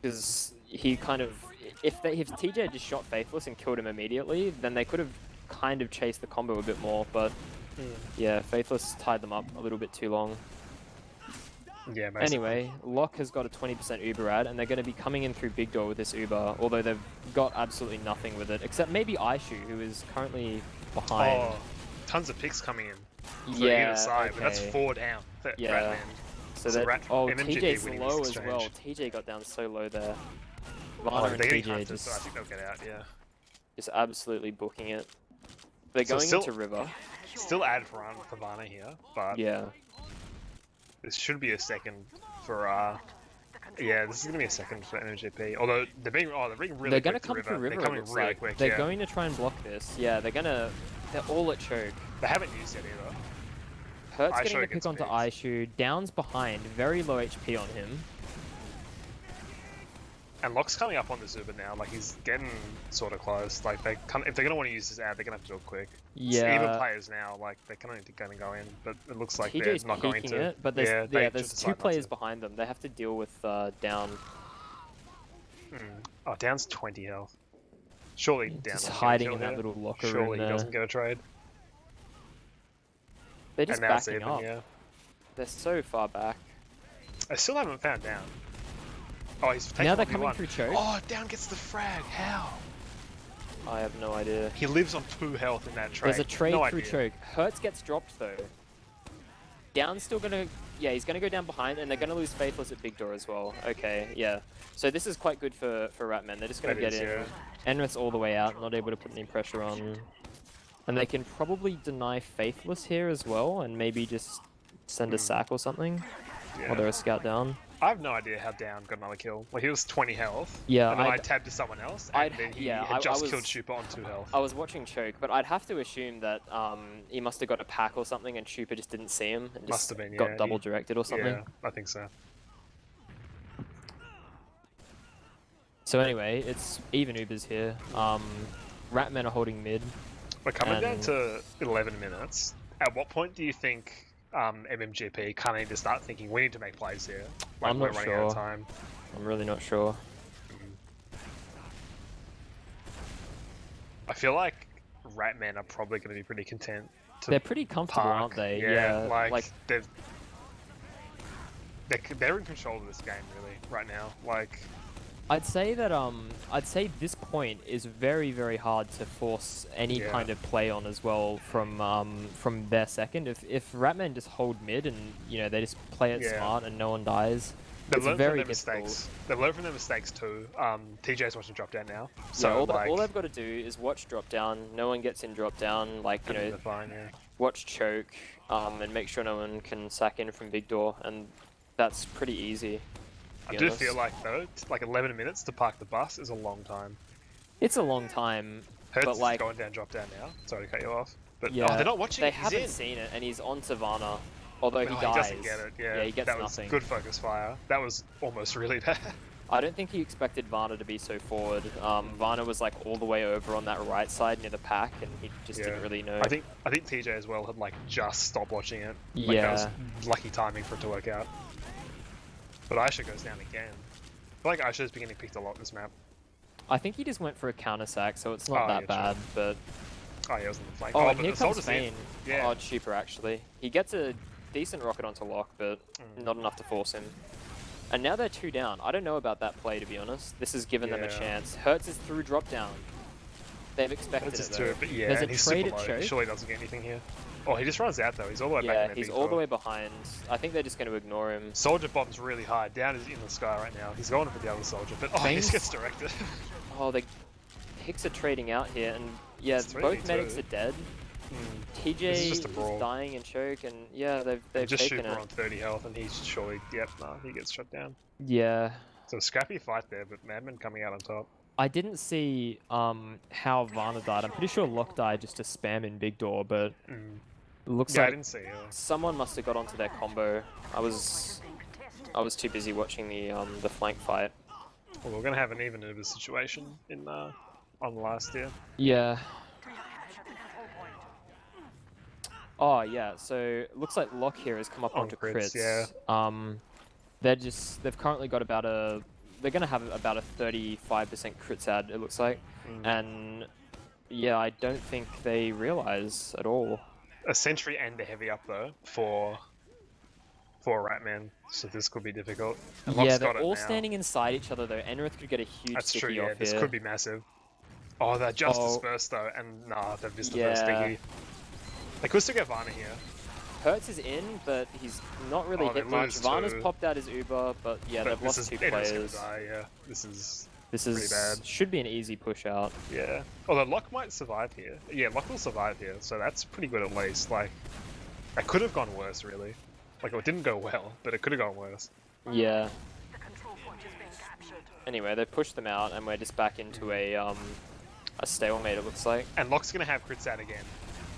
because he kind of if TJ had just shot Faithless and killed him immediately, then they could have kind of chased the combo a bit more. But yeah, Faithless tied them up a little bit too long. Yeah. Basically. Anyway, Locke has got a 20% Uber ad, and they're going to be coming in through Big Door with this Uber, although they've got absolutely nothing with it, except maybe Aishu, who is currently behind. Oh, tons of picks coming in. Yeah, either side, but that's okay. 4 down. Yeah. So So that MMGP TJ's winning low this as well. exchange. TJ got down so low there. Oh, Varna and they're getting TJ hunted, so I think they'll get out. Yeah. just absolutely booking it. They're So going still- into River. Still ad for Varna here, but Yeah. this should be a second for yeah, this is gonna be a second for MMGP. Although they're being really They're going to quick come for River, They're it coming looks really like. quick. They're yeah. going to try and block this. Yeah, they're all at choke. They haven't used it either. Hertz Aishu getting the pick gets onto picked. Aishu. Down's behind. Very low HP on him. And Locke's coming up on the Zuba now. Like he's getting sort of close. Like if they're gonna want to use this ad, they're gonna have to do it quick. Yeah. Even players now, like they're kind of gonna go in, but it looks like TJ's they're not going peeking to. it, but there's, they there's just 2 decide not players to. behind them. They have to deal with Down. Oh, Down's 20 health. Surely Down Just doesn't get a hiding kill in that here. little locker Surely room he there. doesn't get a trade. They're just And now it's backing even, up. yeah. They're so far back. I still haven't found Down. Oh, he's taking Now they're 1v1. coming through choke. Oh, Down gets the frag. How? I have no idea. He lives on 2 health in that trade. There's a trade no through idea. choke. Hertz gets dropped though. Down's still gonna... Yeah, he's gonna go down behind, and they're gonna lose Faithless at Big Door as well. Okay, yeah. So this is quite good for Ratman. They're just gonna That get is, in. yeah. Enrith's all the way out, not able to put any pressure on. And they can probably deny Faithless here as well, and maybe just send a sack or something. Yeah. While they're a scout down. I have no idea how Down got another kill. Like, he was 20 health. Yeah, And then I tabbed to someone else, and then he had just killed Chupa on 2 health. I was watching Choke, but I'd have to assume that he must have got a pack or something, and Chupa just didn't see him and Must just have been, got yeah. double directed or something. Yeah, I think so. So anyway, it's even Ubers here. Ratmen are holding mid. We're coming down to 11 minutes. At what point do you think MMGP kind of need to start thinking we need to make plays here? Like, I'm we're not running sure. out of time. I'm really not sure. I feel like Ratmen are probably going to be pretty content to They're pretty comfortable, park. aren't they? Yeah, like like they're in control of this game really right now. Like, I'd say that I'd say this point is very, very hard to force any Yeah. kind of play on as well from their second. If Ratmen just hold mid and they just play it Yeah. smart and no one dies, they've it's learned very from their difficult. mistakes. They've learned from their mistakes too. TJ's watching drop down now. So So all they've got to do is watch drop down. No one gets in drop down. Like they're fine, yeah. watch choke, and make sure no one can sack in from big door, and that's pretty easy. to I be do honest. feel like though, like 11 minutes to park the bus is a long time. It's a long time. Hertz But, like- is going down, drop down now. Sorry to cut you off. But Yeah, oh, they're not watching They it. He's haven't in. seen it, and he's on Savannah. Although No, he dies. doesn't get it. Yeah, he gets that was nothing. good focus fire. That was almost really bad. I don't think he expected Varna to be so forward. Varna was like all the way over on that right side near the pack, and he just didn't really know. I think TJ as well had like just stopped watching it. Like, that was lucky timing for it to work out. But Aisha goes down again. I feel like Aisha's been getting picked a lot this map. I think he just went for a counter sack, so it's not Oh, that yeah, bad. But Oh, yeah, it was on the flank. oh, but and here the comes soldier's in. Fane. Yeah. Oh, cheaper actually. He gets a decent rocket onto lock, but not enough to force him. And now they're 2 down. I don't know about that play, to be honest. This has given them a Yeah. chance. Hertz is through drop down. They've expected That's it just though. too, but yeah, There's a and he's trade super at low. choke. Surely doesn't get anything here. Oh, he just runs out though. He's all the way back in Yeah, their he's big all the door. way behind. I think they're just going to ignore him. Soldier bomb's really high. Down is in the sky right now. He's going for the other soldier, but he Fane's- just gets directed. Oh, the Hicks are trading out here, and yeah, It's both 3v2. medics are dead. TJ This is is just a brawl. dying in choke, and yeah, they've Just taken Super it. on 30 health, and he's surely, he gets shot down. Yeah, So scrappy fight there, but Madman coming out on top. I didn't see how Varna died. I'm pretty sure Locke died just to spam in big door, but it looks Yeah, I like didn't see it. someone must have got onto their combo. I was too busy watching the flank fight. Well, we're gonna have an even Uber situation in on the last year. Yeah. Oh yeah, so it looks like Locke here has come up On onto crits, crits. yeah. They've currently got they're gonna have about a 35% crits ad, it looks like. And yeah, I don't think they realize at all. A sentry and a heavy up though for Ratman, so this could be difficult. And Yeah, Locke's they're got it all now. standing inside each other though. Enrith could get a huge That's sticky true, yeah. off This here. could be massive. Oh, they're just Oh. dispersed though, and nah, they've missed the Yeah. first sticky. They could still get Varna here. Hertz is in, but he's not really Oh, they hit much. lose Varna's too. popped out his Uber, but yeah, But they've this lost 2 Enrith's players. gonna die, yeah. This This pretty is bad. should be an easy push out. yeah. Although Locke might survive here. Yeah, Locke will survive here, so that's pretty good at least. Like, that could have gone worse, really. Like, it didn't go well, but it could have gone worse. Yeah. The control point is being captured. Anyway, they pushed them out, and we're just back into a stalemate. It looks like. And Locke's gonna have crits out again,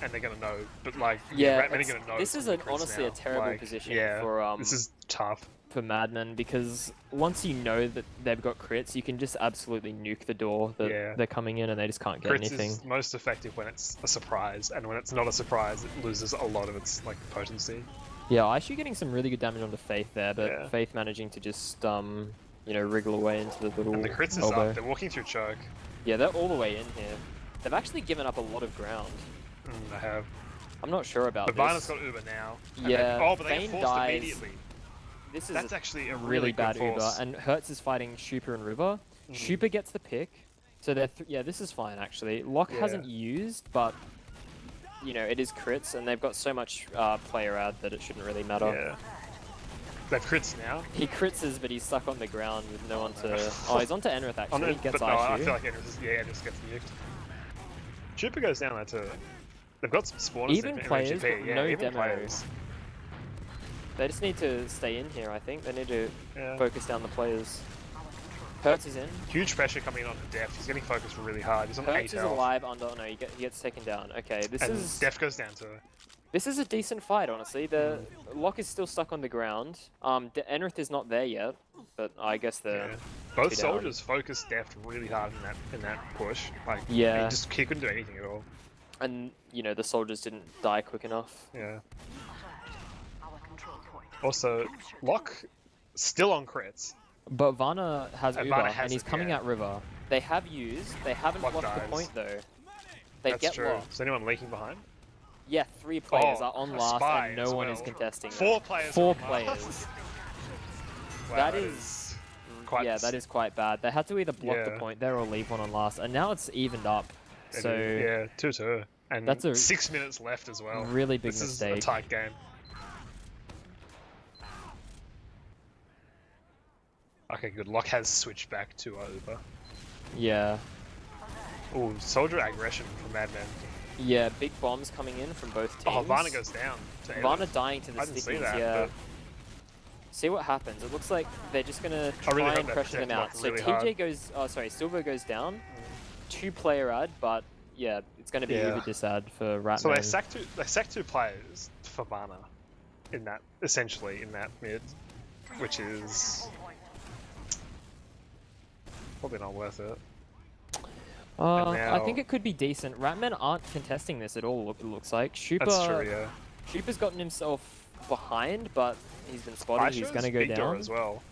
and they're gonna know. But like, Yeah, Ratman are it's- gonna know. this it's is gonna be crits honestly a now. terrible Like, position yeah, for this is tough. Madmen, because once you know that they've got crits, you can just absolutely nuke the door that Yeah. they're coming in, and they just can't get Crits anything. is most effective when it's a surprise, and when it's not a surprise, it loses a lot of its like potency. Yeah, actually getting some really good damage onto Faith there, but Yeah. Faith managing to just wriggle away into the little And the crits is elbow. up. They're walking through choke. Yeah, they're all the way in here. They've actually given up a lot of ground. I have. I'm not sure about But this. Varna's got Uber now. and Yeah, they, but they Fane get forced dies. immediately. This is That's actually a really good bad force. Uber, and Hertz is fighting Shupa and Ruba. Shupa gets the pick, so they're yeah, this is fine actually. Locke Yeah. hasn't used, but it is crits, and they've got so much player ad that it shouldn't really matter. Yeah. They've crits now. He crits, but he's stuck on the ground with no one to. Oh, he's onto Enrith actually. He gets but no, I ISU. feel like Enrith gets nuked. Chupa goes down there too. They've got some spawners Even in players, MMGP. but Yeah, no even demo. players. They just need to stay in here, I think. They need to Yeah. focus down the players. Hertz is in. Huge pressure coming in on Def. He's getting focused really hard. He's on 8 Hertz is health. alive under. No, he gets taken down. Okay, this And is Def goes down to... this is a decent fight, honestly. The Lock is still stuck on the ground. The Enrith is not there yet, but I guess the Yeah. Both two down. soldiers focused Deft really hard in that push. Like, Yeah. he couldn't do anything at all. And you know the soldiers didn't die quick enough. Yeah. Our control point. Also, Locke still on crits. But Varna has And Uber, Varna has and he's it, coming yeah. out river. They have used. They haven't Lock lost the dies. point though. They That's get true. locked. Is anyone leaking behind? Yeah, 3 players Oh, are on a last, spy and as no one is well. contesting. 4 players. 4 on last. players. Wow, That is quite yeah, that is quite bad. They had to either block the Yeah. point there or leave one on last, and now it's evened up. So yeah, 2-2. And That's a 6 minutes left as well. really big This mistake. is a tight game. Okay, good. Locke has switched back to Uber. Yeah, Ooh, soldier aggression from Madman. yeah, big bombs coming in from both teams. Oh, Varna goes down. To Varna dying to the I didn't see stickies. that, Yeah. but- See what happens. It looks like they're just gonna I really try hope and they pressure them protect out. Locke So really TJ hard. goes. Oh, sorry, Silver goes down. 2-player ad, but yeah, it's gonna be Yeah. Uber disad for Ratman. So they sack two players for Varna in that essentially in that mid, which is probably not worth it. I think now- it could be decent. Ratmen aren't contesting this at all. It looks like Shupa. That's true, yeah. Shupa's gotten himself behind, but he's been spotted. He's Aisha's gonna go big door down. as well.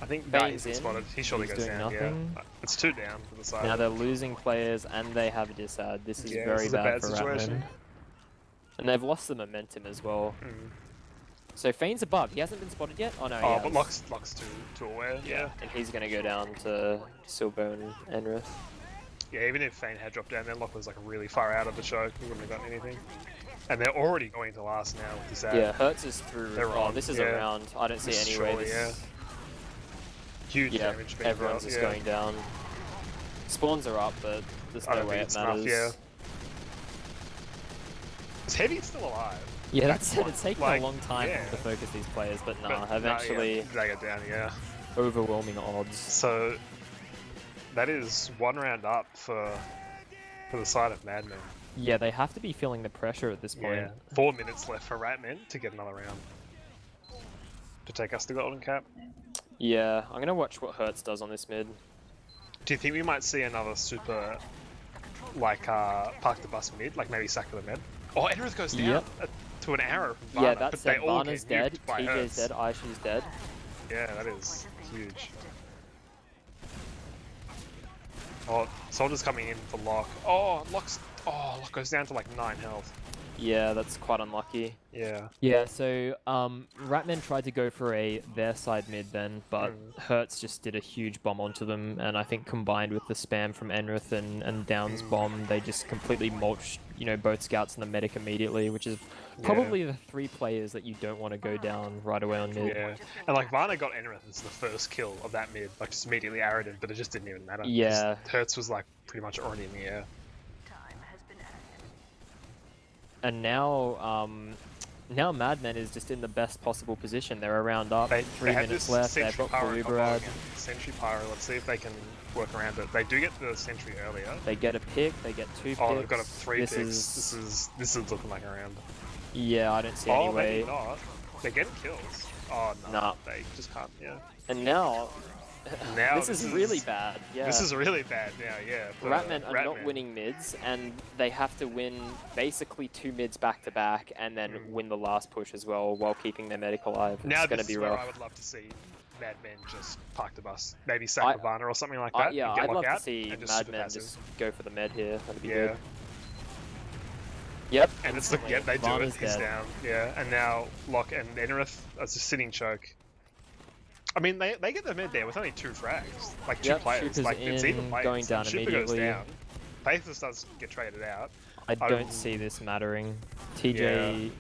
I think Bane's he's been in. spotted. He surely He's goes doing down. nothing. Yeah, it's 2 down to the side. Now they're losing players and they have a disad. This is Yeah, very this is a bad bad for situation. Ratman. And they've lost the momentum as well. Mm. So Fane's above. He hasn't been spotted yet. Oh no. he Oh, has. but Locke's too aware. Yeah. And he's gonna go down to Silver and Enrith. Yeah, even if Fane had dropped down, then Locke was like really far out of the choke. He wouldn't have gotten anything. And they're already going to last now with this ad. Yeah, Hertz is through. They're Oh, on, this is yeah. a round. I don't see This is any way. surely, This... Huge Yeah, damage being everyone's dealt, just yeah. going down. Spawns are up, but there's I no don't way think it it's matters. enough, yeah. Is Heavy still alive? Yeah, that's it. It's taken Like, a long time yeah. to focus these players, but nah, But, eventually drag it down, yeah. overwhelming odds. So that is 1 round up for the side of Madmen. Yeah, they have to be feeling the pressure at this point. Yeah. 4 minutes left for Ratman to get another round. To take us to Golden Cap. Yeah, I'm gonna watch what Hertz does on this mid. Do you think we might see another super, like, park the bus mid? Like maybe sack the mid? Oh, Enrith goes down Yep. To an arrow from Varna, Yeah, that's but they it. all Varna's get dead, nuked by TJ's Hertz. dead, Aisha's dead. Yeah, that is huge. Oh, Soldier's coming in for Locke. Oh, Locke goes down to like 9 health. Yeah, that's quite unlucky. Yeah. Yeah, so Ratman tried to go for their side mid then, but Hertz just did a huge bomb onto them, and I think combined with the spam from Enrith and Down's bomb, they just completely mulched, both scouts and the medic immediately, which is probably the 3 players that you don't want to go down right away on mid. Yeah. And like Varna got Enrith as the first kill of that mid, like just immediately arrowed it, but it just didn't even matter. 'cause Yeah. Hertz was like pretty much already in the air. Time has been added. And now Madmen is just in the best possible position. They're a round up, They 3 had minutes this left, they've Sentry got Pyro Uber combo ad. again. Sentry Pyro, let's see if they can work around it. They do get the Sentry earlier. They get a pick, they get 2 picks. Oh, they've got 3 this picks. Is... This is looking like a round. Yeah, I don't see any Oh, way. maybe not. They're getting kills. Oh, no. Nah. They just can't, yeah. And now, Now this is really bad. Yeah. This is really bad now, yeah. for Ratmen are not Ratman. winning mids, and they have to win basically 2 mids back to back, and then win the last push as well while keeping their medic alive. Now It's going to this be is where rough. I would love to see Madmen just park the bus. Maybe sack Havana or something like that. Yeah, and get I'd love Locke to out see and just super Madmen passive. just go for the med here. That'd be Yeah. good. Yep. And it's the, instantly. yeah, they do Varna's it. He's dead. down. Yeah, and now Locke and Enrith as a sitting choke. I mean, they get the mid there with only 2 frags, like 2 Yep, players. Shupa's Like it's even in, players. going down and Shupa immediately. goes down. Pathos does get traded out. I don't see this mattering. TJ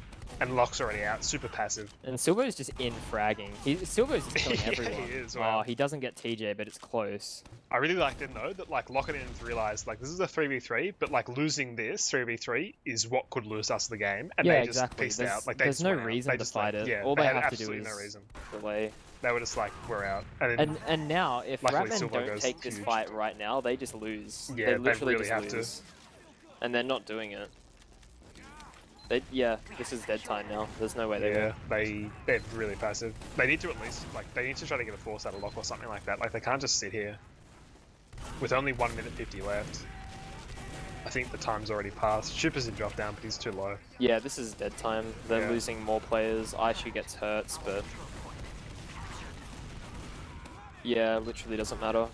And Locke's already out, super passive. And Silvo's just in fragging. Silvo's just killing Yeah, everyone. he is, wow. Oh, he doesn't get TJ, but it's close. I really liked it though, that like Lock and Ins realized like this is a 3v3, but like losing this 3v3 is what could lose us the game, and Yeah, they just exactly. peaced There's, out. Like they there's just no went out. reason They to just, fight like, it. Yeah, All they they had have to do absolutely is no reason. delay. They were just like, we're out. And then, And now, if luckily Ratmen Silver don't goes take this huge. fight right now, they just lose. Yeah, they they literally really just have to. lose. And they're not doing it. Yeah, this is dead time now. There's no way they yeah, will. they're really passive. They need to at least like they need to try to get a force out of Lock or something like that. Like they can't just sit here with only 1 minute 50 left. I think the time's already passed. Shooper's in drop down, but he's too low. Yeah, this is dead time. They're Yeah. losing more players. Aishu gets hurts, but yeah, literally doesn't matter.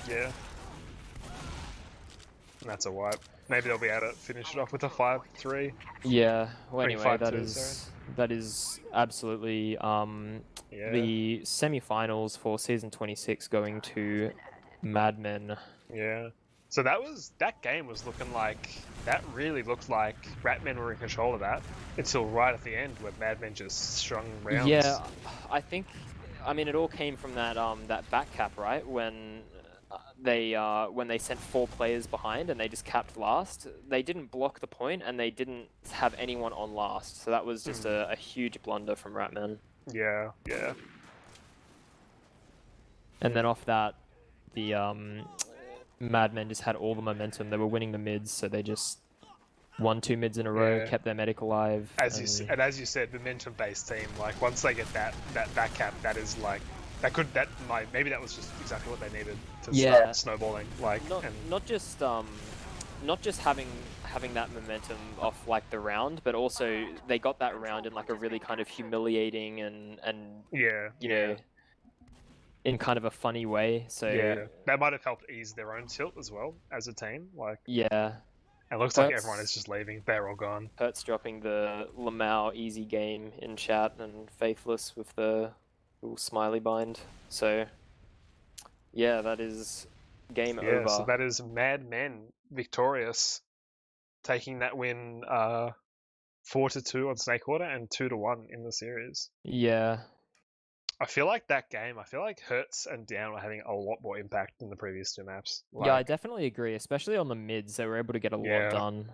Yeah. And that's a wipe. Maybe they'll be able to finish it off with a 5-3. Yeah. Well, anyway, 5-2, that is absolutely Yeah. the semi-finals for season 26 going to Mad Men. Yeah. So that game was looking like, that really looked like Ratmen were in control of that until right at the end where Madmen just strung rounds. Yeah, I think. I mean, it all came from that that back cap, right? When they sent 4 players behind and they just capped last. They didn't block the point and they didn't have anyone on last. So that was just a huge blunder from Ratman. Yeah, yeah. And then off that, the Madmen just had all the momentum. They were winning the mids, so they just won 2 mids in a row, Yeah. kept their medic alive. As you said, momentum-based team. Like once they get that back cap, that is like maybe that was just exactly what they needed to start snowballing. Like not just having that momentum off like the round, but also they got that round in like a really kind of humiliating and yeah, you know, in kind of a funny way. So yeah, that might have helped ease their own tilt as well as a team. Like yeah. It looks like everyone is just leaving. They're all gone. Hertz dropping the Lamau easy game in chat and Faithless with the little smiley bind. So yeah, that is game over. So that is Mad Men victorious, taking that win 4-2 on Snake Water and 2-1 in the series. Yeah. I feel like that game, Hertz and Down were having a lot more impact than the previous 2 maps. Yeah, I definitely agree, especially on the mids. They were able to get a lot done.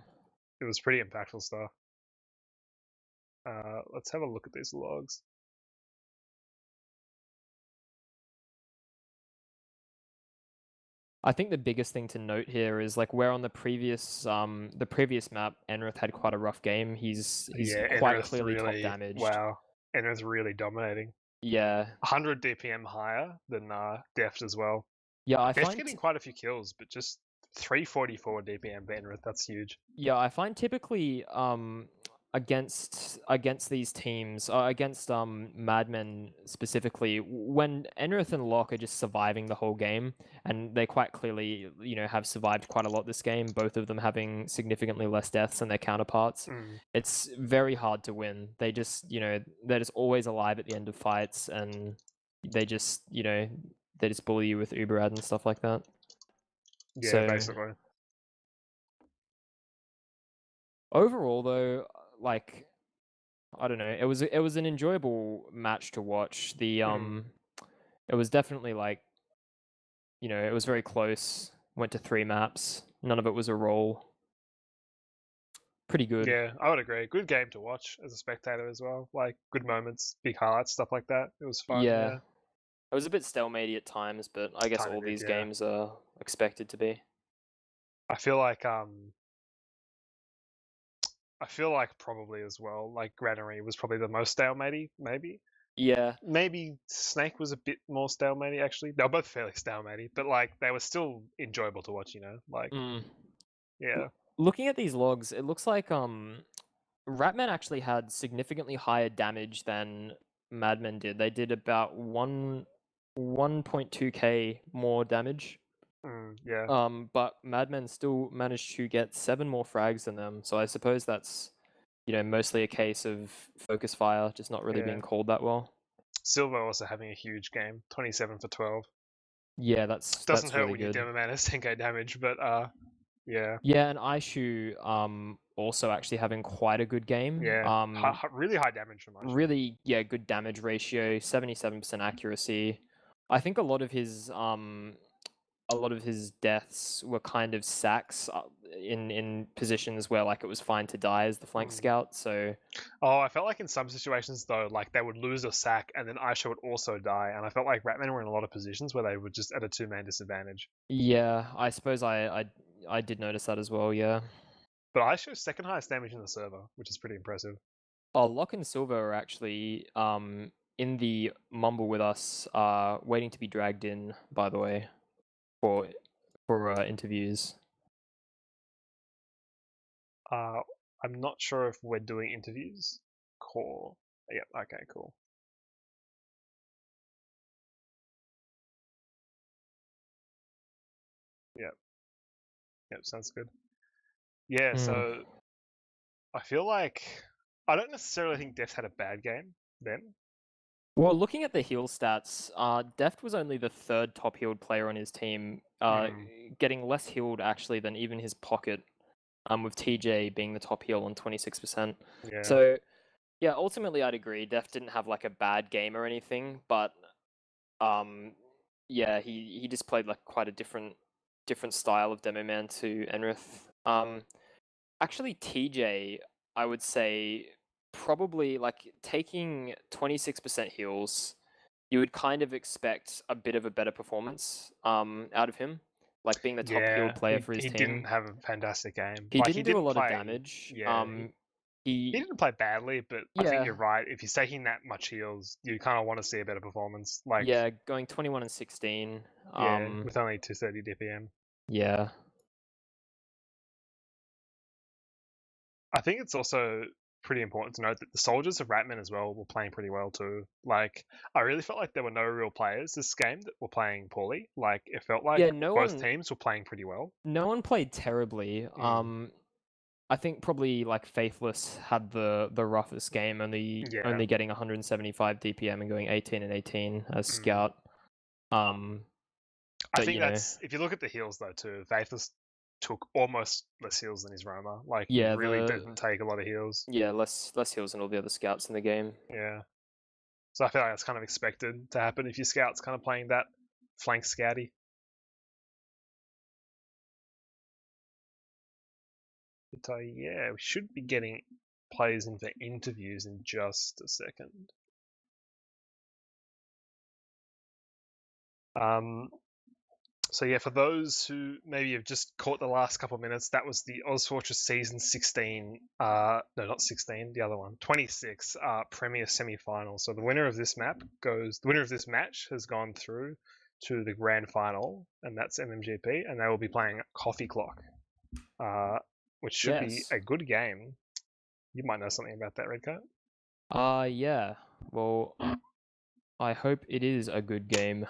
It was pretty impactful stuff. Let's have a look at these logs. I think the biggest thing to note here is like where on the previous map, Enrith had quite a rough game. He's quite Enrith clearly really, top damaged. Wow, Enrith's really dominating. Yeah. 100 DPM higher than Deft as well. Yeah, Deft's getting quite a few kills, but just 344 DPM for Enrith, that's huge. Yeah, I find typically against these teams, against Madmen specifically, when Enrith and Locke are just surviving the whole game, and they quite clearly, have survived quite a lot this game, both of them having significantly less deaths than their counterparts, it's very hard to win. They just, they're just always alive at the end of fights, and they just, they just bully you with Uberad and stuff like that. Yeah, so, basically. Overall, though, like, I don't know, it was an enjoyable match to watch. The it was definitely like, it was very close. Went to 3 maps. None of it was a roll. Pretty good. Yeah, I would agree. Good game to watch as a spectator as well. Like good moments, big highlights, stuff like that. It was fun. Yeah. It was a bit stalemate at times, but I guess all these games are expected to be. I feel like probably as well, like Granary was probably the most stalemate-y, maybe. Yeah. Maybe Snake was a bit more stalemate actually. They were both fairly stalemate, but like they were still enjoyable to watch, Like yeah. Looking at these logs, it looks like Ratman actually had significantly higher damage than Madmen did. They did about 1.2k more damage. Yeah. But Madmen still managed to get 7 more frags than them. So I suppose that's, mostly a case of focus fire, just not really being called that well. Silver also having a huge game, 27 for 12. Yeah, that's doesn't hurt really when good. your demo man has 10k damage, but yeah. Yeah, and Aishu also actually having quite a good game. Yeah, really high damage from Aishu. Really, yeah, good damage ratio, 77% accuracy. I think a lot of his deaths were kind of sacks in positions where like it was fine to die as the flank scout. So I felt like in some situations though, like they would lose a sack and then Aisha would also die, and I felt like Ratman were in a lot of positions where they were just at a 2-man disadvantage. yeah, I suppose I did notice that as well. Yeah. But Aisha's second highest damage in the server, which is pretty impressive. Oh, Locke and Silva are actually in the mumble with us, waiting to be dragged in. By the way, for interviews. I'm not sure if we're doing interviews. Cool. Yeah. Okay. Cool. Yep. Sounds good. Yeah. So I feel like I don't necessarily think Deft had a bad game then. Well, looking at the heal stats, Deft was only the third top healed player on his team, getting less healed actually than even his pocket, with TJ being the top heal on 26%. Yeah. So, yeah, ultimately I'd agree. Deft didn't have like a bad game or anything, but yeah, he just played like quite a different style of Demo Man to Enrith. Actually, TJ, I would say, probably like taking 26% heals, you would kind of expect a bit of a better performance out of him, like being the top healed player for his he team. didn't have a fantastic game. He Like, didn't do a lot of damage. Yeah, he didn't play badly, but I think you're right. If he's taking that much heals, you kind of want to see a better performance. Like, yeah, going 21 and 16. With only 230 DPM. Yeah. I think it's also pretty important to note that the soldiers of Ratman as well were playing pretty well too. Like, I really felt like there were no real players this game that were playing poorly. Like, it felt like both teams were playing pretty well. No one played terribly. I think probably like Faithless had the roughest game, only getting 175 DPM and going 18 and 18 as scout. I think that's if you look at the heals though too, Faithless took almost less heals than his Roma. Like, he really didn't take a lot of heals. Yeah, less heals than all the other scouts in the game. Yeah. So I feel like that's kind of expected to happen if your scout's kind of playing that flank scouty. But yeah, we should be getting players in for interviews in just a second. So yeah, for those who maybe have just caught the last couple of minutes, that was the ozfortress Season 16, no, not 16, the other one, 26, Premier Semifinals. So the winner of this match has gone through to the grand final, and that's MMGP, and they will be playing Coffee Clock, which should be a good game. You might know something about that, Redcoat. Yeah. Well, I hope it is a good game.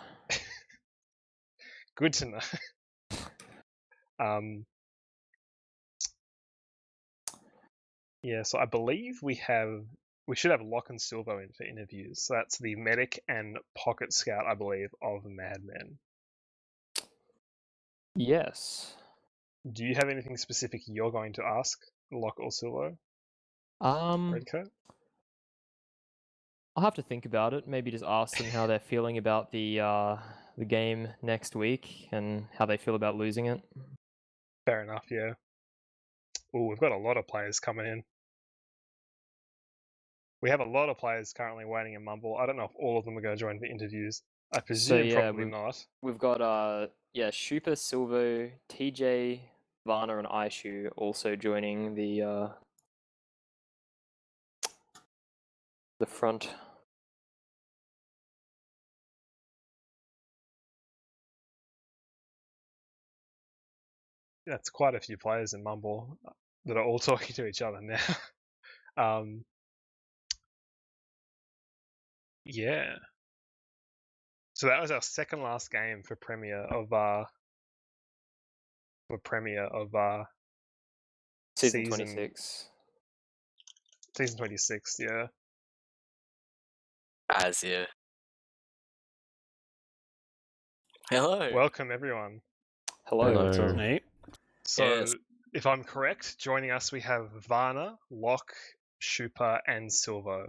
Good to know. Yeah, so I believe we should have Locke and Silvo in for interviews. So that's the medic and pocket scout, I believe, of Madmen. Yes. Do you have anything specific you're going to ask Locke or Silvo? Redcoat? I'll have to think about it. Maybe just ask them how they're feeling about the game next week and how they feel about losing it. Fair enough, yeah. Oh, we've got a lot of players coming in. We have a lot of players currently waiting in Mumble. I don't know if all of them are going to join the interviews. I presume probably not. We've got Shupa, Silvo, TJ, Varna, and Aishu also joining the front. That's quite a few players in Mumble that are all talking to each other now. Yeah. So that was our second last game for Premier of Season 26. Season 26, yeah. Yeah. Hello. Welcome everyone. Hello. Hello. So if I'm correct, joining us we have Varna, Locke, Shupa, and Silvo.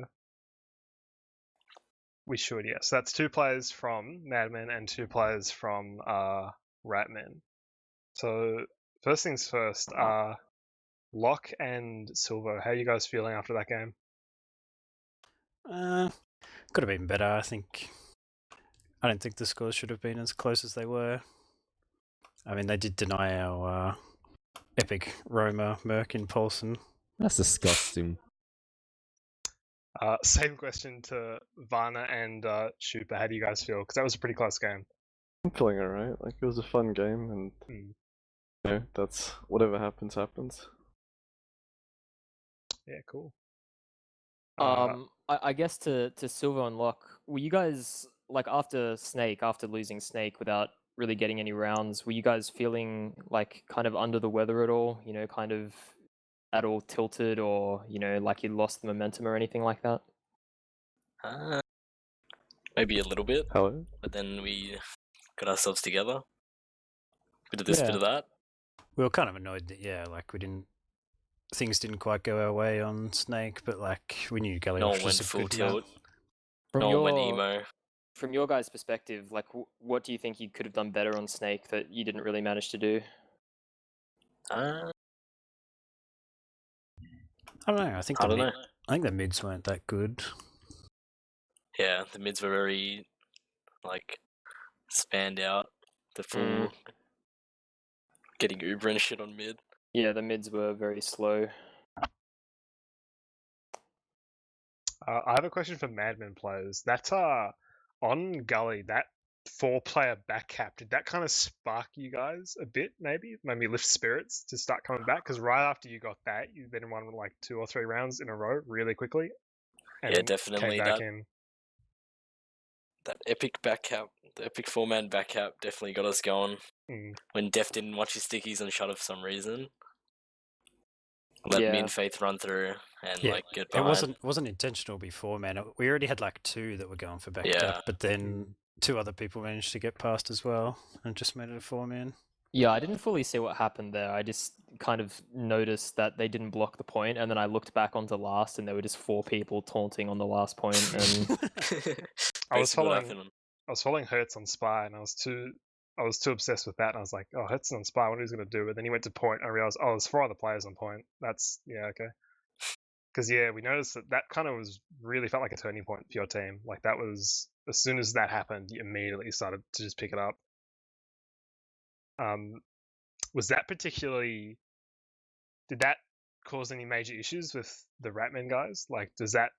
We should, yes. So that's 2 players from Madmen and 2 players from Ratmen. So first things first, Locke and Silvo, how are you guys feeling after that game? Could have been better, I think. I don't think the scores should have been as close as they were. I mean, they did deny our epic Roma Merc in Paulson. That's disgusting. Same question to Varna and Shupa. How do you guys feel? Because that was a pretty close game. I'm feeling alright. Like, it was a fun game, and you know, that's whatever happens, happens. Yeah, cool. I guess to Silver and Locke, were you guys like after losing Snake without really getting any rounds, were you guys feeling like kind of under the weather at all? You know, kind of at all tilted, or you know, like you lost the momentum or anything like that? Maybe a little bit, Hello? but then we got ourselves together. Bit of this, bit of that. We were kind of annoyed that, like, things didn't quite go our way on Snake, but like we knew Gully No was one went just a full good tilt. From No one went your emo. from your guys' perspective, like what do you think you could have done better on Snake that you didn't really manage to do? I don't know. I think the mids weren't that good. Yeah, the mids were very like spanned out. The full getting Uber and shit on mid. Yeah, the mids were very slow. I have a question for Madmen players. That on Gully, that 4-player back cap, did that kind of spark you guys a bit? Maybe lift spirits to start coming back? Because right after you got that, you then won like 2 or 3 rounds in a row really quickly. And Yeah, definitely came back in. That epic back cap, the epic 4-man back cap definitely got us going. When Def didn't watch his stickies and shut off for some reason. Let me and Faith run through and like get behind. It wasn't intentional before, man. We already had like 2 that were going for back Yeah. up, but then 2 other people managed to get past as well and just made it a 4-man. Yeah, I didn't fully see what happened there. I just kind of noticed that they didn't block the point, and then I looked back onto last, and there were just 4 people taunting on the last point. And I was following Hertz on Spy, and I was too obsessed with that. And I was like, oh, Hertz on Spy, what are he going to do? And then he went to point, and I realized, oh, there's 4 other players on point. That's okay. Because we noticed that kind of really felt like a turning point for your team. Like that was, as soon as that happened, you immediately started to just pick it up. Was that particularly? Did that cause any major issues with the Ratman guys? Like, does that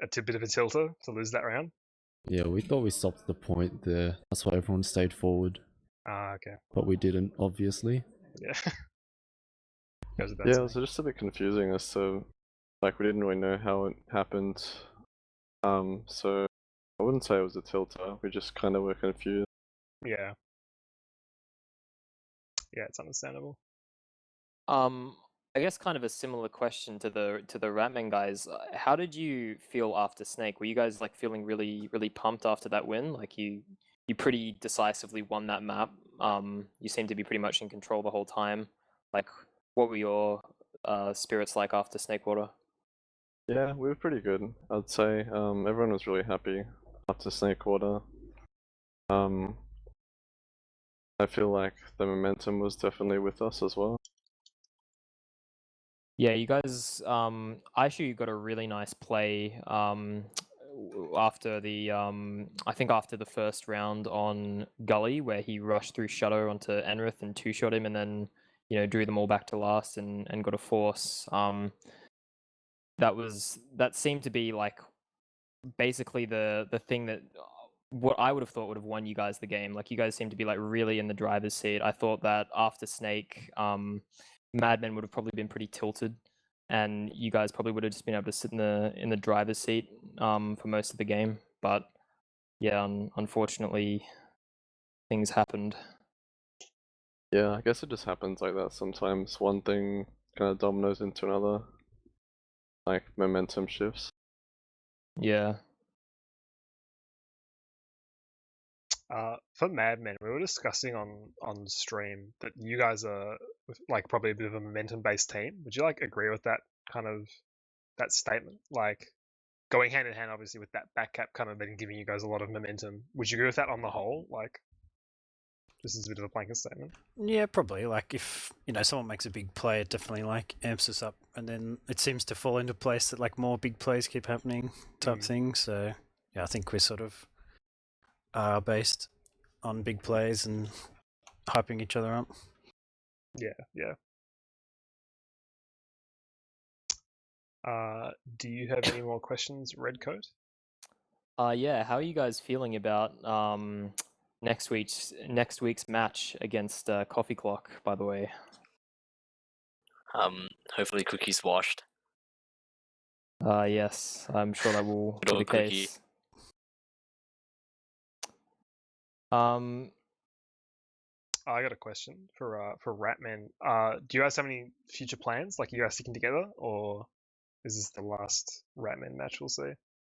a bit of a tilter to lose that round? Yeah, we thought we stopped the point there. That's why everyone stayed forward. Okay. But we didn't, obviously. Yeah. It was just a bit confusing as to, like, we didn't really know how it happened. So I wouldn't say it was a tilter. We just kind of were confused. Yeah. Yeah, it's understandable. I guess kind of a similar question to the Ratman guys. How did you feel after Snake? Were you guys like feeling really, really pumped after that win? Like you pretty decisively won that map. You seemed to be pretty much in control the whole time. Like, what were your spirits like after Snakewater? Yeah, we were pretty good, I'd say. Everyone was really happy after Snakewater. I feel like the momentum was definitely with us as well. Yeah, you guys. Aishu got a really nice play. After the I think after the first round on Gully, where he rushed through Shadow onto Enrith and 2-shot him, and then drew them all back to last and got a force. That seemed to be like basically the thing that what I would have thought would have won you guys the game. Like you guys seem to be like really in the driver's seat. I thought that after Snake, Madmen would have probably been pretty tilted, and you guys probably would have just been able to sit in the driver's seat for most of the game. But yeah, unfortunately, things happened. Yeah, I guess it just happens like that sometimes. One thing kind of dominoes into another, like momentum shifts. Yeah. For Madmen, we were discussing on stream that you guys are with like probably a bit of a momentum-based team. Would you like agree with that kind of that statement? Like going hand in hand, obviously, with that back cap kind of then giving you guys a lot of momentum. Would you agree with that on the whole? Like, this is a bit of a blanket statement. Yeah, probably. Like if someone makes a big play, it definitely like amps us up, and then it seems to fall into place that like more big plays keep happening, type thing. So yeah, I think we're sort of based on big plays and hyping each other up. Yeah. Do you have any more questions, Redcoat? Yeah. How are you guys feeling about next week's match against Coffee Clock? By the way. Hopefully Cookie's washed. Yes, I'm sure that will be the case. I got a question for Ratman. Do you guys have any future plans? Like, are you guys sticking together, or is this the last Ratman match we'll see?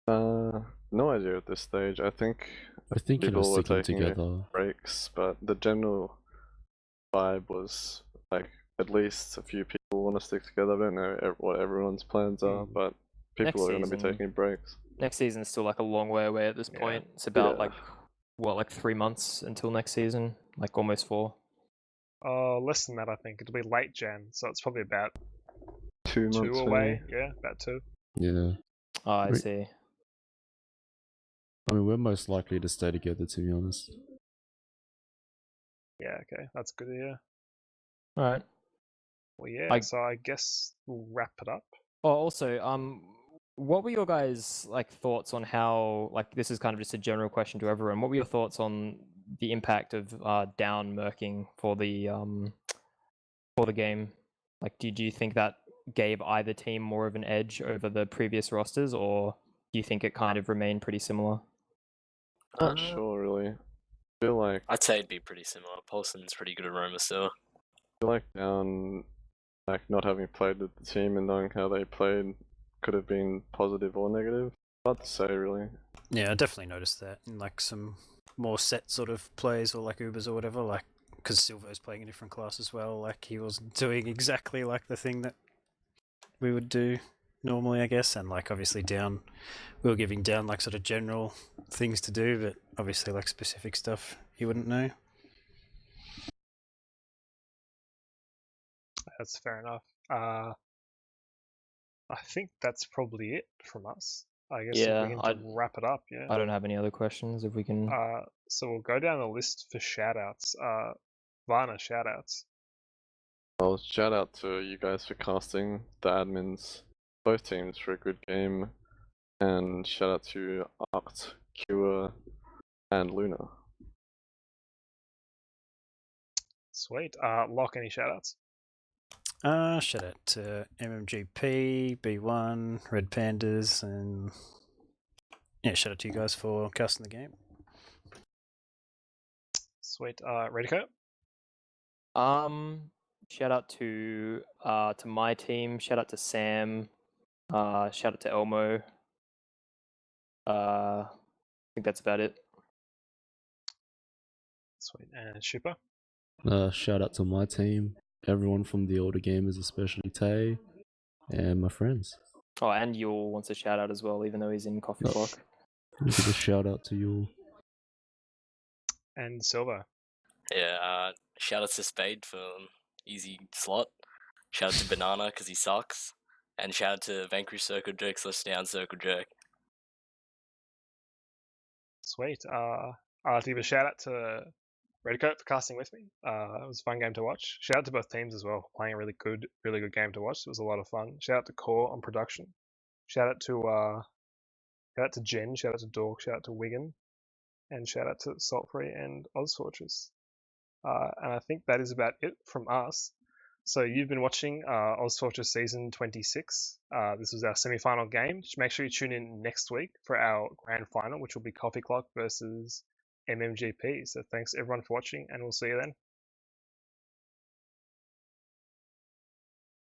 No idea at this stage. I think people were sticking taking together. breaks, but the general vibe was like at least a few people want to stick together. I don't know what everyone's plans are, but people are going to be taking breaks. Next season's still like a long way away at this point. It's about like 3 months until next season, like almost 4. Less than that, I think. It'll be late Jan, so it's probably about 2 months away. Yeah, about 2. Yeah. Oh, I see. I mean, we're most likely to stay together, to be honest. Yeah, okay, that's good to hear. All right. Well, yeah. So I guess we'll wrap it up. Oh, also, what were your guys' like thoughts on how, like, this is kind of just a general question to everyone. What were your thoughts on the impact of down murking for the game? Like, do you think that gave either team more of an edge over the previous rosters, or do you think it kind of remained pretty similar? Not sure, really. I feel like I'd say it'd be pretty similar. Paulson's pretty good at Roma still. I feel like down, like not having played with the team and knowing how they played could have been positive or negative. Hard to say, really. Yeah, I definitely noticed that in like some more set sort of plays or like Ubers or whatever, like because Silvo's playing a different class as well, like he wasn't doing exactly like the thing that we would do normally, I guess, and like obviously down, we were giving down like sort of general things to do, but obviously like specific stuff he wouldn't know. That's fair enough. I think that's probably it from us. I guess if we can wrap it up, yeah. I don't have any other questions. If we can. So we'll go down the list for shoutouts. Varna, shoutouts. Well, shout out to you guys for casting, the admins, both teams for a good game, and shout out to Arct, Cure, and Luna. Sweet. Lock, any shoutouts? Shout out to MMGP, B1, Red Pandas, and yeah, shout out to you guys for casting the game. Sweet. Redcoat? Shout out to my team. Shout out to Sam. Shout out to Elmo. I think that's about it. Sweet. And Shooper? Shout out to my team, everyone from the older gamers, especially Tay, and my friends. Oh, and Yul wants a shout out as well, even though he's in Coffee Clock. Give a shout out to Yul. And Silver. Yeah, shout out to Spade for easy slot. Shout out to Banana because he sucks. And shout out to Vanquish Circle Jerk / Down Circle Jerk. Sweet. I'd like to give a shout out to Redcoat for casting with me. It was a fun game to watch. Shout out to both teams as well, playing a really good game to watch. It was a lot of fun. Shout out to Core on production. Shout out to Jen. Shout out to Dork. Shout out to Wigan, and shout out to Saltfree and OzFortress. And I think that is about it from us. So you've been watching OzFortress Season 26. This was our semi-final game. Make sure you tune in next week for our grand final, which will be Coffee Clock versus MMGP. So thanks everyone for watching, and we'll see you then.